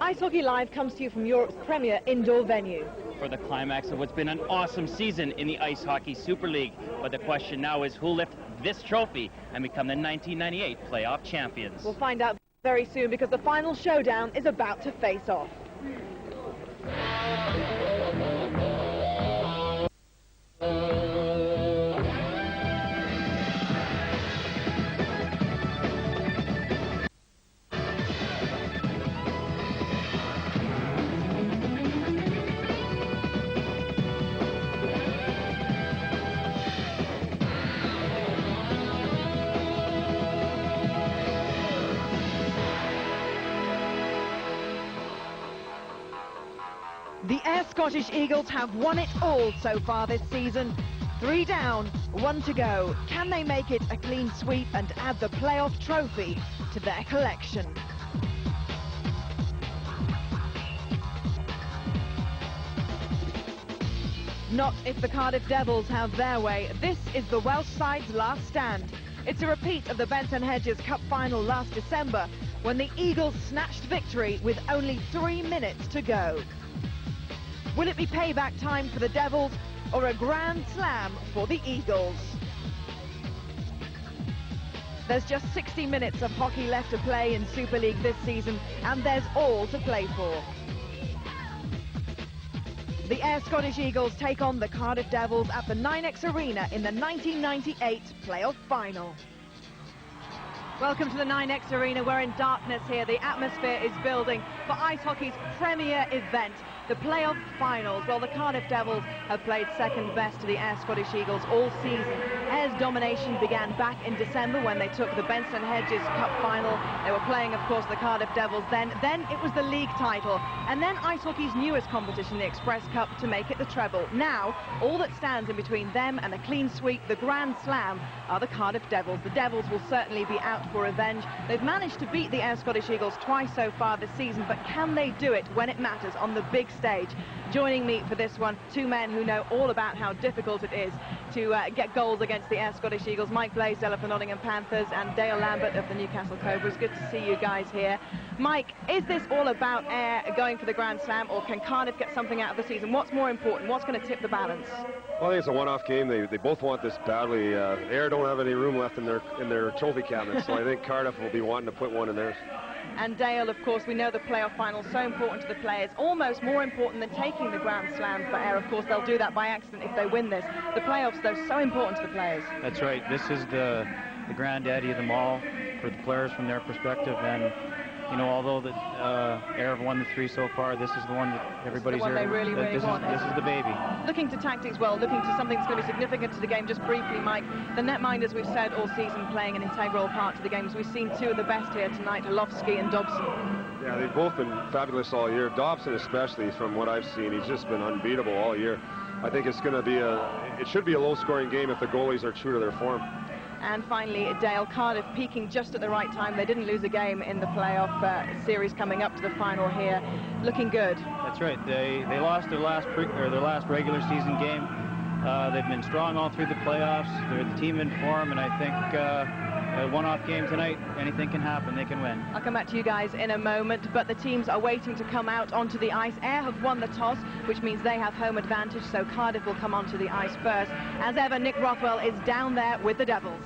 Ice Hockey Live comes to you from Europe's premier indoor venue. For the climax of what's been an awesome season in the Ice Hockey Super League. But the question now is who'll lift this trophy and become the 1998 playoff champions. We'll find out very soon because the final showdown is about to face off. The Ayr Scottish Eagles have won it all so far this season. 3 down, 1 to go. Can they make it a clean sweep and add the playoff trophy to their collection? Not if the Cardiff Devils have their way. This is the Welsh side's last stand. It's a repeat of the Benson Hedges Cup final last December when the Eagles snatched victory with only 3 minutes to go. Will it be payback time for the Devils or a grand slam for the Eagles? There's just 60 minutes of hockey left to play in Super League this season, and there's all to play for. The Ayr Scottish Eagles take on the Cardiff Devils at the 9X Arena in the 1998 playoff final. Welcome to the 9X Arena. We're in darkness here. The atmosphere is building for ice hockey's premier event, the playoff finals. Well, the Cardiff Devils have played second best to the Ayr Scottish Eagles all season. Ayr's domination began back in December when they took the Benson Hedges Cup final. They were playing, of course, the Cardiff Devils then. Then it was the league title. And then ice hockey's newest competition, the Express Cup, to make it the treble. Now, all that stands in between them and a clean sweep, the Grand Slam, are the Cardiff Devils. The Devils will certainly be out for revenge. They've managed to beat the Ayr Scottish Eagles twice so far this season, but can they do it when it matters on the big stage? Joining me for this one, two men who know all about how difficult it is to get goals against the Ayr Scottish Eagles. Mike Blaisdell of the Nottingham Panthers and Dale Lambert of the Newcastle Cobras. Good to see you guys here. Mike, is this all about Ayr going for the Grand Slam, or can Cardiff get something out of the season? What's more important? What's going to tip the balance? Well, I think it's a one-off game. They both want this badly. Ayr don't have any room left in their trophy cabinet, so I think Cardiff will be wanting to put one in theirs. And Dale, of course, we know the playoff final is so important to the players, almost more important than taking the Grand Slam for Ayr. Of course, they'll do that by accident if they win this. The playoffs, though, so important to the players. That's right. This is the granddaddy of them all for the players from their perspective. And, you know, although the Ayr have won the 3 so far, this is the one that everybody's the one they really want. This is the baby. Looking to tactics, well, looking to something that's going to be significant to the game. Just briefly, Mike, the netminders we've said all season playing an integral part to the games. We've seen 2 of the best here tonight, Holofsky and Dobson. Yeah, they've both been fabulous all year. Dobson especially, from what I've seen, he's just been unbeatable all year. I think it's going to be it should be a low-scoring game if the goalies are true to their form. And finally, Dale, Cardiff peaking just at the right time. They didn't lose a game in the playoff series coming up to the final here. Looking good. That's right. They lost their last regular season game. They've been strong all through the playoffs. They're the team in form, and I think a one-off game tonight, anything can happen. They can win. I'll come back to you guys in a moment, but the teams are waiting to come out onto the ice. Ayr have won the toss, which means they have home advantage, so Cardiff will come onto the ice first. As ever, Nick Rothwell is down there with the Devils.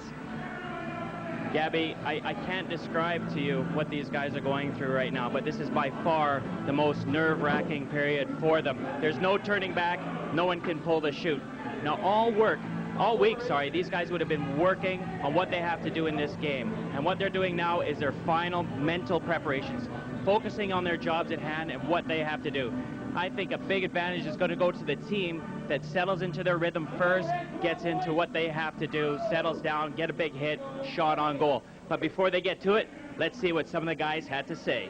Gabby, I can't describe to you what these guys are going through right now, but this is by far the most nerve-wracking period for them. There's no turning back. No one can pull the chute. Now, all week, these guys would have been working on what they have to do in this game. And what they're doing now is their final mental preparations, focusing on their jobs at hand and what they have to do. I think a big advantage is going to go to the team that settles into their rhythm first, gets into what they have to do, settles down, get a big hit, shot on goal. But before they get to it, let's see what some of the guys had to say.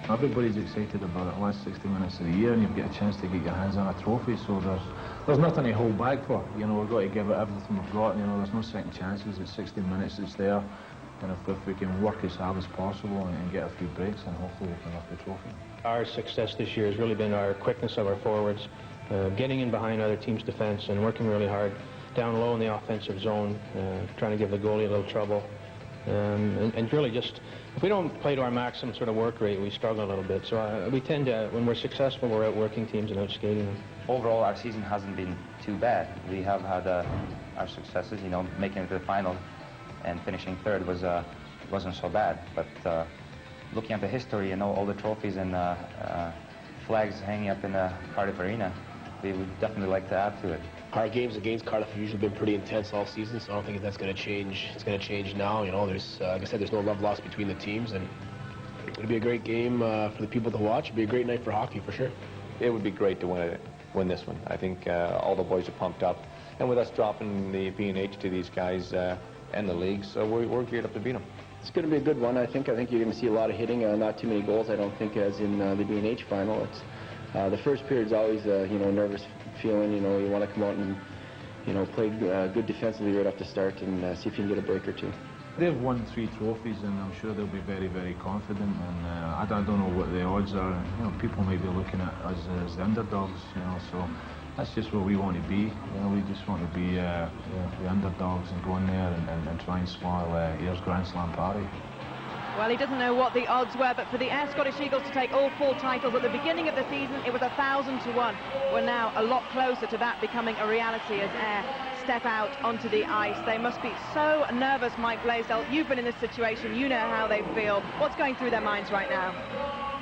Everybody's excited about it. Last 60 minutes of the year, and you've got a chance to get your hands on a trophy, so there's nothing to hold back for. You know, we've got to give it everything we've got. You know, there's no second chances. It's 60 minutes, it's there. And if we can work as hard as possible and get a few breaks, and hopefully we can lift the trophy. Our success this year has really been our quickness of our forwards, getting in behind other teams' defense and working really hard. down low in the offensive zone, trying to give the goalie a little trouble. And really just, if we don't play to our maximum sort of work rate, we struggle a little bit. So we tend to, when we're successful, we're outworking teams and outskating them. Overall, our season hasn't been too bad. We have had our successes, you know, making it to the final and finishing third wasn't so bad. But looking at the history, you know, all the trophies and flags hanging up in the Cardiff Arena, we would definitely like to add to it. Our games against Cardiff have usually been pretty intense all season, so I don't think that's going to change. It's going to change now. You know, there's, like I said, there's no love lost between the teams, and it'll be a great game for the people to watch. It'll be a great night for hockey, for sure. It would be great to win this one. I think all the boys are pumped up, and with us dropping the B&H to these guys and the league, so we're geared up to beat them. It's going to be a good one. I think you're going to see a lot of hitting, not too many goals. I don't think as in the B&H final. It's the first period is always you know, nervous feeling. You know, you want to come out and, you know, play good defensively right off the start and see if you can get a break or two. They've won 3 trophies, and I'm sure they'll be very, very confident. And I don't know what the odds are. You know, people may be looking at us as the underdogs. You know, so that's just where we want to be. You know, we just want to be you know, the underdogs and go in there and try and spoil Ayre's Grand Slam party. Well, he doesn't know what the odds were, but for the Ayr Scottish Eagles to take all 4 titles at the beginning of the season, it was 1,000 to 1. We're now a lot closer to that becoming a reality as Ayr step out onto the ice. They must be so nervous, Mike Blaisdell. You've been in this situation. You know how they feel. What's going through their minds right now?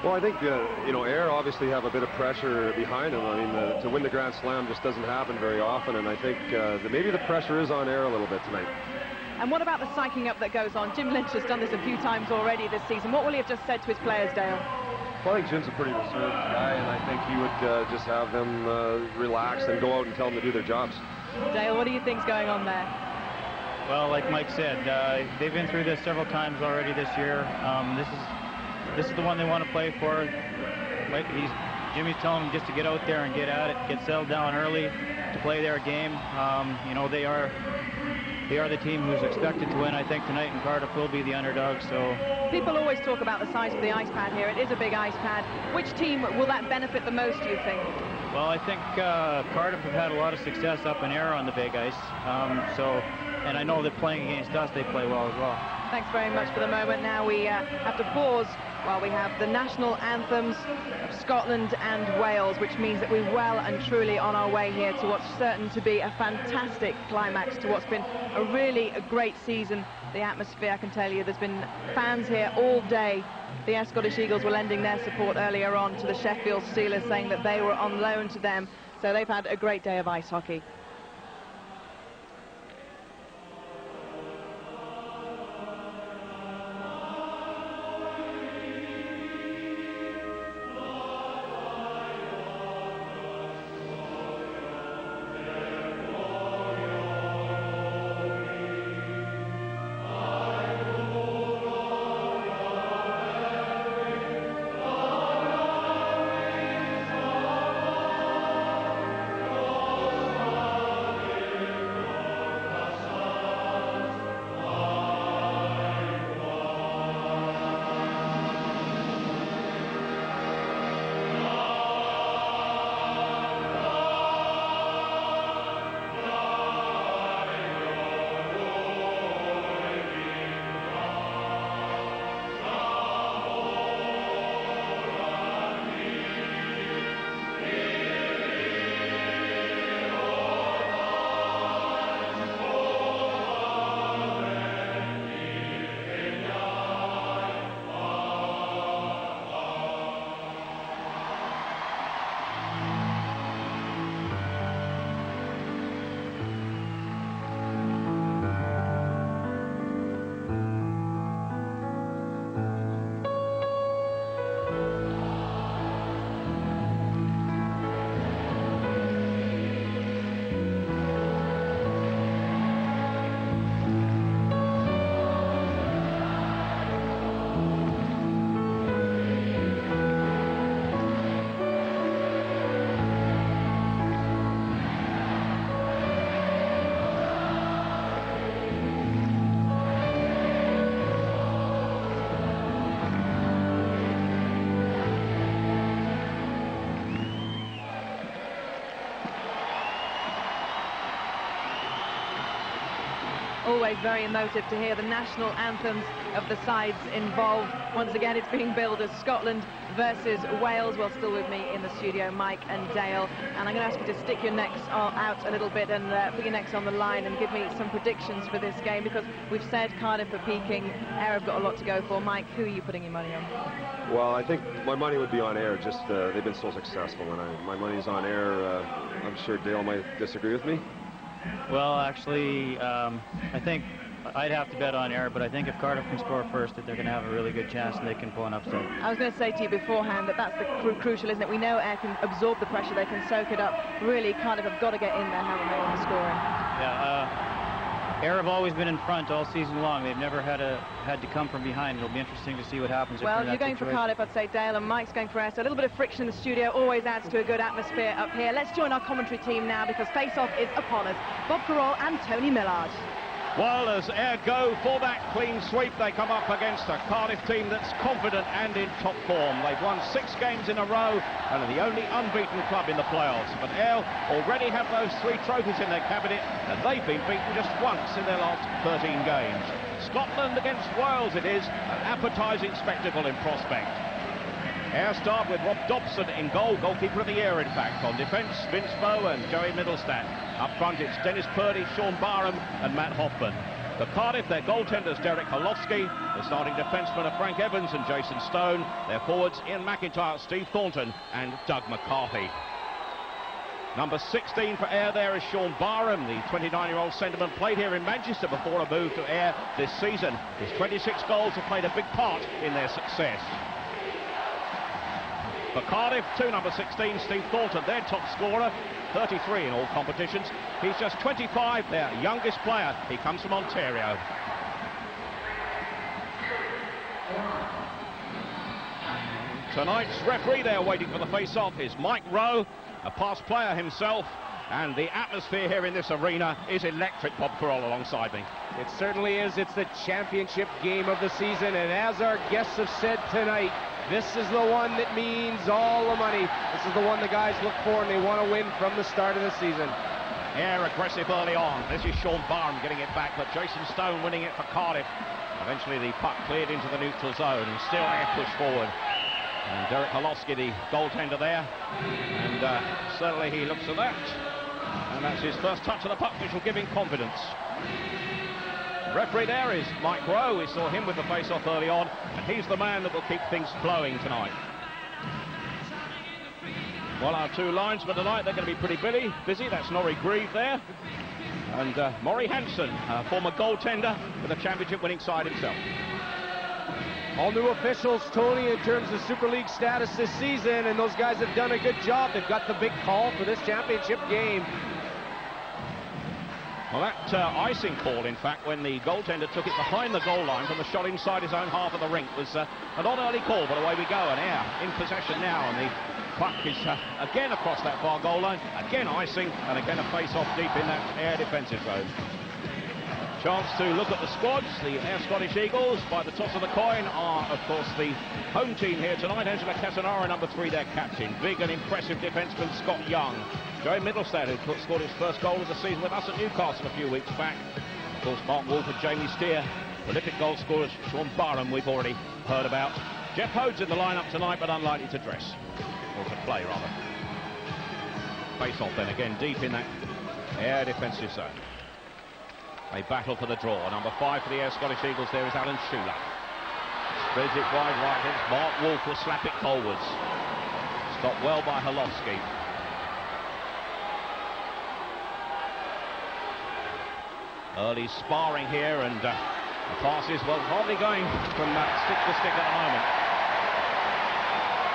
Well, I think, you know, Ayr obviously have a bit of pressure behind them. I mean, to win the Grand Slam just doesn't happen very often, and I think that maybe the pressure is on Ayr a little bit tonight. And what about the psyching up that goes on? Jim Lynch has done this a few times already this season. What will he have just said to his players, Dale? Well, I think Jim's a pretty reserved guy, and I think he would just have them relax and go out and tell them to do their jobs. Dale, what do you think's going on there? Well, like Mike said, they've been through this several times already this year. This is the one they want to play for. Jimmy's telling them just to get out there and get at it, get settled down early to play their game. You know, they are the team who's expected to win. I think tonight, and Cardiff will be the underdog. So people always talk about the size of the ice pad here. It is a big ice pad. Which team will that benefit the most, do you think? Well, I think Cardiff have had a lot of success up in Ayr on the big ice. And I know that playing against us, they play well as well. Thanks very much for the moment. Now we have to pause while we have the national anthems of Scotland and Wales, which means that we're well and truly on our way here to what's certain to be a fantastic climax to what's been a really great season. The atmosphere, I can tell you, there's been fans here all day. The Ayr Scottish Eagles were lending their support earlier on to the Sheffield Steelers, saying that they were on loan to them. So they've had a great day of ice hockey. always very emotive to hear the national anthems of the sides involved. Once again, it's being billed as Scotland versus Wales. Well, still with me in the studio, Mike and Dale. And I'm going to ask you to stick your necks out a little bit and put your necks on the line and give me some predictions for this game, because we've said Cardiff are peaking. Ayr have got a lot to go for. Mike, who are you putting your money on? Well, I think my money would be on Ayr. Just they've been so successful, and my money's on Ayr. I'm sure Dale might disagree with me. Well, actually, I think I'd have to bet on Ayr, but I think if Cardiff can score first, that they're going to have a really good chance and they can pull an upset. I was going to say to you beforehand that that's the crucial, isn't it? We know Ayr can absorb the pressure, they can soak it up. Really, Cardiff have got to get in there, haven't they, on the scoring? Yeah, Ayr have always been in front all season long. They've never had to come from behind. It'll be interesting to see what happens. Well, you're going for Cardiff, I'd say, Dale, and Mike's going for Ayr. So a little bit of friction in the studio always adds to a good atmosphere up here. Let's join our commentary team now, because face-off is upon us. Bob Carroll and Tony Millard. Well, as Ayr go for that clean sweep, they come up against a Cardiff team that's confident and in top form. They've won 6 games in a row and are the only unbeaten club in the playoffs. But Ayr already have those 3 trophies in their cabinet, and they've been beaten just once in their last 13 games. Scotland against Wales it is, an appetising spectacle in prospect. Ayr start with Rob Dobson in goal, goalkeeper of the year in fact. On defence, Vince Bowe and Joey Middlestat. Up front it's Dennis Purdy, Sean Barham and Matt Hoffman. For Cardiff, their goaltenders Derek Holowski, the starting defencemen are Frank Evans and Jason Stone, their forwards Ian McIntyre, Steve Thornton and Doug McCarthy. Number 16 for Ayr there is Sean Barham, the 29-year-old centreman, played here in Manchester before a move to Ayr this season. His 26 goals have played a big part in their success. For Cardiff, number 16, Steve Thornton, their top scorer, 33 in all competitions. He's just 25, their youngest player. He comes from Ontario. Tonight's referee there waiting for the face-off is Mike Rowe, a past player himself, and the atmosphere here in this arena is electric. Bob Carroll alongside me. It certainly is. It's the championship game of the season, and as our guests have said tonight, this is the one that means all the money. This is the one the guys look for, and they want to win from the start of the season. Ayr aggressive early on. This is Sean Barham getting it back, but Jason Stone winning it for Cardiff. Eventually the puck cleared into the neutral zone, and still Ayr push forward. And Derek Holowski, the goaltender there, and certainly he looks at that, and that's his first touch of the puck, which will give him confidence. Referee there is Mike Rowe. We saw him with the face-off early on, and he's the man that will keep things flowing tonight. Well, our 2 lines for tonight, they're going to be pretty busy. That's Norrie Grieve there, and Maury Hansen, former goaltender with a championship-winning side himself. All new officials, Tony, in terms of Super League status this season, and those guys have done a good job. They've got the big call for this championship game. Well, that icing call, in fact, when the goaltender took it behind the goal line from the shot inside his own half of the rink, was an early call, but away we go. And Ayr in possession now, and the puck is again across that far goal line, again icing, and again a face-off deep in that Ayr defensive zone. Chance to look at the squads. The Ayr Scottish Eagles, by the toss of the coin, are, of course, the home team here tonight. Angela Casanara, number 3, their captain. Big and impressive defenseman Scott Young. Joey Middlestat, who scored his first goal of the season with us at Newcastle a few weeks back. Of course, Mark Wolf and Jamie Steer. Prolific goal scorers. Sean Barham, we've already heard about. Jeff Hode's in the lineup tonight, but unlikely to dress. Or to play, rather. Face-off then again, deep in that Ayr defensive zone. A battle for the draw. Number 5 for the Ayr Scottish Eagles there is Alan Schuler. Spreads it wide right. Mark Wolf will slap it goalwards. Stopped well by Holowski. Early sparring here, and the passes, well, hardly going from stick to stick at the moment.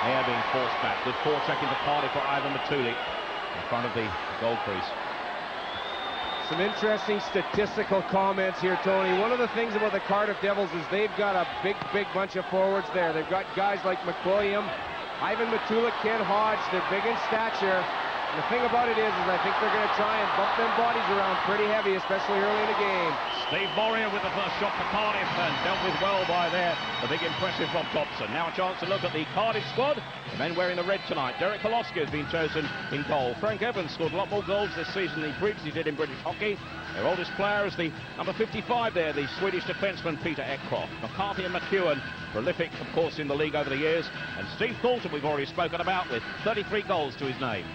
Ayr being forced back. Good forecheck into Cardiff for Ivan Matuli in front of the goal crease. Some interesting statistical comments here, Tony. One of the things about the Cardiff Devils is they've got a big bunch of forwards there. They've got guys like McWilliam, Ivan Matula, Ken Hodge. They're big in stature. And the thing about it is I think they're going to try and bump them bodies around pretty heavy, especially early in the game. Steve Moria with the first shot for Cardiff, and dealt with well by there. The big impressive Rob Dobson. Now a chance to look at the Cardiff squad. The men wearing the red tonight. Derek Kolowski has been chosen in goal. Frank Evans scored a lot more goals this season than he previously did in British hockey. Their oldest player is the number 55 there, the Swedish defenseman Peter Ekroth. McCarthy and McEwen, prolific, of course, in the league over the years. And Steve Thornton, we've already spoken about, with 33 goals to his name.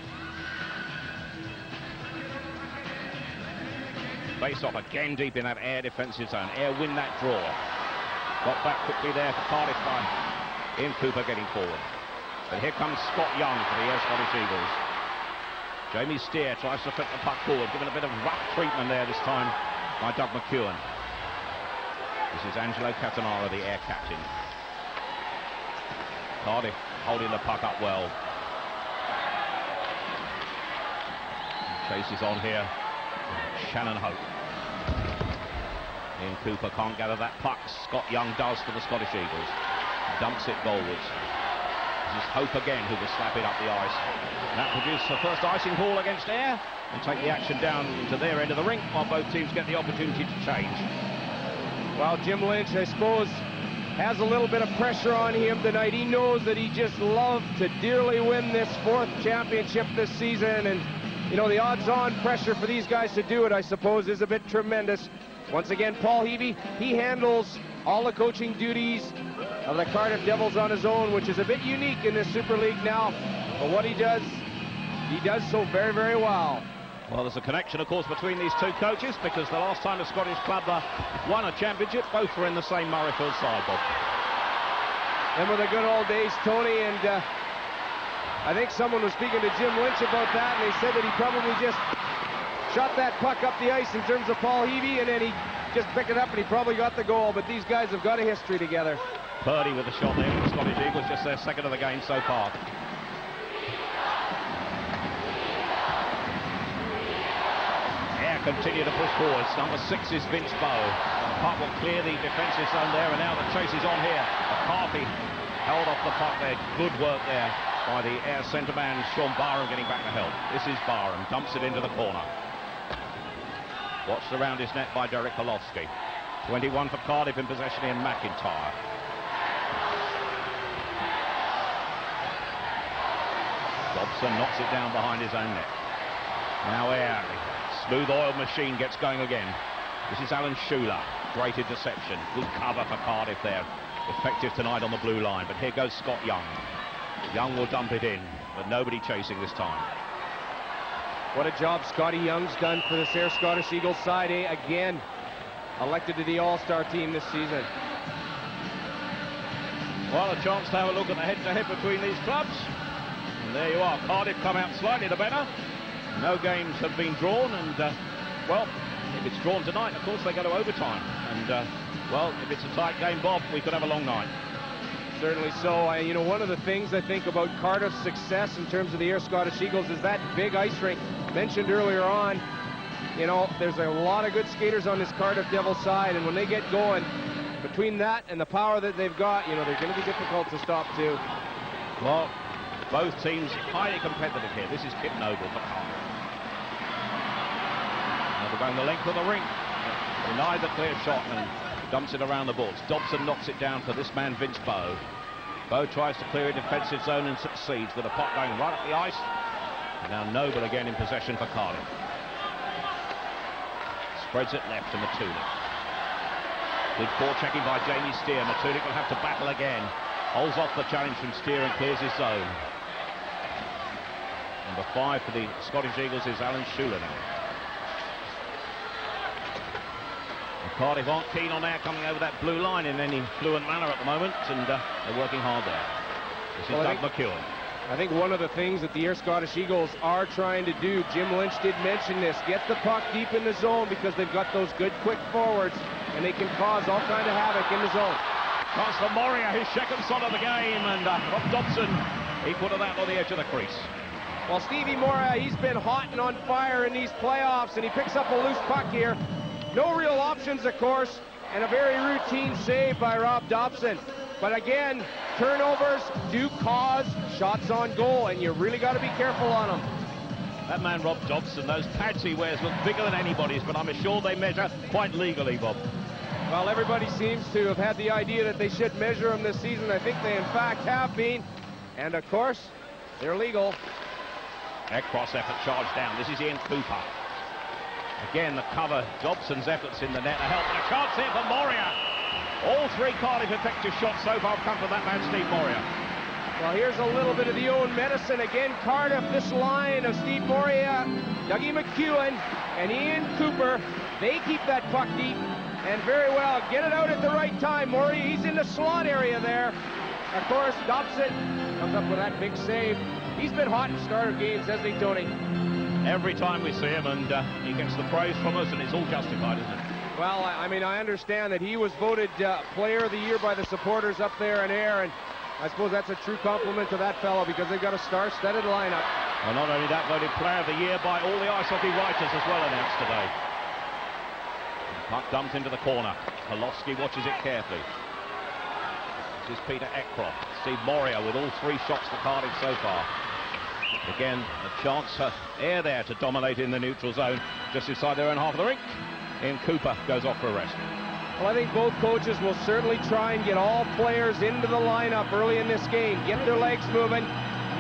Face-off again deep in that Air defensive zone. Air win that draw. Got back quickly there for Cardiff by Ian Cooper getting forward. But here comes Scott Young for the Air Scottish Eagles. Jamie Steer tries to flip the puck forward, given a bit of rough treatment there this time by Doug McEwen. This is Angelo Catanara, the Air captain. Cardiff holding the puck up well. Chase is on here. Shannon Hope. Ian Cooper can't gather that puck. Scott Young does for the Scottish Eagles. Dumps it goalwards. This is Hope again who will slap it up the ice. And that produced the first icing call against Ayr and take the action down into their end of the rink while both teams get the opportunity to change. Well, Jim Lynch, I suppose, has a little bit of pressure on him tonight. He knows that he just loved to dearly win this 4th championship this season, and you know, the odds-on pressure for these guys to do it, I suppose, is a bit tremendous. Once again, Paul Heavey, he handles all the coaching duties of the Cardiff Devils on his own, which is a bit unique in this Super League now. But what he does so very, very well. Well, there's a connection, of course, between these two coaches, because the last time the Scottish club won a championship, both were in the same Murrayfield side, Bob. And with the good old days, Tony, and I think someone was speaking to Jim Lynch about that, and they said that he probably just shot that puck up the ice in terms of Paul Heavey, and then he just picked it up and he probably got the goal. But these guys have got a history together. Purdy with the shot there for the Scottish Eagles, just their second of the game so far. Air continue to push forwards. Number 6 is Vince Bow. The puck will clear the defensive zone there, and now the chase is on here. McCarthy held off the puck there. Good work there by the Air centre man, Sean Barham, getting back to help. This is Barham, dumps it into the corner. Watched around his net by Derek Kolowski. 21 for Cardiff in possession in McIntyre. Dobson knocks it down behind his own net. Now Air, smooth oil machine gets going again. This is Alan Schuler, great interception. Good cover for Cardiff there. Effective tonight on the blue line, but here goes Scott Young. Young will dump it in, but nobody chasing this time. What a job Scotty Young's done for this Air Scottish Eagles side. Again, elected to the All-Star team this season. Well, a chance to have a look at the head-to-head between these clubs. And there you are. Cardiff come out slightly the better. No games have been drawn, and, well, if it's drawn tonight, of course, they go to overtime. And, well, if it's a tight game, Bob, we could have a long night. Certainly so. You know, one of the things I think about Cardiff's success in terms of the Air Scottish Eagles is that big ice rink mentioned earlier on. You know, there's a lot of good skaters on this Cardiff Devils side, and when they get going, between that and the power that they've got, you know, they're going to be difficult to stop too. Well, both teams highly competitive here. This is Kip Noble for Cardiff. Now they're going the length of the rink. Denied the clear shot and dumps it around the boards. Dobson knocks it down for this man, Vince Bow. Bow tries to clear a defensive zone and succeeds with a puck going right up the ice. And now Noble again in possession for Cardiff. Spreads it left to Matulik. Good forechecking by Jamie Steer. Matulik will have to battle again. Holds off the challenge from Steer and clears his zone. Number 5 for the Scottish Eagles is Alan Schuler now. Cardiff aren't keen on Air coming over that blue line in any fluent manner at the moment, and they're working hard there. This is Doug McEwen. I think one of the things that the Air Scottish Eagles are trying to do, Jim Lynch did mention this, get the puck deep in the zone because they've got those good quick forwards and they can cause all kind of havoc in the zone. Pass for Moria, his second shot of the game, and Rob Dobson equal to that on the edge of the crease. Well, Stevie Moria, he's been hot and on fire in these playoffs, and he picks up a loose puck here. No real options, of course, and a very routine save by Rob Dobson. But again, turnovers do cause shots on goal, and you really got to be careful on them. That man, Rob Dobson, those pads he wears look bigger than anybody's, but I'm sure they measure quite legally, Bob. Well, everybody seems to have had the idea that they should measure them this season. I think they, in fact, have been. And, of course, they're legal. That cross effort charged down. This is Ian Cooper. Again, the cover, Dobson's efforts in the net. A help and a chance here for Moria. All three Cardiff effective shots so far have come from that man, Steve Moria. Well, here's a little bit of the own medicine. Again, Cardiff, this line of Steve Moria, Dougie McEwen, and Ian Cooper. They keep that puck deep, and very well. Get it out at the right time. Moria, he's in the slot area there. Of course, Dobson comes up with that big save. He's been hot in starter games, hasn't he, Tony? Every time we see him, and he gets the praise from us, and it's all justified, isn't it? Well, I mean, I understand that he was voted Player of the Year by the supporters up there in Ayr, and I suppose that's a true compliment to that fellow because they've got a star-studded lineup. Well, not only that, voted Player of the Year by all the ice hockey writers as well announced today. Puck dumped into the corner. Holofsky watches it carefully. This is Peter Eckroft. Steve Moria with all three shots for Cardiff so far. Again, a chance for Ayr there to dominate in the neutral zone just inside their own half of the rink. Ian Cooper goes off for a rest. Well, I think both coaches will certainly try and get all players into the lineup early in this game. Get their legs moving,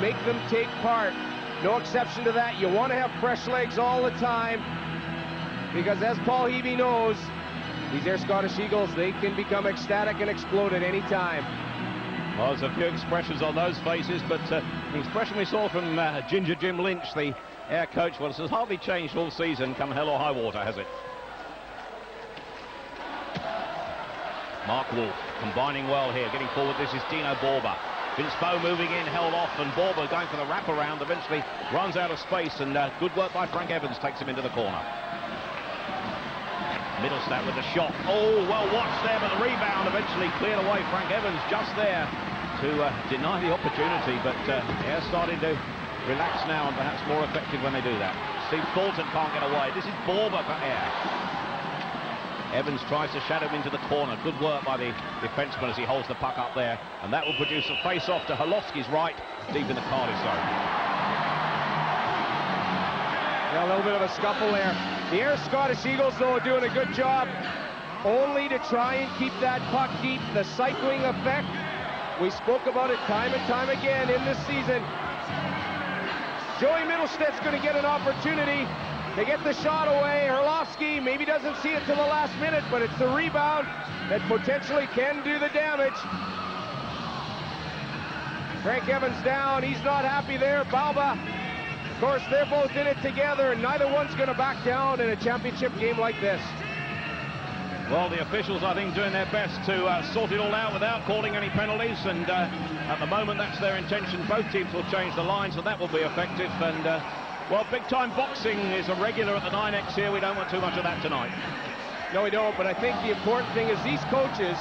make them take part. No exception to that. You want to have fresh legs all the time because as Paul Heavey knows, these Ayr Scottish Eagles, they can become ecstatic and explode at any time. Well, there's a few expressions on those faces, but the expression we saw from Ginger Jim Lynch, the Ayr coach, well, it has hardly changed all season, come hell or high water, has it? Mark Wolf combining well here, getting forward. This is Dino Borba. Vince Bowe moving in, held off, and Borba going for the wraparound, eventually runs out of space, and good work by Frank Evans takes him into the corner. Middlestat with the shot. Oh, well watched there, but the rebound eventually cleared away. Frank Evans just there to deny the opportunity, but Ayr starting to relax now and perhaps more effective when they do that. Steve Thornton can't get away. This is Borba for Ayr. Evans tries to shadow him into the corner. Good work by the defenseman as he holds the puck up there, and that will produce a face-off to Holofsky's right, deep in the Cardiff zone. Yeah, a little bit of a scuffle there. The Ayr Scottish Eagles, though, are doing a good job only to try and keep that puck deep. The cycling effect, we spoke about it time and time again in this season. Joey Middlested's going to get an opportunity to get the shot away. Herlovsky maybe doesn't see it till the last minute, but it's the rebound that potentially can do the damage. Frank Evans down. He's not happy there. Balba. Of course, they're both in it together, and neither one's going to back down in a championship game like this. Well, the officials, I think, doing their best to sort it all out without calling any penalties, and at the moment, that's their intention. Both teams will change the lines, and that will be effective. And well, big-time boxing is a regular at the 9X here. We don't want too much of that tonight. No, we don't, but I think the important thing is these coaches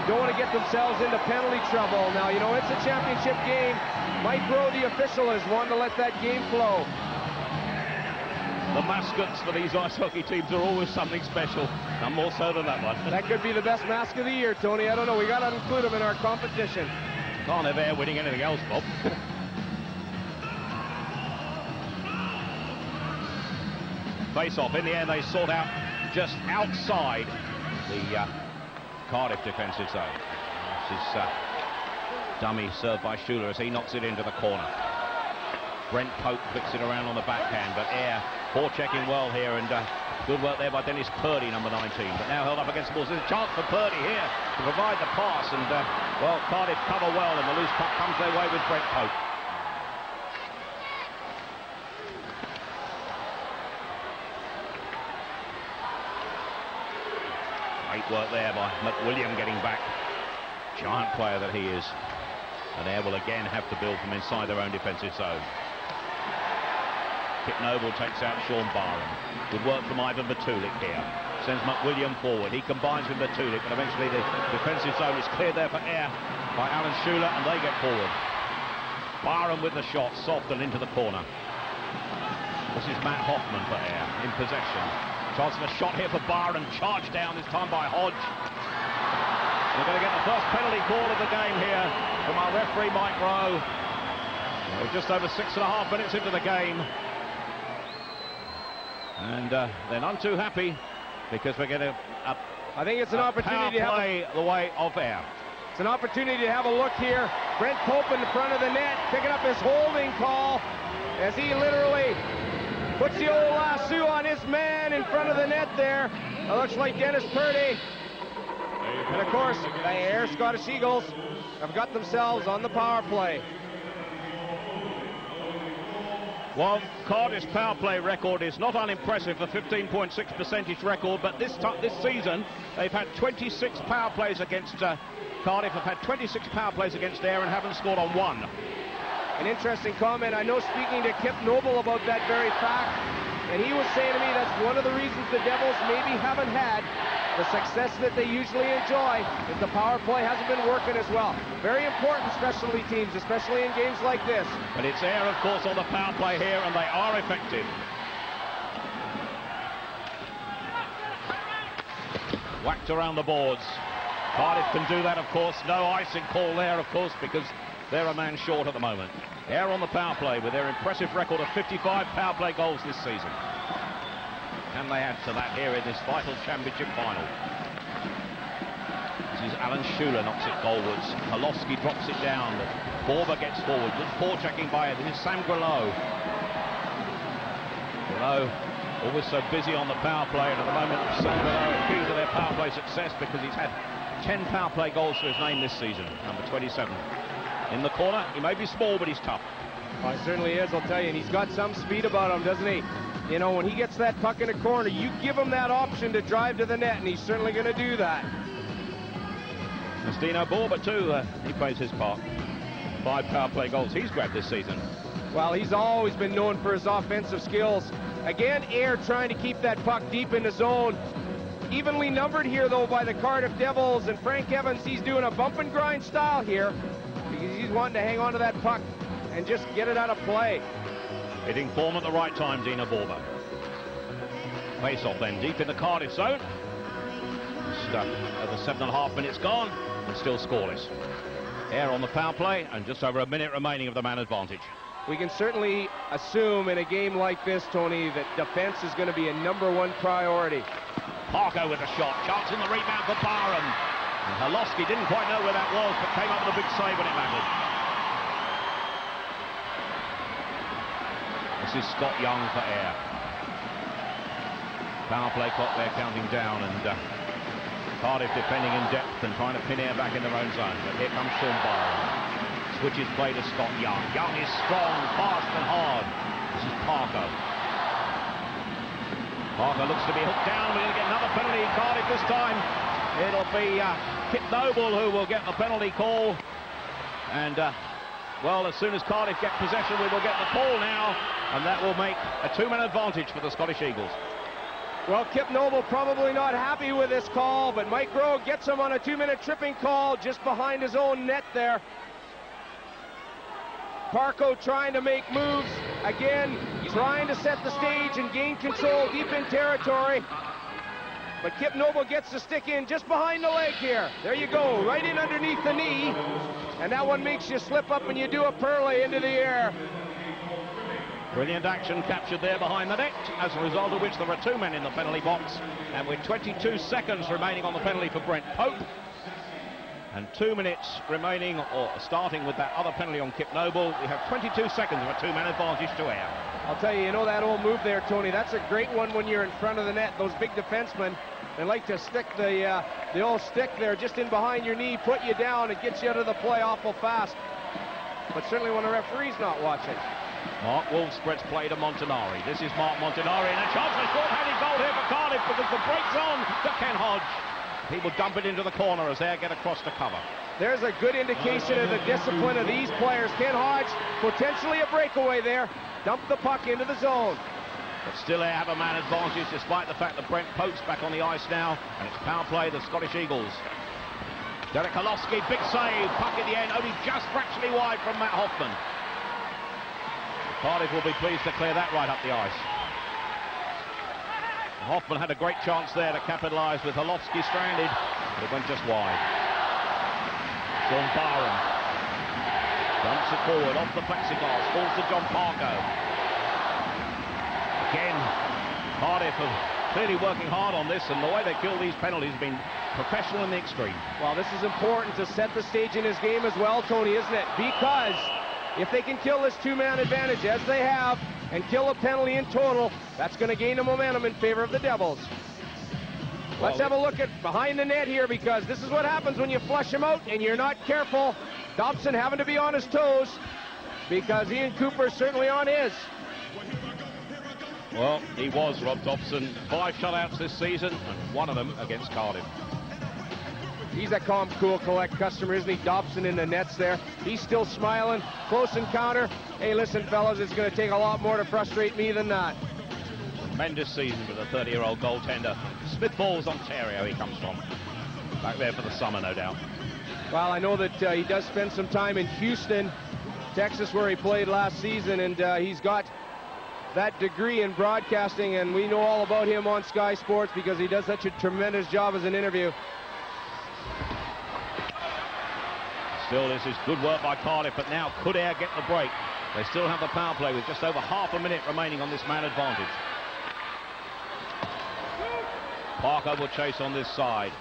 don't want to get themselves into penalty trouble. Now, you know, it's a championship game. Might grow the official as one to let that game flow. The mascots for these ice hockey teams are always something special. None more so than that one. That could be the best mask of the year, Tony. I don't know. We got to include them in our competition. Can't have Ayr winning anything else, Bob. Face-off. In the end, they sort out just outside the Cardiff defensive zone. This is dummy served by Schuler as he knocks it into the corner. Brent Pope flicks it around on the backhand, but Ayr forechecking well here, and good work there by Dennis Purdy, number 19. But now held up against the balls. There's a chance for Purdy here to provide the pass, and well, Cardiff cover well, and the loose puck comes their way with Brent Pope. Great work there by McWilliam getting back. Giant player that he is. And Ayr will again have to build from inside their own defensive zone. Kip Noble takes out Sean Barham. Good work from Ivan Batulik here. Sends McWilliam forward. He combines with Batulik, but eventually the defensive zone is cleared there for Ayr by Alan Schuler, and they get forward. Barham with the shot, soft and into the corner. This is Matt Hoffman for Ayr in possession. Chance of a shot here for Barham, charged down this time by Hodge. We're going to get the first penalty call of the game here from our referee, Mike Rowe. We're just over 6.5 minutes into the game. And they're none too happy because we're getting I think it's an opportunity to have play the way of Ayr. It's an opportunity to have a look here. Brent Pope in the front of the net, picking up his holding call as he literally puts the old lasso on his man in front of the net there. It looks like Dennis Purdy. And of course, the Ayr Scottish Eagles have got themselves on the power play. Well, Cardiff's power play record is not unimpressive, a 15.6 percentage record, but this season they've had 26 power plays against Cardiff, have had 26 power plays against Ayr and haven't scored on one. An interesting comment. I know speaking to Kip Noble about that very fact, and he was saying to me that's one of the reasons the Devils maybe haven't had the success that they usually enjoy if the power play hasn't been working as well. Very important specialty teams, especially in games like this. But it's Ayr, of course, on the power play here, and they are effective. Whacked around the boards. Cardiff can do that, of course. No icing call there, of course, because they're a man short at the moment. Ayr on the power play with their impressive record of 55 power play goals this season. Can they add to that here in this vital championship final? This is Alan Schuler, knocks it goalwards. Kolowski drops it down. Borba gets forward. Good forechecking by it. This is Sam Grillo. Grillo always so busy on the power play, and at the moment Sam Grillo key to their power play success because he's had 10 power play goals to his name this season. Number 27. In the corner, he may be small, but he's tough. Oh, he certainly is, I'll tell you, and he's got some speed about him, doesn't he? You know, when he gets that puck in the corner, you give him that option to drive to the net, and he's certainly going to do that. There's Dino Borba, too. He plays his part. 5 power play goals he's grabbed this season. Well, he's always been known for his offensive skills. Again, Ayr trying to keep that puck deep in the zone. Evenly numbered here, though, by the Cardiff Devils, and Frank Evans, he's doing a bump and grind style here because he's wanting to hang on to that puck and just get it out of play. Hitting form at the right time, Dina Borba. Face-off then, deep in the Cardiff zone. Stuck at the 7.5 minutes gone, and still scoreless. Ayr on the power play, and just over a minute remaining of the man advantage. We can certainly assume in a game like this, Tony, that defense is going to be a #1 priority. Parker with a shot, chance in the rebound for Barham. And Holowski didn't quite know where that was, but came up with a big save when it mattered. This is Scott Young for Ayr. Power play clock there counting down, and Cardiff defending in depth and trying to pin Ayr back in their own zone. But here comes Sean Barham. Switches play to Scott Young. Young is strong, fast and hard. This is Parker. Parker looks to be hooked down. We're going to get another penalty in Cardiff this time. It'll be Kip Noble who will get the penalty call. And, well, as soon as Cardiff get possession, we will get the call now. And that will make a 2-man advantage for the Scottish Eagles. Well, Kip Noble probably not happy with this call, but Mike Rowe gets him on a 2-minute tripping call just behind his own net there. Parko trying to make moves, again, trying to set the stage and gain control deep in territory. But Kip Noble gets the stick in just behind the leg here. There you go, right in underneath the knee. And that one makes you slip up and you do a pearly into the air. Brilliant action captured there behind the net, as a result of which there are 2 men in the penalty box. And with 22 seconds remaining on the penalty for Brent Pope, and 2 minutes remaining, or starting with that other penalty on Kip Noble, we have 22 seconds of a 2-man advantage to Ayr. I'll tell you, you know that old move there, Tony, that's a great one when you're in front of the net. Those big defensemen, they like to stick the old stick there just in behind your knee, put you down, and get you out of the play awful fast. But certainly when the referee's not watching. Mark Wolf spreads play to Montanari. This is Mark Montanari, and a chance for a short-handed goal here for Cardiff because the break's on to Ken Hodge. He will dump it into the corner as they get across the cover. There's a good indication of the discipline of these players. Ken Hodge, potentially a breakaway there. Dump the puck into the zone. But still they have a man advantage despite the fact that Brent Pope's back on the ice now. And it's power play, the Scottish Eagles. Derek Kolowski, big save. Puck in the end, only just fractionally wide from Matt Hoffman. Cardiff will be pleased to clear that right up the ice. Hoffman had a great chance there to capitalise with Holowski stranded, but it went just wide. John Barham dumps it forward off the plexiglass, falls to John Parko. Again, Cardiff are clearly working hard on this, and the way they kill these penalties has been professional in the extreme. Well, this is important to set the stage in his game as well, Tony, isn't it? Because if they can kill this two-man advantage, as they have, and kill a penalty in total, that's going to gain the momentum in favor of the Devils. Let's have a look at behind the net here, because this is what happens when you flush him out and you're not careful. Dobson having to be on his toes, because Ian Cooper is certainly on his. Well, he was, Rob Dobson. 5 shutouts this season, and one of them against Cardiff. He's a calm, cool, collect customer, isn't he? Dobson in the nets there. He's still smiling. Close encounter. Hey, listen, fellas, it's going to take a lot more to frustrate me than that. Tremendous season for the 30-year-old goaltender. Smith Falls, Ontario, he comes from. Back there for the summer, no doubt. Well, I know that he does spend some time in Houston, Texas, where he played last season, and he's got that degree in broadcasting, and we know all about him on Sky Sports because he does such a tremendous job as an interview. Still, this is good work by Cardiff, but now could Ayr get the break? They still have the power play with just over half a minute remaining on this man advantage. Parker will chase on this side.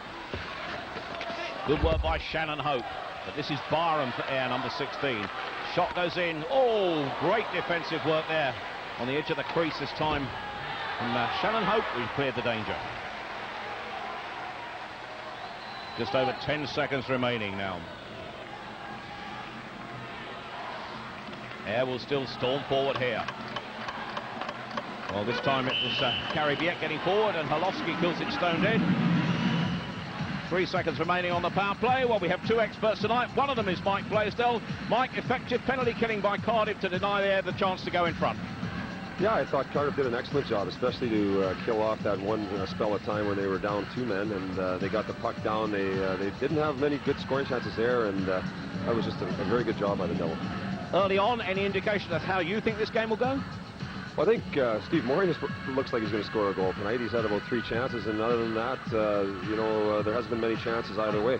Good work by Shannon Hope, but this is Barham for Ayr, number 16. Shot goes in. Oh, great defensive work there on the edge of the crease this time from Shannon Hope, who cleared the danger. Just over 10 seconds remaining now. Ayr will still storm forward here. Well, this time it was Carey Biet getting forward, and Holowski kills it stone dead. 3 seconds remaining on the power play. Well, we have 2 experts tonight. One of them is Mike Blaisdell. Mike, effective penalty killing by Cardiff to deny Ayr the chance to go in front. Yeah, I thought Cardiff did an excellent job, especially to kill off that one spell of time when they were down 2 men, and they got the puck down. They didn't have many good scoring chances there, and that was just a very good job by the Devils. Early on, any indication of how you think this game will go? Well, I think Steve Morey looks like he's going to score a goal tonight. He's had about 3 chances, and other than that, there hasn't been many chances either way.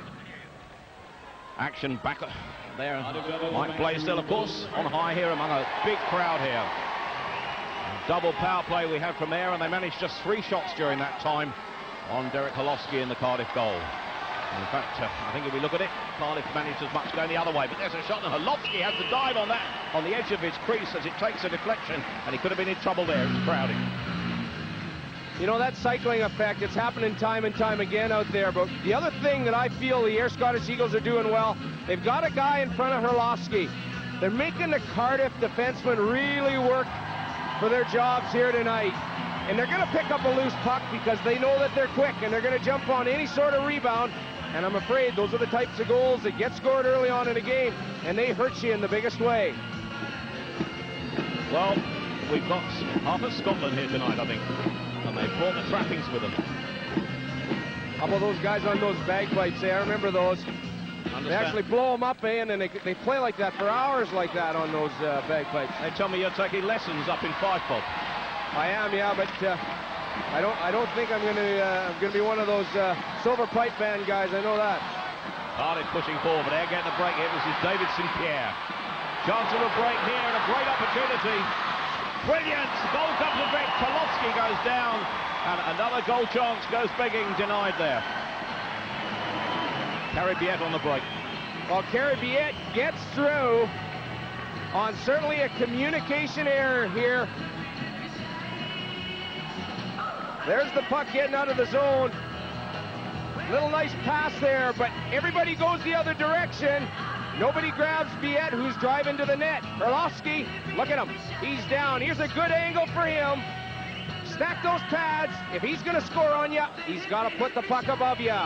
Action back there. Mike Blaisdell, of course, on high here among a big crowd here. Double power play we had from Ayr, and they managed just 3 shots during that time on Derek Holowski in the Cardiff goal. In fact, I think if we look at it, Cardiff managed as much going the other way, but there's a shot, and Holowski has to dive on that, on the edge of his crease as it takes a deflection, and he could have been in trouble there. It's crowding. You know, that cycling effect, it's happening time and time again out there, but the other thing that I feel the Ayr Scottish Eagles are doing well, they've got a guy in front of Holowski. They're making the Cardiff defensemen really work for their jobs here tonight. And they're going to pick up a loose puck because they know that they're quick, and they're going to jump on any sort of rebound. And I'm afraid those are the types of goals that get scored early on in a game, and they hurt you in the biggest way. Well, we've got half of Scotland here tonight, I think, and they've brought the trappings with them. How about those guys on those bagpipes? I remember those. They actually blow them up, and they play like that for hours like that on those bagpipes. They tell me you're taking lessons up in Fife, Bob. I am, yeah, but I don't think I'm going to be one of those silver pipe band guys. I know that. Cardiff pushing forward, but they're getting a break here. This is David St. Pierre. Chance of a break here and a great opportunity. Brilliant! Goal comes of it. Holowski goes down, and another goal chance goes begging, denied there. Carey Biet on the break. Well, Carey Biet gets through on certainly a communication error here. There's the puck getting out of the zone. Little nice pass there, but everybody goes the other direction. Nobody grabs Biet, who's driving to the net. Holowski, look at him. He's down. Here's a good angle for him. Stack those pads. If he's going to score on you, he's got to put the puck above you.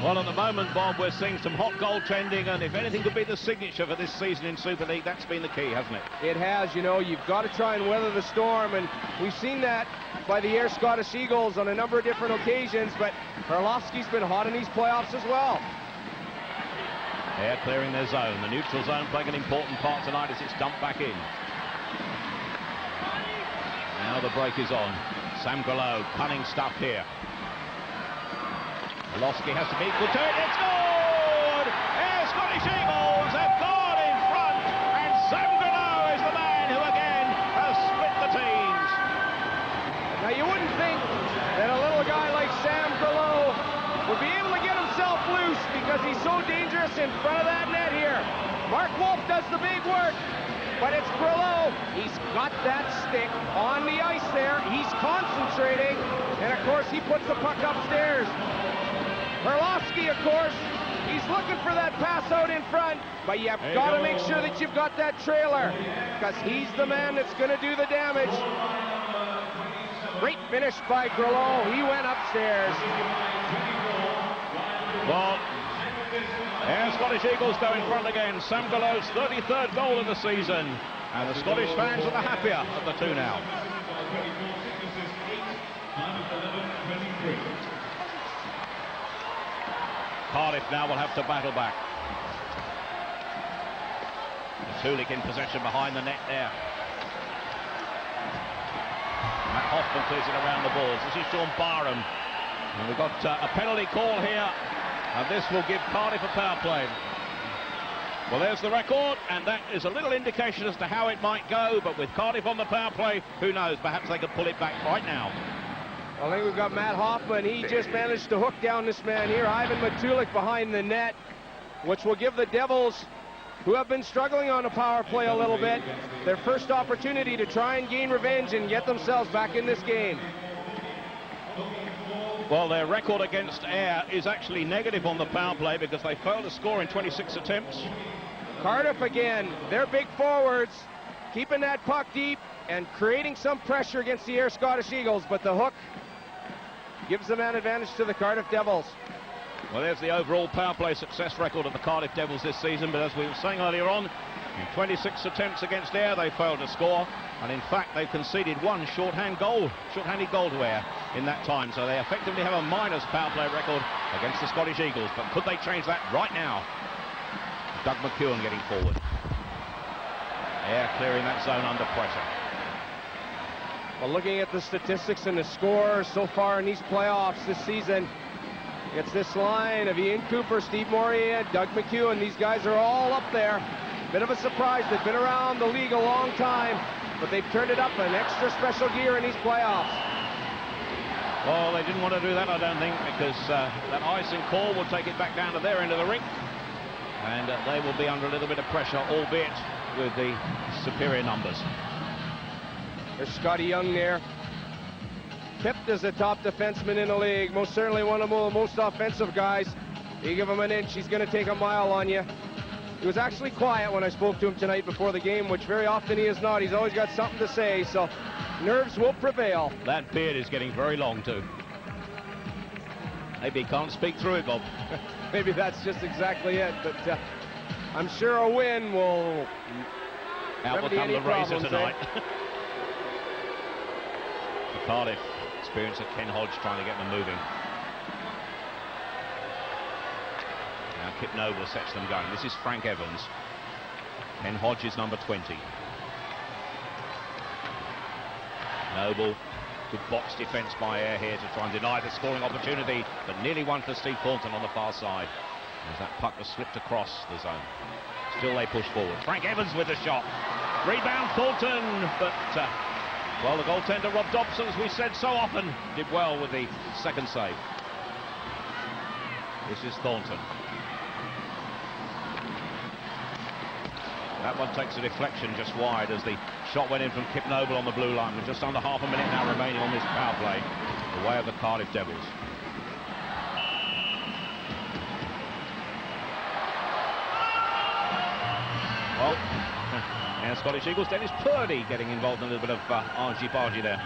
Well, at the moment, Bob, we're seeing some hot goaltending, and if anything could be the signature for this season in Super League, that's been the key, hasn't it? It has. You know, you've got to try and weather the storm, and we've seen that by the Ayr Scottish Eagles on a number of different occasions, but Holowski's been hot in these playoffs as well. Ayr clearing their zone. The neutral zone playing an important part tonight as it's dumped back in. Now the break is on. Sam Gallo, cunning stuff here. Holowski has to be equal to it. It's scored! Ayr Scottish Eagles have gone in front, and Sam Gallo is the man who again has split the teams. so dangerous in front of that net here. Mark Wolf does the big work, but it's Grillo. He's got that stick on the ice there. He's concentrating, and of course he puts the puck upstairs. Herlovsky, of course, he's looking for that pass out in front, but you've got to make sure that you've got that trailer, because he's the man that's going to do the damage. Great finish by Grillo. He went upstairs. Well, and Scottish Eagles go in front again. Sam Grillo's 33rd goal of the season. And the Scottish fans are the happier of the two now. Cardiff now will have to battle back. Tulik in possession behind the net there. Matt Hoffman clears it around the balls. This is Sean Barham. And we've got a penalty call here. And this will give Cardiff a power play. Well, there's the record, and that is a little indication as to how it might go. But with Cardiff on the power play, who knows? Perhaps they could pull it back right now. I think we've got Matt Hoffman. He just managed to hook down this man here. Ivan Matulik behind the net, which will give the Devils, who have been struggling on the power play a little bit, their first opportunity to try and gain revenge and get themselves back in this game. Well, their record against Ayr is actually negative on the power play because they failed to score in 26 attempts. Cardiff again, their big forwards keeping that puck deep and creating some pressure against the Ayr Scottish Eagles, but the hook gives them an advantage to the Cardiff Devils. Well, there's the overall power play success record of the Cardiff Devils this season, but as we were saying earlier on, in 26 attempts against Ayr, they failed to score, and in fact, they've conceded one shorthanded goal to Ayr in that time, so they effectively have a minus power play record against the Scottish Eagles, but could they change that right now? Doug McEwen getting forward. Ayr clearing that zone under pressure. Well, looking at the statistics and the scores so far in these playoffs this season, it's this line of Ian Cooper, Steve Morier, Doug McEwen. These guys are all up there. Bit of a surprise. They've been around the league a long time, but they've turned it up an extra special gear in these playoffs. Well, they didn't want to do that, I don't think, because that icing call will take it back down to their end of the rink, and they will be under a little bit of pressure, albeit with the superior numbers. There's Scotty Young there. Tipped as a top defenseman in the league, most certainly one of the most offensive guys. You give him an inch, he's going to take a mile on you. He was actually quiet when I spoke to him tonight before the game, which very often he is not. He's always got something to say, so nerves will prevail. That beard is getting very long, too. Maybe he can't speak through it, Bob. Maybe that's just exactly it, but I'm sure a win will remedy any problems tonight. For Cardiff, experience of Ken Hodge trying to get them moving. Now Kip Noble sets them going. This is Frank Evans. Ken Hodge is number 20. Noble, good box defense by Ayr here to try and deny the scoring opportunity, but nearly one for Steve Thornton on the far side. As that puck was slipped across the zone. Still they push forward. Frank Evans with the shot. Rebound Thornton, but well, the goaltender Rob Dobson, as we said so often, did well with the second save. This is Thornton. That one takes a deflection just wide as the shot went in from Kip Noble on the blue line with just under half a minute now remaining on this power play, the way of the Cardiff Devils. Well, and Scottish Eagles, Dennis Purdy getting involved in a little bit of argy-bargy there.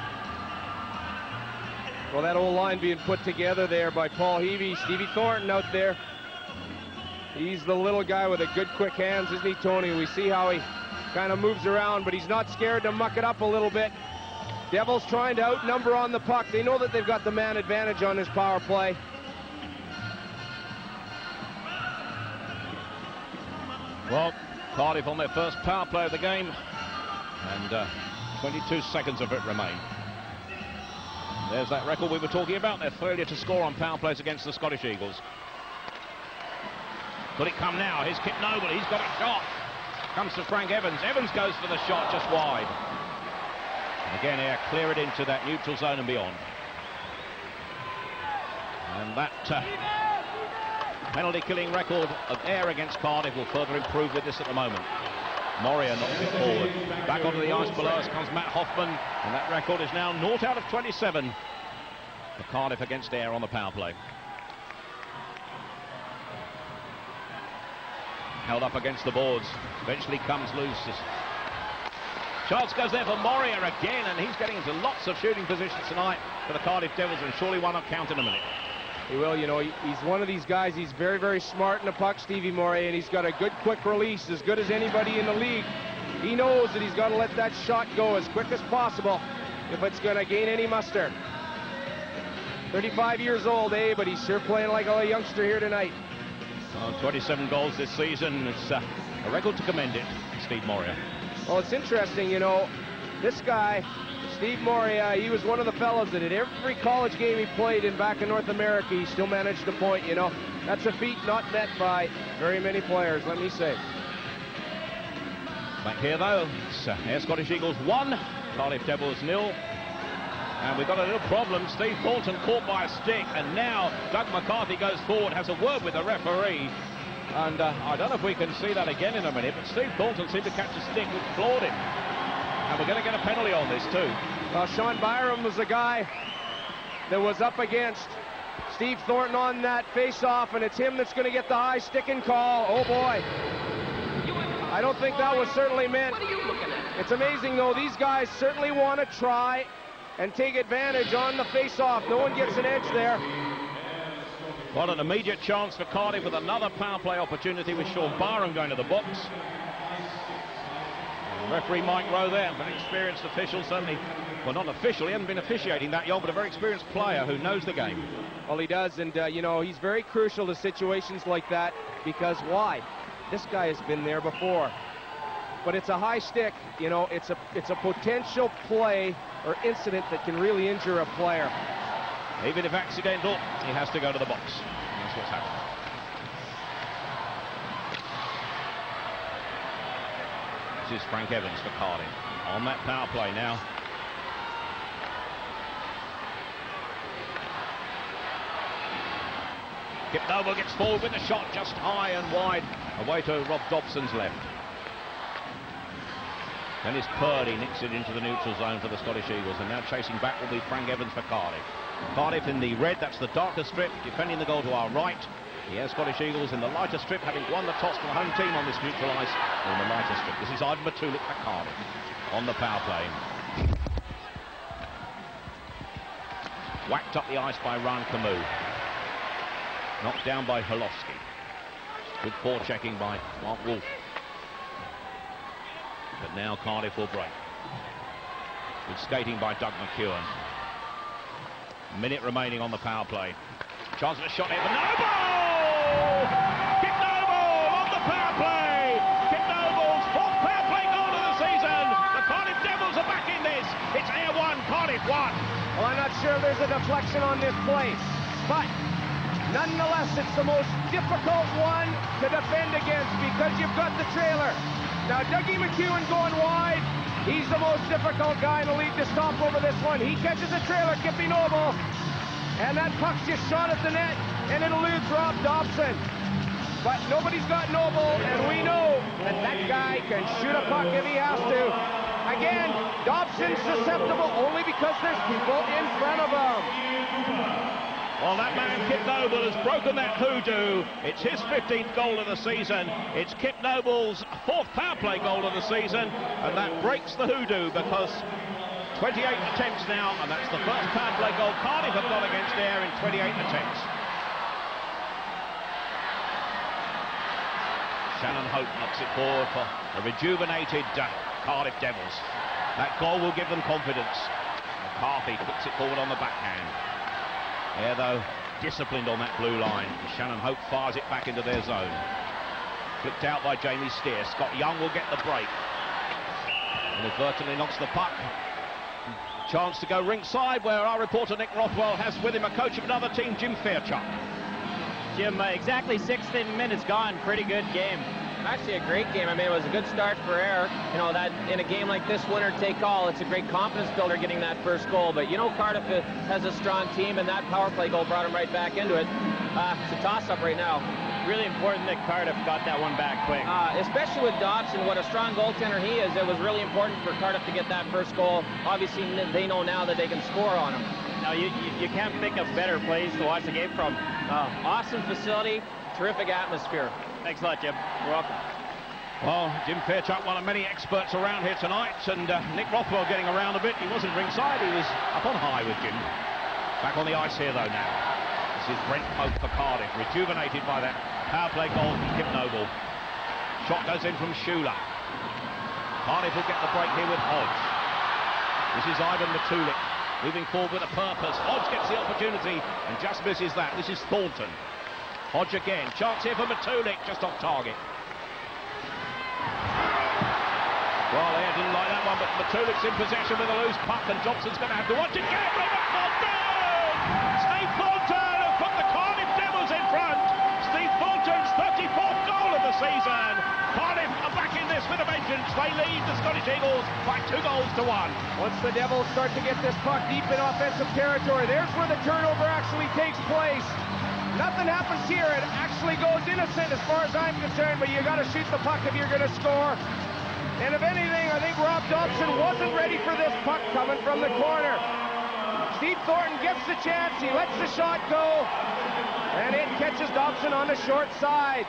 Well, that old line being put together there by Paul Heavey. Stevie Thornton out there. He's the little guy with the good quick hands, isn't he, Tony? We see how he kind of moves around, but he's not scared to muck it up a little bit. Devils trying to outnumber on the puck. They know that they've got the man advantage on this power play. Well, Cardiff on their first power play of the game, and 22 seconds of it remain. There's that record we were talking about, their failure to score on power plays against the Scottish Eagles. Could it come now? Here's Kip Noble, he's got a shot. Comes to Frank Evans. Evans goes for the shot just wide. And again here, clear it into that neutral zone and beyond. And that penalty-killing record of Ayr against Cardiff will further improve with this at the moment. Moria knocks it forward. Back onto the ice below us comes Matt Hoffman, and that record is now 0 out of 27 for Cardiff against Ayr on the power play. Held up against the boards, eventually comes loose. Chance goes there for Moria again, and he's getting into lots of shooting positions tonight for the Cardiff Devils, and surely one up count in a minute. He will, you know, he's one of these guys. He's very, very smart in the puck, Stevie Moria, and he's got a good quick release, as good as anybody in the league. He knows that he's got to let that shot go as quick as possible if it's going to gain any muster. 35 years old, but he's sure playing like a youngster here tonight. 27 goals this season. It's a record to commend it, Steve Moria. Well, it's interesting, you know, this guy, Steve Moria, he was one of the fellas that at every college game he played in back in North America, he still managed to point, you know. That's a feat not met by very many players, let me say. Back here, though, it's Ayr Scottish Eagles 1, Cardiff Devils 0. And we've got a little problem. Steve Thornton caught by a stick, and now Doug McCarthy goes forward, has a word with the referee. And I don't know if we can see that again in a minute, but Steve Thornton seemed to catch a stick which floored him. And we're going to get a penalty on this too. Well, Sean Byram was the guy that was up against Steve Thornton on that face-off, and it's him that's going to get the high sticking call. Oh boy. I don't think that was certainly meant. What are you looking at? It's amazing though, these guys certainly want to try and take advantage on the face-off. No one gets an edge there. Well, an immediate chance for Cardiff with another power play opportunity with Sean Byram going to the box. Referee Mike Rowe there, an experienced official, certainly, well, not official, he hasn't been officiating that young, but a very experienced player who knows the game. Well, he does, and, you know, he's very crucial to situations like that, because why? This guy has been there before. But it's a high stick, you know, it's a potential play or incident that can really injure a player. Even if accidental, he has to go to the box. That's what's happened. This is Frank Evans for Cardiff on that power play now. Kip Noble gets forward with a shot just high and wide away to Rob Dobson's left. Dennis Purdy nicks it into the neutral zone for the Scottish Eagles, and now chasing back will be Frank Evans for Cardiff. Cardiff in the red, that's the darker strip, defending the goal to our right. The Ayr Scottish Eagles in the lighter strip, having won the toss for the home team on this neutral ice in the lighter strip. This is Ivan Matulik for Cardiff on the power play. Whacked up the ice by Ryan Camus. Knocked down by Holowski. Good forechecking by Mark Wolf. But now Cardiff will break. Good skating by Doug McEwen. Minute remaining on the power play. Chance of a shot here for Noble! Kip Noble on the power play! Kip Noble's fourth power play goal of the season! The Cardiff Devils are back in this! It's Ayr 1, Cardiff 1! Well, I'm not sure there's a deflection on this play, but nonetheless, it's the most difficult one to defend against because you've got the trailer. Now, Dougie McEwen going wide, he's the most difficult guy in the league to stop over this one. He catches the trailer, Kippy Noble, and that puck's just shot at the net, and it eludes Rob Dobson. But nobody's got Noble, and we know that that guy can shoot a puck if he has to. Again, Dobson's susceptible only because there's people in front of him. Well, that man, Kip Noble, has broken that hoodoo. It's his 15th goal of the season. It's Kip Noble's fourth power play goal of the season, and that breaks the hoodoo because 28 attempts now, and that's the first power play goal Cardiff have got against Ayr in 28 attempts. Shannon Hope knocks it forward for the rejuvenated Cardiff Devils. That goal will give them confidence. McCarthy puts it forward on the backhand. Ayr, though, disciplined on that blue line. Shannon Hope fires it back into their zone. Flicked out by Jamie Steer. Scott Young will get the break. Inadvertently knocks the puck. Chance to go ringside, where our reporter Nick Rothwell has with him a coach of another team, Jim Fairchuck. Jim, exactly 16 minutes gone. Pretty good game. Actually a great game. I mean, it was a good start for Ayr. You know, that in a game like this, winner take all, it's a great confidence builder getting that first goal. But, you know, Cardiff has a strong team, and that power play goal brought him right back into it. It's a toss-up right now. Really important that Cardiff got that one back quick. Especially with Dobson, what a strong goaltender he is. It was really important for Cardiff to get that first goal. Obviously, they know now that they can score on him. Now, you can't think of better place to watch the game from. Awesome facility, terrific atmosphere. Thanks a lot, Jim. You're welcome. Well, Jim Fairchild, one of many experts around here tonight, and Nick Rothwell getting around a bit. He wasn't ringside, he was up on high with Jim. Back on the ice here, though, now. This is Brent Pope for Cardiff, rejuvenated by that power play goal from Kip Noble. Shot goes in from Schuler. Cardiff will get the break here with Hodge. This is Ivan Matulik, moving forward with a purpose. Hodge gets the opportunity and just misses that. This is Thornton. Hodge again. Chance here for Matulik, just off target. Well, they didn't like that one, but Matulik's in possession with a loose puck, and Johnson's going to have to watch it. Robert Thornton! Steve Thornton have put the Cardiff Devils in front. Steve Thornton's 34th goal of the season. Cardiff are back in this with a vengeance. They lead the Scottish Eagles by 2-1. Once the Devils start to get this puck deep in offensive territory, there's where the turnover actually takes place. Nothing happens here. It actually goes innocent as far as I'm concerned, but you got to shoot the puck if you're going to score. And if anything, I think Rob Dobson wasn't ready for this puck coming from the corner. Steve Thornton gets the chance. He lets the shot go, and it catches Dobson on the short side.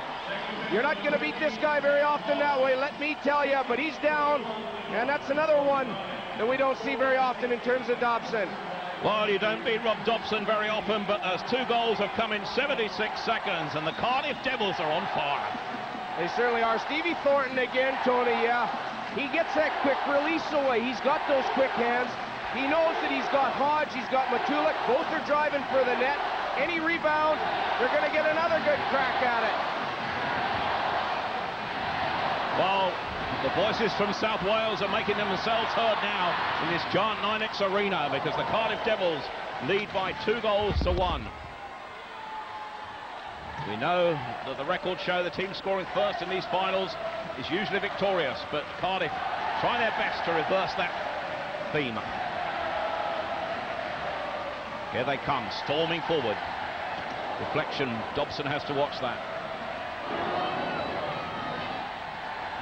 You're not going to beat this guy very often that way, let me tell you, but he's down, and that's another one that we don't see very often in terms of Dobson. Well, you don't beat Rob Dobson very often, but those 2 goals have come in 76 seconds, and the Cardiff Devils are on fire. They certainly are. Stevie Thornton again, Tony, yeah. He gets that quick release away. He's got those quick hands. He knows that he's got Hodge, he's got Matulik. Both are driving for the net. Any rebound, they're going to get another good crack at it. Well, the voices from South Wales are making themselves heard now in this giant 9X arena, because the Cardiff Devils lead by 2-1. We know that the records show the team scoring first in these finals is usually victorious, but Cardiff try their best to reverse that theme. Here they come, storming forward. Deflection, Dobson has to watch that.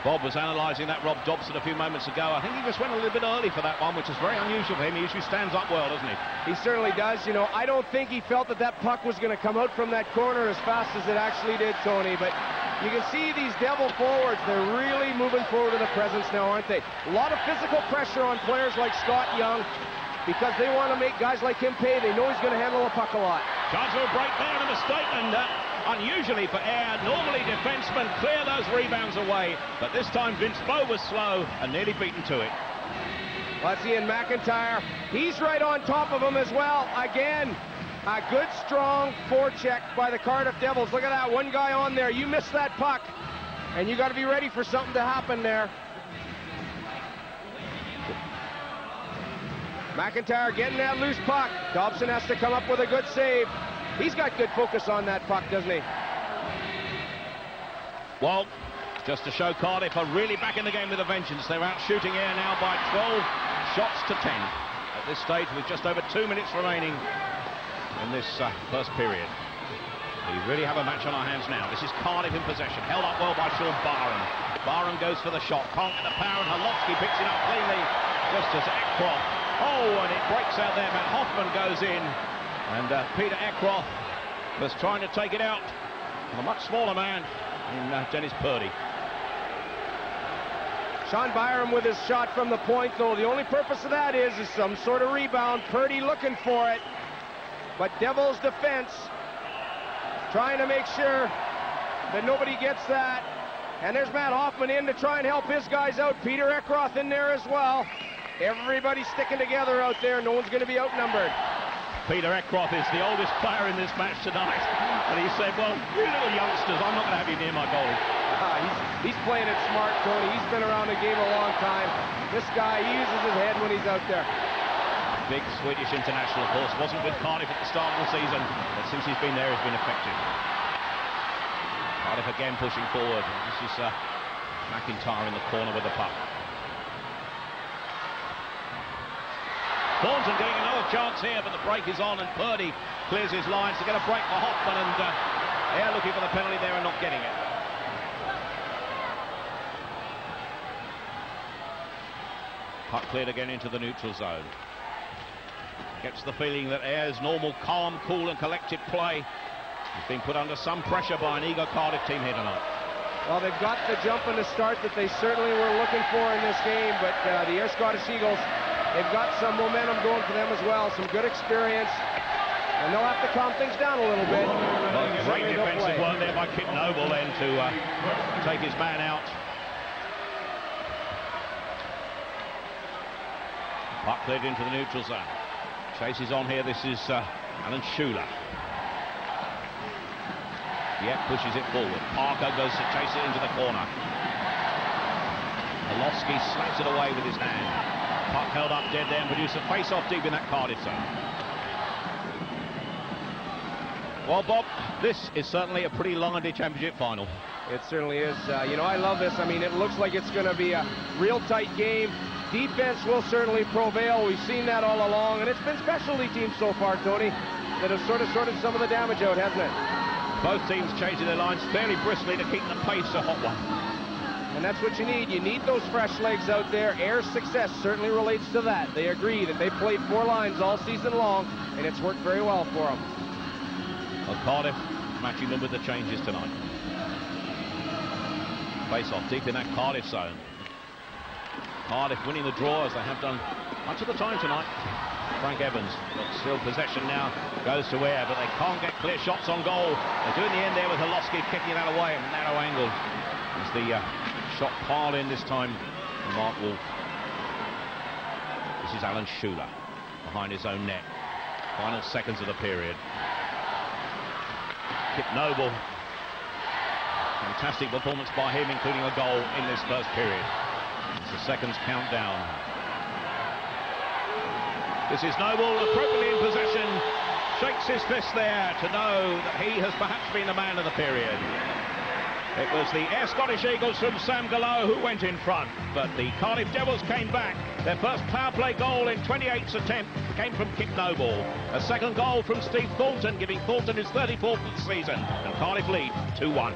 Bob was analysing that Rob Dobson a few moments ago. I think he just went a little bit early for that one, which is very unusual for him. He usually stands up well, doesn't he? He certainly does. You know, I don't think he felt that that puck was going to come out from that corner as fast as it actually did, Tony. But you can see these Devil forwards, they're really moving forward in the presence now, aren't they? A lot of physical pressure on players like Scott Young, because they want to make guys like him pay. They know he's going to handle the puck a lot. Chance for a break there and a mistake, and unusually for Ayr, normally defensemen clear those rebounds away, but this time Vince Bowe was slow and nearly beaten to it. Let's see, in McIntyre, he's right on top of him as well. Again, a good, strong forecheck by the Cardiff Devils. Look at that, one guy on there. You miss that puck, and you got to be ready for something to happen there. McIntyre getting that loose puck. Dobson has to come up with a good save. He's got good focus on that puck, doesn't he? Well, just to show Cardiff are really back in the game with a vengeance. They're out shooting Ayr now by 12 shots to 10 at this stage, with just over 2 minutes remaining in this first period. We really have a match on our hands now. This is Cardiff in possession, held up well by Sean Barham. Barham goes for the shot, can't get the power, and Holowski picks it up cleanly, just as Eckroth. Oh, and it breaks out there. Matt Hoffman goes in, and Peter Eckroth was trying to take it out from a much smaller man in Dennis Purdy. Sean Byram with his shot from the point, though. The only purpose of that is some sort of rebound. Purdy looking for it. But Devils defense trying to make sure that nobody gets that. And there's Matt Hoffman in to try and help his guys out. Peter Eckroth in there as well. Everybody's sticking together out there. No one's going to be outnumbered. Peter Eckroth is the oldest player in this match tonight. And he said, well, you little youngsters, I'm not going to have you near my goalie. He's playing it smart, Tony. He's been around the game a long time. This guy, he uses his head when he's out there. Big Swedish international, of course. Wasn't with Cardiff at the start of the season, but since he's been there, he's been effective. Cardiff again pushing forward. This is McIntyre in the corner with the puck. Thornton getting another chance here, but the break is on, and Purdy clears his lines to get a break for Hoffman, and they're looking for the penalty there and not getting it. Puck cleared again into the neutral zone. Gets the feeling that Ayres' normal, calm, cool and collected play has been put under some pressure by an eager Cardiff team here tonight. Well, they've got the jump and the start that they certainly were looking for in this game, but the Ayres Scottish Eagles, they've got some momentum going for them as well, some good experience, and they'll have to calm things down a little bit. Well, great defensive work there by Kip Noble then to take his man out. Puck cleared into the neutral zone. Chase is on here. This is Alan Schuler. Yeah, pushes it forward. Parker goes to chase it into the corner. Molosky slaps it away with his hand. Puck held up dead there and produced a face-off deep in that Cardiff zone. Well, Bob, this is certainly a pretty lively championship final. It certainly is. You know, I love this. I mean, it looks like it's going to be a real tight game. Defense will certainly prevail. We've seen that all along, and it's been specialty teams so far, Tony, that have sort of sorted some of the damage out, hasn't it? Both teams changing their lines fairly briskly to keep the pace a hot one. And that's what you need. You need those fresh legs out there. Ayres' success certainly relates to that. They agree that they played 4 lines all season long, and it's worked very well for them. Well, Cardiff matching them with the changes tonight. Face-off deep in that Cardiff zone. Cardiff winning the draw as they have done much of the time tonight. Frank Evans got still possession now, goes to Ayres, but they can't get clear shots on goal. They do in the end there with Holowski kicking that away at a narrow angle. As the shot piled in this time from Mark Wolf. This is Alan Schuler behind his own net. Final seconds of the period. Kip Noble. Fantastic performance by him, including a goal in this first period. It's the seconds count down. This is Noble appropriately in possession. Shakes his fist there to know that he has perhaps been the man of the period. It was the Ayres Scottish Eagles from Sam Gallo who went in front, but the Cardiff Devils came back. Their first power play goal in 28th attempt came from Kip Noble. A second goal from Steve Thornton, giving Thornton his 34th of the season, and Cardiff lead 2-1.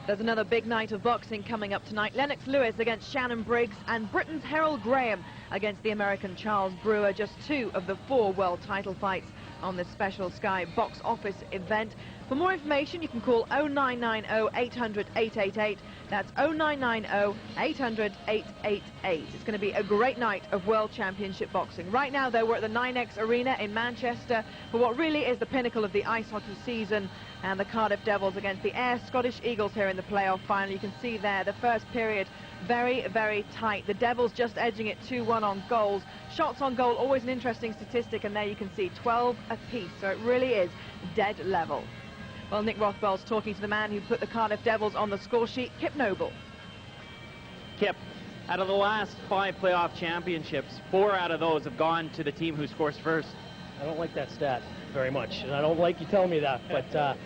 There's another big night of boxing coming up tonight. Lennox Lewis against Shannon Briggs, and Britain's Harold Graham against the American Charles Brewer. Just 2 of the 4 world title fights on this special Sky box office event. For more information, you can call 0990 800 888. That's 0990 800 888. It's going to be a great night of World Championship boxing. Right now, though, we're at the 9X Arena in Manchester for what really is the pinnacle of the ice hockey season, and the Cardiff Devils against the Ayres Scottish Eagles here in the playoff final. You can see there the first period very, very tight. The Devils just edging it 2-1 on goals. Shots on goal, always an interesting statistic, and there you can see 12 apiece, so it really is dead level. Well, Nick Rothwell's talking to the man who put the Cardiff Devils on the score sheet, Kip Noble. Kip, out of the last 5 playoff championships, 4 out of those have gone to the team who scores first. I don't like that stat very much, and I don't like you telling me that, but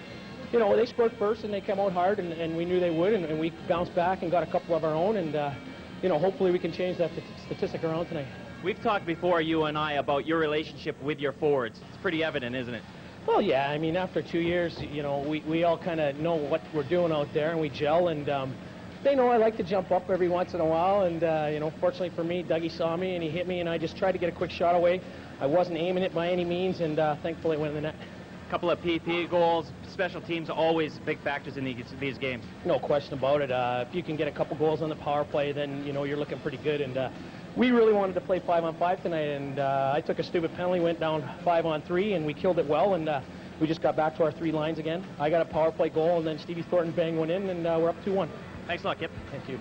you know, they scored first and they came out hard, and we knew they would, and we bounced back and got a couple of our own, and you know, hopefully we can change that statistic around tonight. We've talked before, you and I, about your relationship with your forwards. It's pretty evident, isn't it? Well, yeah, I mean, after 2 years, you know, we all kind of know what we're doing out there, and we gel, and they know I like to jump up every once in a while, and you know, fortunately for me, Dougie saw me and he hit me, and I just tried to get a quick shot away. I wasn't aiming it by any means, and thankfully it went in the net. A couple of PP goals, special teams always big factors in these games. No question about it. If you can get a couple goals on the power play, then you know you're looking pretty good. And we really wanted to play 5-on-5 tonight, and I took a stupid penalty, went down 5-on-3, and we killed it well. And we just got back to our 3 lines again. I got a power play goal, and then Stevie Thornton banged one in, and we're up 2-1. Thanks a lot, Kip. Thank you.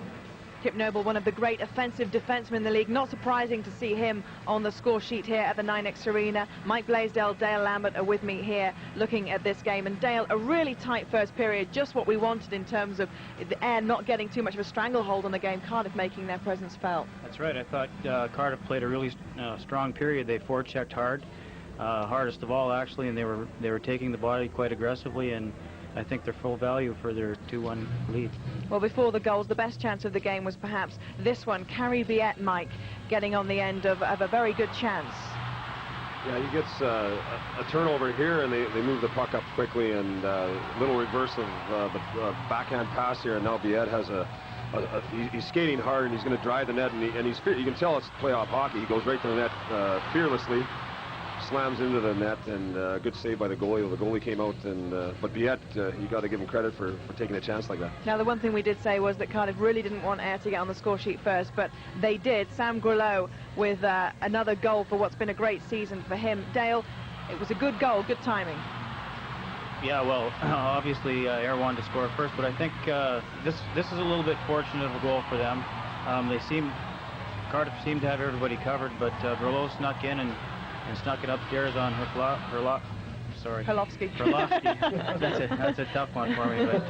Kip Noble, one of the great offensive defensemen in the league. Not surprising to see him on the score sheet here at the 9X Arena. Mike Blaisdell, Dale Lambert are with me here looking at this game. And Dale, a really tight first period, just what we wanted in terms of the Air not getting too much of a stranglehold on the game, Cardiff making their presence felt. That's right. I thought Cardiff played a really strong period. They forechecked hard, hardest of all actually, and they were taking the body quite aggressively, and I think they're full value for their 2-1 lead. Well, before the goals, the best chance of the game was perhaps this one. Carrie Viette, Mike, getting on the end of a very good chance. Yeah, he gets a turnover here, and they move the puck up quickly, and little reverse of the backhand pass here, and now Viette has he's skating hard, and he's going to drive the net, and you can tell it's playoff hockey. He goes right to the net fearlessly, slams into the net, and good save by the goalie. The goalie came out, and but Viette, you got to give him credit for taking a chance like that. Now, the one thing we did say was that Cardiff really didn't want Ayr to get on the score sheet first, but they did. Sam Grelot with another goal for what's been a great season for him. Dale, it was a good goal, good timing. Yeah, well, obviously Ayr wanted to score first, but I think this is a little bit fortunate of a goal for them. Cardiff seemed to have everybody covered, but Grelot snuck in and snuck it upstairs on Herlovsky. That's a tough one for me, but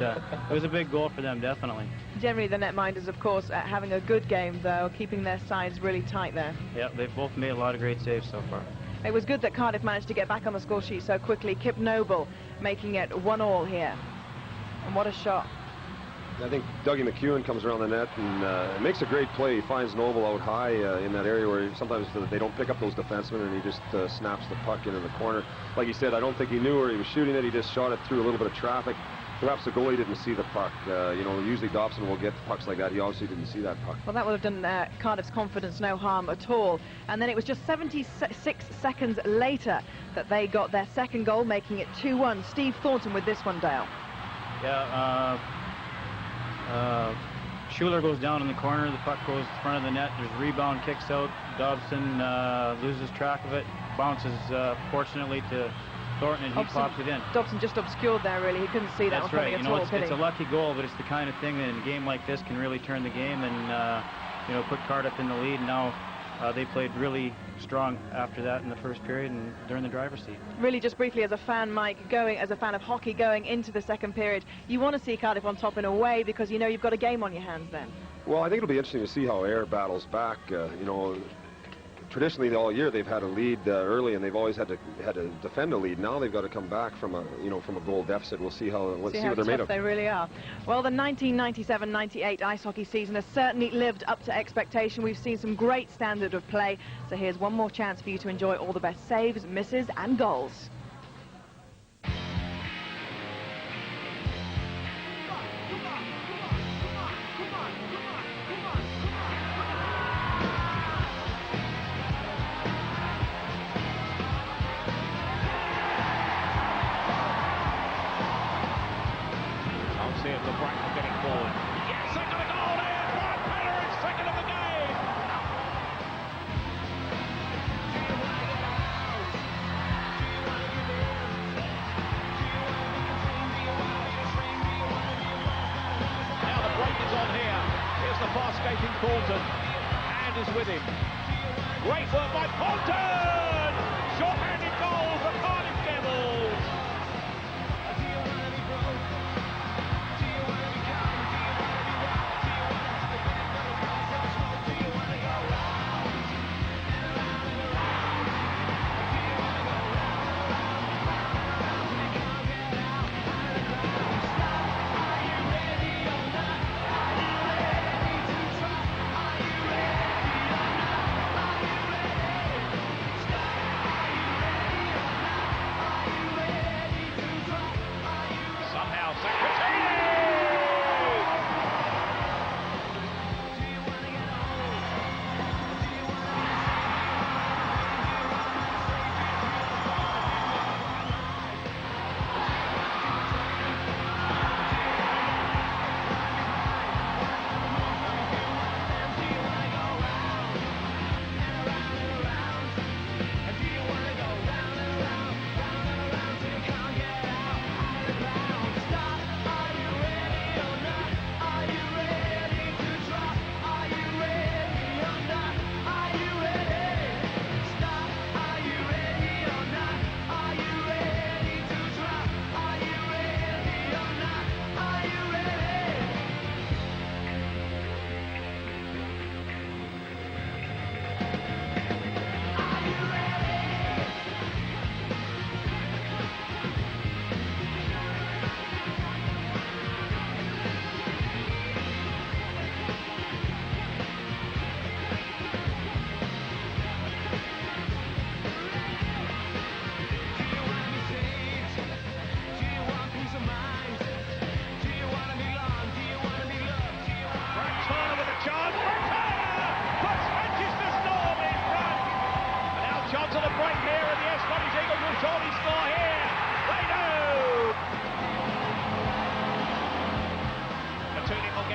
it was a big goal for them, definitely. Generally, the netminders, of course, having a good game, though, keeping their sides really tight there. Yeah, they've both made a lot of great saves so far. It was good that Cardiff managed to get back on the score sheet so quickly. Kip Noble making it 1-1 here. And what a shot. I think Dougie McEwen comes around the net and makes a great play. He finds Noble out high in that area where sometimes they don't pick up those defensemen, and he just snaps the puck into the corner. Like he said, I don't think he knew where he was shooting it. He just shot it through a little bit of traffic. Perhaps the goalie didn't see the puck. Usually Dobson will get pucks like that. He obviously didn't see that puck. Well, that would have done Cardiff's confidence no harm at all. And then it was just 76 seconds later that they got their second goal, making it 2-1. Steve Thornton with this one, Dale. Yeah, Schuler goes down in the corner, the puck goes in front of the net, there's a rebound, kicks out, Dobson loses track of it, bounces fortunately to Thornton, and he pops it in. Dobson just obscured there, really. He couldn't see that one coming at all. It's a lucky goal, but it's the kind of thing that in a game like this can really turn the game and put Cardiff in the lead. Now they played really strong after that in the first period, and they're in the driver's seat. Really, just briefly, as a fan, Mike, as a fan of hockey, going into the second period, you want to see Cardiff on top in a way because you know you've got a game on your hands then. Well, I think it'll be interesting to see how Ayr battles back. Traditionally all year they've had a lead early, and they've always had to defend a lead. Now they've got to come back from a goal deficit. We'll see what they're made of. They really are. Well, the 1997-98 ice hockey season has certainly lived up to expectation. We've seen some great standard of play. So here's one more chance for you to enjoy all the best saves, misses, and goals. Thornton, and is with him. Great work by Thornton! Short-handed goal for Cardiff Devils!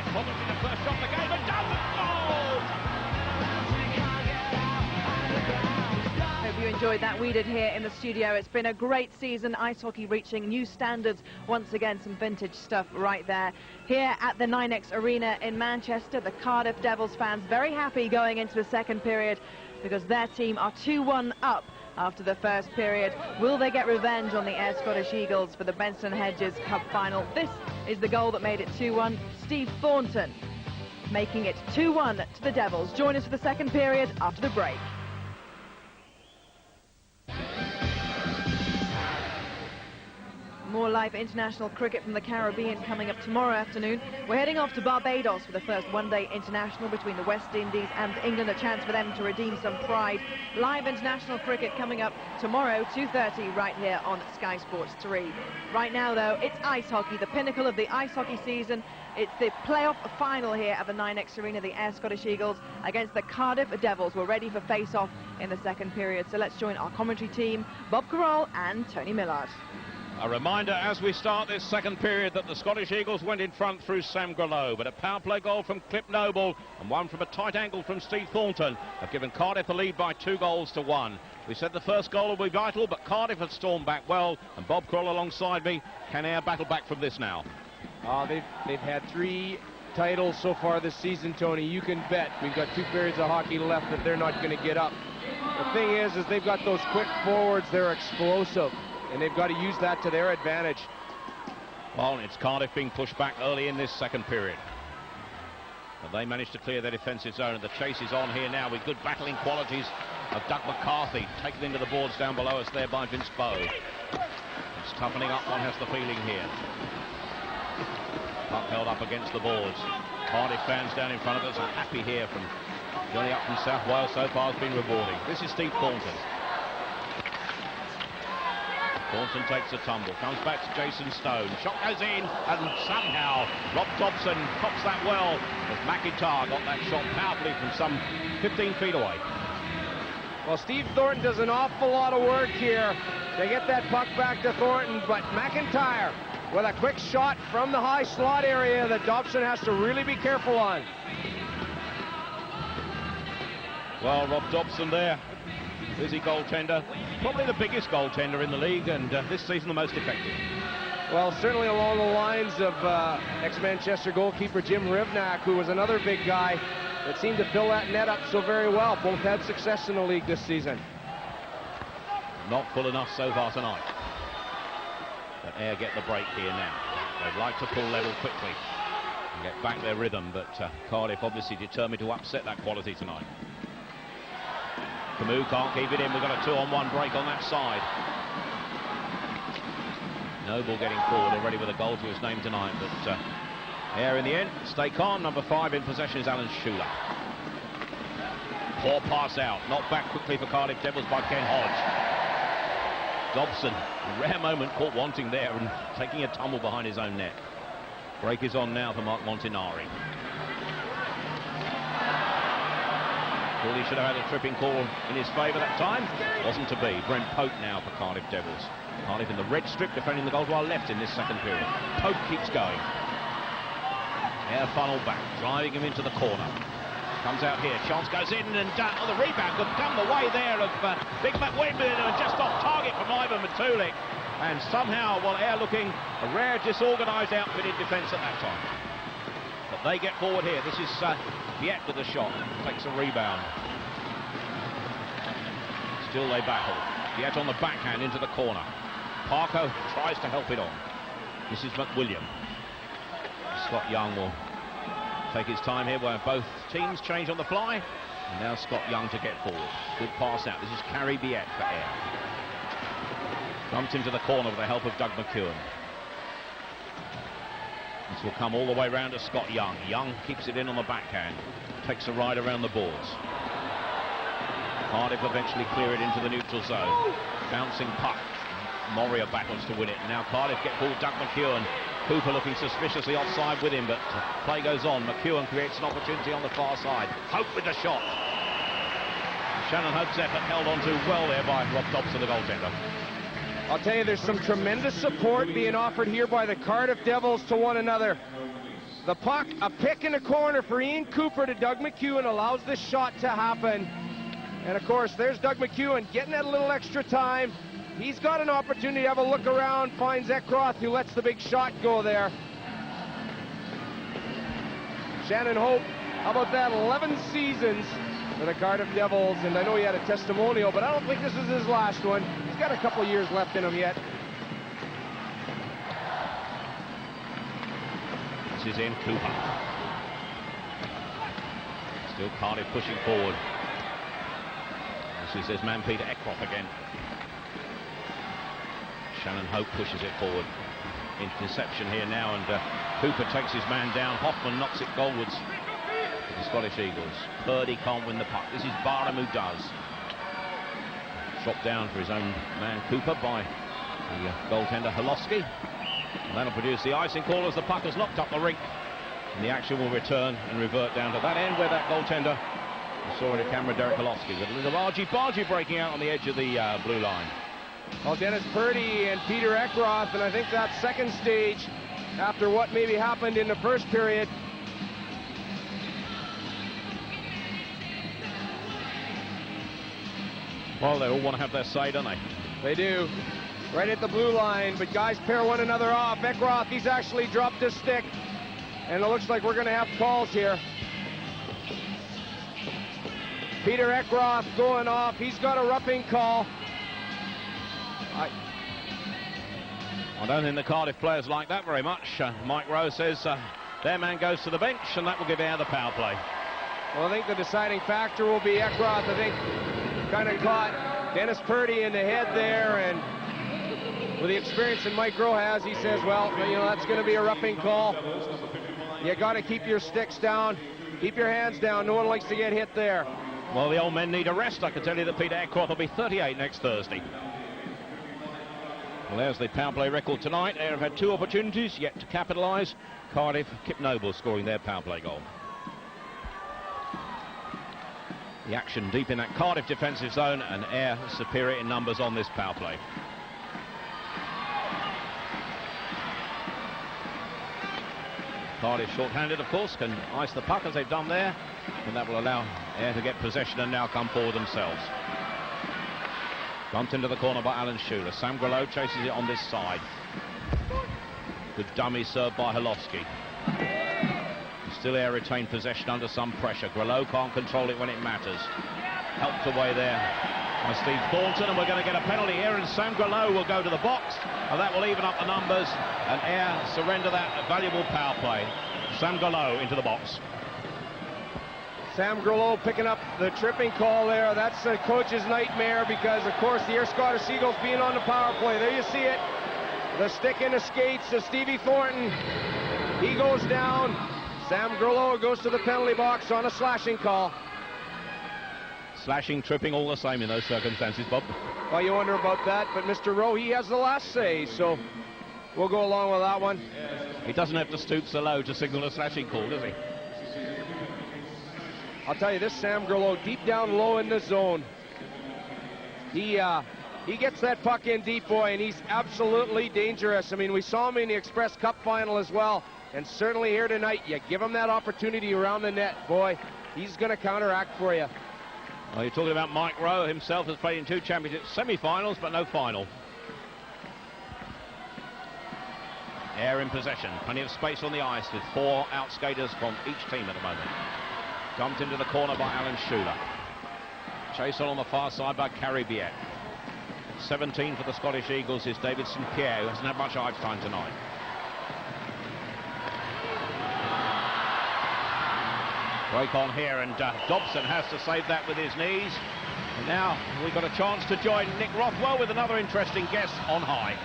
get probably the first shot of the game, and does it! Goal! Hope you enjoyed that. We did here in the studio. It's been a great season. Ice hockey reaching new standards. Once again, some vintage stuff right there. Here at the 9X Arena in Manchester, the Cardiff Devils fans very happy going into the second period because their team are 2-1 up after the first period. Will they get revenge on the Ayr Scottish Eagles for the Benson Hedges Cup final? This is the goal that made it 2-1. Steve Thornton making it 2-1 to the Devils. Join us for the second period after the break. More live international cricket from the Caribbean coming up tomorrow afternoon. We're heading off to Barbados for the first one-day international between the West Indies and England, a chance for them to redeem some pride. Live international cricket coming up tomorrow, 2:30, right here on Sky Sports 3. Right now, though, it's ice hockey, the pinnacle of the ice hockey season. It's the playoff final here at the 9X Arena, the Ayr Scottish Eagles against the Cardiff Devils. We're ready for face-off in the second period, so let's join our commentary team, Bob Carroll and Tony Millard. A reminder as we start this second period that the Scottish Eagles went in front through Sam Grelot, but a power play goal from Clip Noble and one from a tight angle from Steve Thornton have given Cardiff the lead by 2-1. We said the first goal will be vital, but Cardiff have stormed back well, and Bob Kroll alongside me. Can Ayr battle back from this now? They've had 3 titles so far this season, Tony. You can bet we've got 2 periods of hockey left that they're not going to get up. The thing is they've got those quick forwards. They're explosive, and they've got to use that to their advantage. Well, it's Cardiff being pushed back early in this second period. But they managed to clear their defensive zone, and the chase is on here now with good battling qualities of Doug McCarthy, taken into the boards down below us there by Vince Bowe. It's toughening up, one has the feeling here. Puck held up against the boards. Cardiff fans down in front of us are happy here from Johnny up from South Wales. So far has been rewarding. This is Steve Thornton. Thornton takes a tumble, comes back to Jason Stone. Shot goes in, and somehow Rob Dobson tops that well as McIntyre got that shot powerfully from some 15 feet away. Well, Steve Thornton does an awful lot of work here to get that puck back to Thornton, but McIntyre with a quick shot from the high slot area that Dobson has to really be careful on. Well, Rob Dobson there, busy goaltender, probably the biggest goaltender in the league, and this season the most effective. Well, certainly along the lines of ex-Manchester goalkeeper Jim Rivnak, who was another big guy that seemed to fill that net up so very well. Both had success in the league this season. Not full enough so far tonight. But Ayr get the break here now. They'd like to pull level quickly and get back their rhythm, but Cardiff obviously determined to upset that quality tonight. Camus can't keep it in. We've got a 2-on-1 break on that side. Noble getting forward already with a goal to his name tonight, but Ayr in the end stay calm. Number 5 in possession is Alan Schuler. Poor pass out, knocked back quickly for Cardiff Devils by Ken Hodge. Dobson, a rare moment caught wanting there and taking a tumble behind his own net. Break is on now for Mark Montinari. Thought he should have had a tripping call in his favour that time. Wasn't to be. Brent Pope now for Cardiff Devils. Cardiff in the red strip defending the goal to our left in this second period. Pope keeps going. Ayr funnel back, driving him into the corner. Comes out here, chance goes in, and the rebound could come the way there of Big McWhibben, and just off target from Ivan Matulik. And somehow, well, Ayr looking a rare disorganised outfit in defence at that time. But they get forward here. This is Viet with the shot, takes a rebound. Still they battle. Viet on the backhand into the corner. Parker tries to help it on. This is McWilliam. Scott Young will take his time here where both teams change on the fly. And now Scott Young to get forward. Good pass out. This is Carrie Viet for Ayr. Dumped into the corner with the help of Doug McEwen. This will come all the way round to Scott Young. Young keeps it in on the backhand. Takes a ride around the boards. Cardiff eventually clear it into the neutral zone. Bouncing puck. Moria battles to win it. Now Cardiff get forward Doug McEwen. Cooper looking suspiciously offside with him, but play goes on. McEwen creates an opportunity on the far side. Hope with the shot. Shannon Hope's effort held on to well there by Rob Dobson, the goaltender. I'll tell you, there's some tremendous support being offered here by the Cardiff Devils to one another. The puck, a pick in the corner for Ian Cooper to Doug McEwen, allows this shot to happen. And of course, there's Doug McEwen getting that little extra time. He's got an opportunity to have a look around, finds Eckroth, who lets the big shot go there. Shannon Hope, how about that? 11 seasons for the Cardiff Devils, and I know he had a testimonial, but I don't think this is his last one. He's got a couple years left in him yet. This is in Cooper. Still Cardiff pushing forward. This is his man Peter Eckroth again. Shannon Hope pushes it forward. Interception here now, and Cooper takes his man down. Hoffman knocks it goalwards for the Scottish Eagles. Purdy can't win the puck. This is Barham who does. Shot down for his own man Cooper by the goaltender Holowski. And that'll produce the icing call as the puck is knocked up the rink. And the action will return and revert down to that end where that goaltender, you saw in the camera, Derek Holowski, with a little argy-bargy breaking out on the edge of the blue line. Well, Dennis Purdy and Peter Eckroth, and I think that second stage, after what maybe happened in the first period, well, they all want to have their say, don't they? They do. Right at the blue line, but guys pair one another off. Eckroth, he's actually dropped his stick, and it looks like we're going to have calls here. Peter Eckroth going off. He's got a roughing call. I don't think the Cardiff players like that very much. Mike Rowe says their man goes to the bench, and that will give Ayr the power play. Well, I think the deciding factor will be Eckroth. I think kind of caught Dennis Purdy in the head there, and with the experience that Mike Rowe has, he says, well, you know, that's going to be a roughing call. You got to keep your sticks down, keep your hands down. No one likes to get hit there. Well, the old men need a rest. I can tell you that Peter Eckroth will be 38 next Thursday. Well, there's the power play record tonight. Ayr have had 2 opportunities yet to capitalise. Cardiff, Kip Noble scoring their power play goal. The action deep in that Cardiff defensive zone, and Ayr superior in numbers on this power play. Cardiff short-handed, of course, can ice the puck as they've done there, and that will allow Ayr to get possession and now come forward themselves. Bumped into the corner by Alan Schuler. Sam Grelot chases it on this side. Good dummy served by Holowski. Still Ayr retain possession under some pressure. Grelot can't control it when it matters. Helped away there by Steve Thornton, and we're going to get a penalty here, and Sam Grelot will go to the box, and that will even up the numbers, and Ayr surrender that valuable power play. Sam Grelot into the box. Sam Grelot picking up the tripping call there. That's the coach's nightmare because, of course, the Ayr Scottish Eagles being on the power play. There you see it. The stick in the skates to Stevie Thornton. He goes down. Sam Grelot goes to the penalty box on a slashing call. Slashing, tripping, all the same in those circumstances, Bob. Well, you wonder about that, but Mr. Rowe, he has the last say, so we'll go along with that one. He doesn't have to stoop so low to signal a slashing call, does he? I'll tell you this, Sam Grelot, deep down low in the zone. He gets that puck in deep, boy, and he's absolutely dangerous. I mean, we saw him in the Express Cup final as well, and certainly here tonight, you give him that opportunity around the net, boy, he's going to counteract for you. Well, you're talking about Mike Rowe himself, has played in 2 championship semi-finals, but no final. Ayr in possession, plenty of space on the ice with 4 outskaters from each team at the moment. Dumped into the corner by Alan Schuler. Chased on the far side by Carrie Biet. 17 for the Scottish Eagles is David St. Pierre, who hasn't had much ice time tonight. Break on here, and Dobson has to save that with his knees. And now we've got a chance to join Nick Rothwell with another interesting guest on high.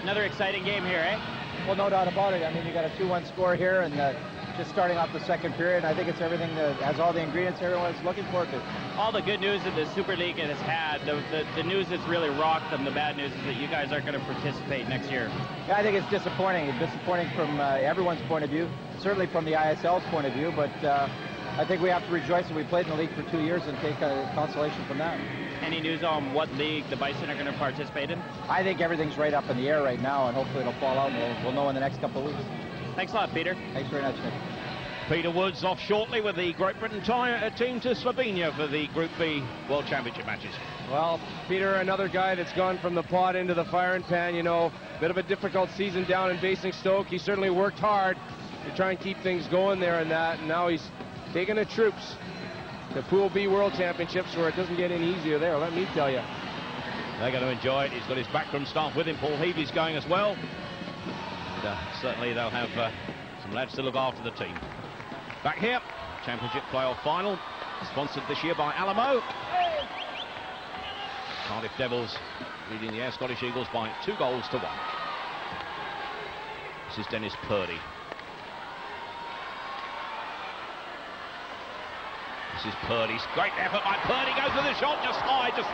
Another exciting game here, eh? Well, no doubt about it. I mean, you got a 2-1 score here, and just starting off the second period. I think it's everything that has all the ingredients everyone's looking forward to. All the good news that the Super League has had, the news that's really rocked them, the bad news is that you guys aren't going to participate next year. Yeah, I think it's disappointing. It's disappointing from everyone's point of view, certainly from the ISL's point of view, but I think we have to rejoice that we played in the league for 2 years and take consolation from that. Any news on what league the Bison are going to participate in? I think everything's right up in the air right now, and hopefully it'll fall out, and we'll know in the next couple of weeks. Thanks a lot, Peter. Thanks very much, Nick. Peter Woods off shortly with the Great Britain team to Slovenia for the Group B World Championship matches. Well, Peter, another guy that's gone from the pot into the firing pan, you know, bit of a difficult season down in Basingstoke. He certainly worked hard to try and keep things going there and that, and now he's taking the troops to Pool B World Championships where it doesn't get any easier there, let me tell you. They're going to enjoy it. He's got his backroom staff with him. Paul Heavy's going as well. And, certainly they'll have some lads to look after the team. Back here, Championship Playoff Final, sponsored this year by Alamo. Cardiff Devils leading the Ayr Scottish Eagles by 2-1. This is Dennis Purdy. This is Purdy's great effort by Purdy, goes for the shot, just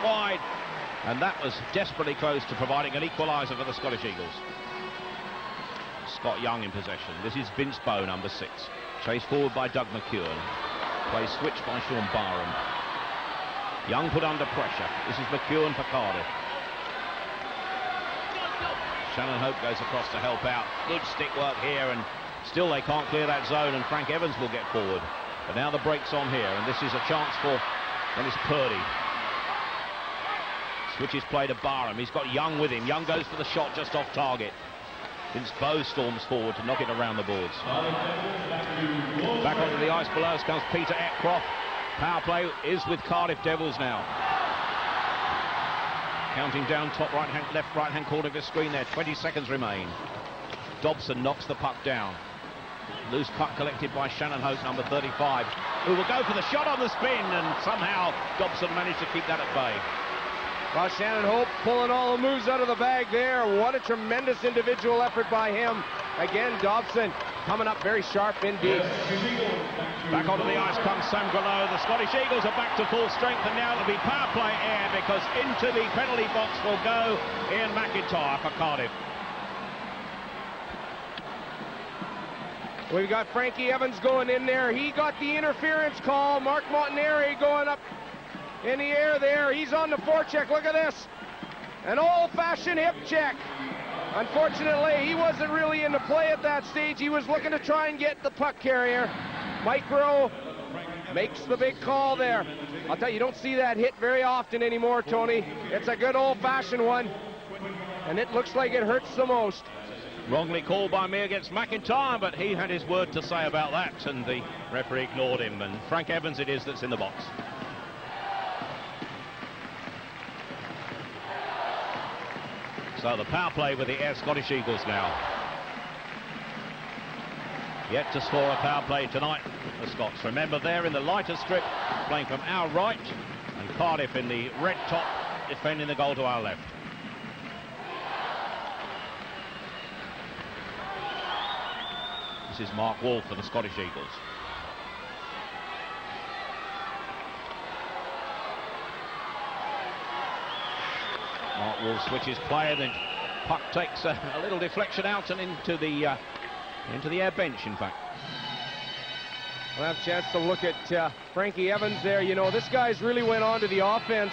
wide. And that was desperately close to providing an equaliser for the Scottish Eagles. Scott Young in possession. This is Vince Bowe, number 6. Chased forward by Doug McEwen. Play switched by Sean Barham. Young put under pressure. This is McEwen for Cardiff. Shannon Hope goes across to help out. Good stick work here, and still they can't clear that zone, and Frank Evans will get forward. But now the break's on here, and this is a chance for Dennis Purdy. Switches play to Barham. He's got Young with him. Young goes for the shot just off target. Vince Bowe storms forward to knock it around the boards. Back onto the ice below us comes Peter Etcroft. Power play is with Cardiff Devils now. Counting down left right hand corner of your screen there. 20 seconds remain. Dobson knocks the puck down. Loose puck collected by Shannon Hope, number 35, who will go for the shot on the spin, and somehow Dobson managed to keep that at bay. Well, Shannon Hope pulling all the moves out of the bag there. What a tremendous individual effort by him. Again, Dobson coming up very sharp indeed. Back onto the ice comes Sam Grelot. The Scottish Eagles are back to full strength, and now it'll be power play Ayr, because into the penalty box will go Ian McIntyre for Cardiff. We've got Frankie Evans going in there. He got the interference call. Mark Montanari going up in the air there. He's on the forecheck. Look at this. An old-fashioned hip check. Unfortunately, he wasn't really into play at that stage. He was looking to try and get the puck carrier. Mike Rowe makes the big call there. I'll tell you, you don't see that hit very often anymore, Tony. It's a good old-fashioned one, and it looks like it hurts the most. Wrongly called by me against McIntyre, but he had his word to say about that, and the referee ignored him, and Frank Evans it is that's in the box. So the power play with the Ayr Scottish Eagles now. Yet to score a power play tonight, the Scots. Remember, they're in the lighter strip, playing from our right, and Cardiff in the red top, defending the goal to our left. This is Mark Wolf for the Scottish Eagles. Mark Wolf switches play, then puck takes a little deflection out and into the Ayr bench, in fact. We'll have a chance to look at Frankie Evans there. You know, this guy's really went on to the offense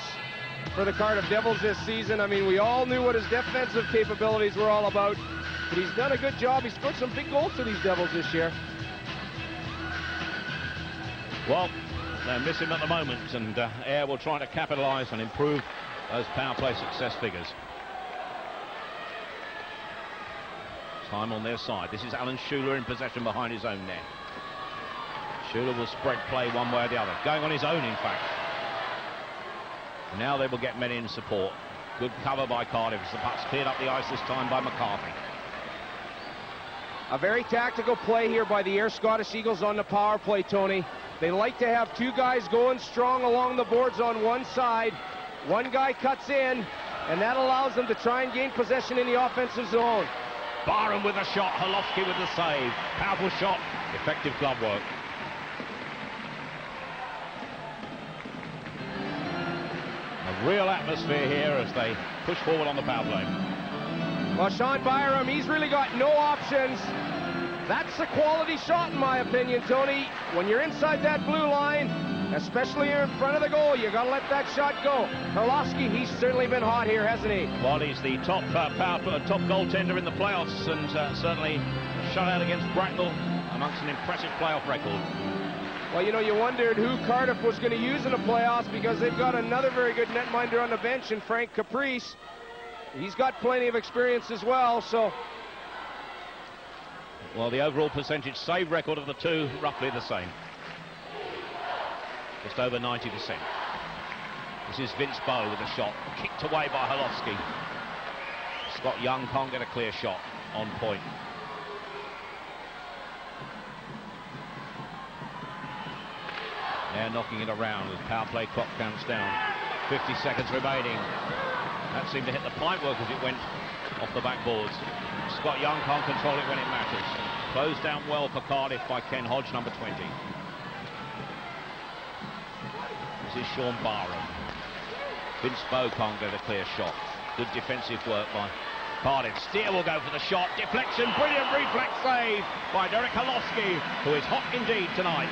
for the Cardiff Devils this season. I mean, we all knew what his defensive capabilities were all about, but he's done a good job. He scored some big goals for these Devils this year. Well, they miss him at the moment, and Ayr will try to capitalise and improve those power play success figures. Time on their side. This is Alan Schuler in possession behind his own net. Schuler will spread play one way or the other, going on his own, in fact. Now they will get men in support. Good cover by Cardiff. The puck's cleared up the ice this time by McCarthy. A very tactical play here by the Ayr Scottish Eagles on the power play, Tony. They like to have two guys going strong along the boards on one side. One guy cuts in, and that allows them to try and gain possession in the offensive zone. Barham with a shot, Holofsky with the save. Powerful shot, effective glove work. A real atmosphere here as they push forward on the power play. Well, Sean Byram, he's really got no options. That's a quality shot, in my opinion, Tony. When you're inside that blue line, especially here in front of the goal. You got to let that shot go. Herlovsky, he's certainly been hot here, hasn't he? Well, he's the top top goaltender in the playoffs, and certainly shut out against Bracknell amongst an impressive playoff record. Well, you know, you wondered who Cardiff was going to use in the playoffs because they've got another very good netminder on the bench in Frank Caprice. He's got plenty of experience as well, so... Well, the overall percentage save record of the two, roughly the same. Just over 90%. This is Vince Bow with a shot, kicked away by Herlovsky. Scott Young can't get a clear shot on point. They're knocking it around as power play clock counts down. 50 seconds remaining. That seemed to hit the pipework as it went off the backboards. Scott Young can't control it when it matters. Closed down well for Cardiff by Ken Hodge, number 20. This is Sean Barham. Vince Bow can't get a clear shot. Good defensive work by Cardiff. Steer will go for the shot. Deflection, brilliant reflex save by Derek Herlovsky, who is hot indeed tonight.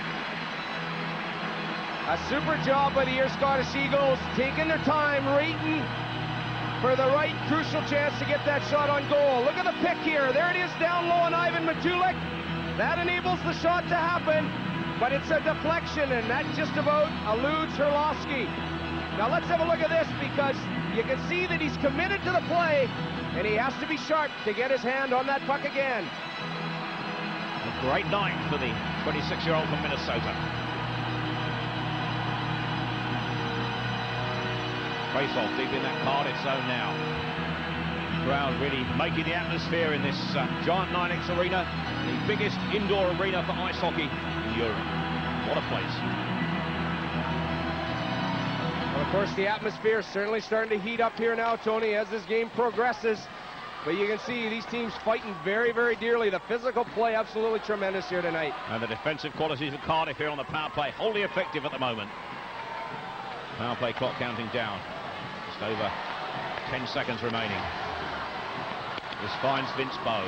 A super job by the Air Scottish Eagles, taking their time, waiting for the right crucial chance to get that shot on goal. Look at the pick here. There it is down low on Ivan Matulik. That enables the shot to happen, but it's a deflection, and that just about eludes Herlovsky. Now let's have a look at this, because you can see that he's committed to the play, and he has to be sharp to get his hand on that puck again. A great night for the 26-year-old from Minnesota. Face-off deep in that Cardiff zone now. Crowd really making the atmosphere in this giant 9X arena, the biggest indoor arena for ice hockey in Europe. What a place. Well, of course, the atmosphere is certainly starting to heat up here now, Tony, as this game progresses. But you can see these teams fighting very, very dearly. The physical play absolutely tremendous here tonight. And the defensive qualities of Cardiff here on the power play, wholly effective at the moment. Power play clock counting down. Just over 10 seconds remaining. This finds Vince Bow.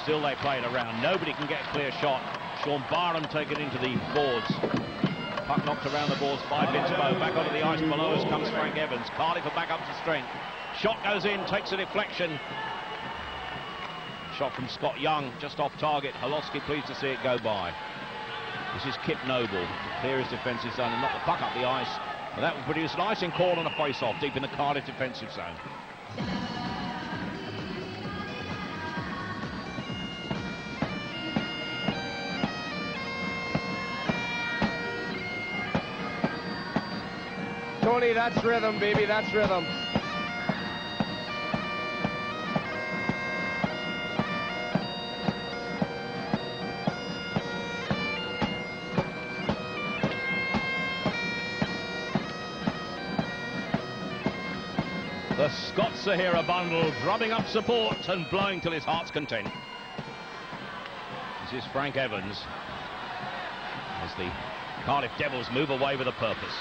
Still they play it around. Nobody can get a clear shot. Sean Barham taken into the boards. Puck knocked around the boards by Vince Bow. Back onto the ice below us comes Frank Evans. Cardiff are back up to strength. Shot goes in, takes a deflection. Shot from Scott Young, just off target. Herlovsky pleased to see it go by. This is Kip Noble to clear his defensive zone and knock the puck up the ice. And that will produce an icing call on a face-off deep in the Cardiff defensive zone. Tony, that's rhythm, baby, that's rhythm. The Scots are here a bundle, drumming up support and blowing till his heart's content. This is Frank Evans as the Cardiff Devils move away with a purpose.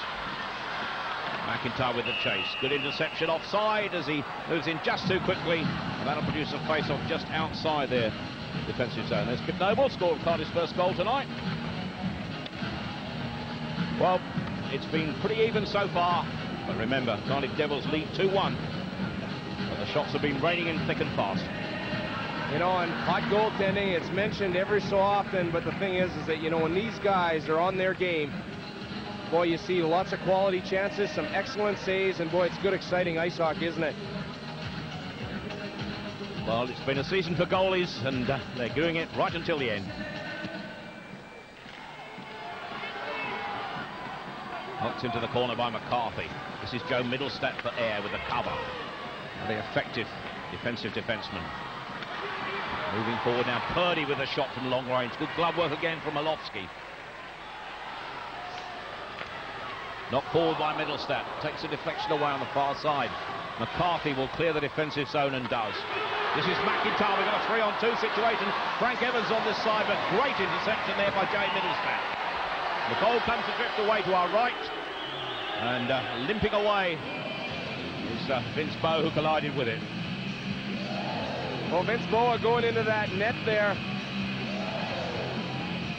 McIntyre with the chase. Good interception offside as he moves in just too quickly. And that'll produce a face-off just outside their defensive zone. There's Kip Noble, scored Cardiff's first goal tonight. Well, it's been pretty even so far. But remember, Cardiff Devils lead 2-1. But the shots have been raining in thick and fast. You know, and hot goaltending, it's mentioned every so often, but the thing is that, you know, when these guys are on their game, boy, you see lots of quality chances, some excellent saves, and boy, it's good, exciting ice hockey, isn't it? Well, it's been a season for goalies, and they're doing it right until the end. Knocked into the corner by McCarthy. This is Joe Middlestat for air with the cover. Very effective defensive defenseman. Moving forward now, Purdy with a shot from long range. Good glove work again from Herlovsky. Knocked forward by Middlestat. Takes a deflection away on the far side. McCarthy will clear the defensive zone and does. This is McIntyre. We've got a 3-on-2 situation. Frank Evans on this side, but great interception there by Jay Middlestat. The goal comes to drift away to our right. And limping away is Vince Bow, who collided with it. Well, Vince Boa going into that net there.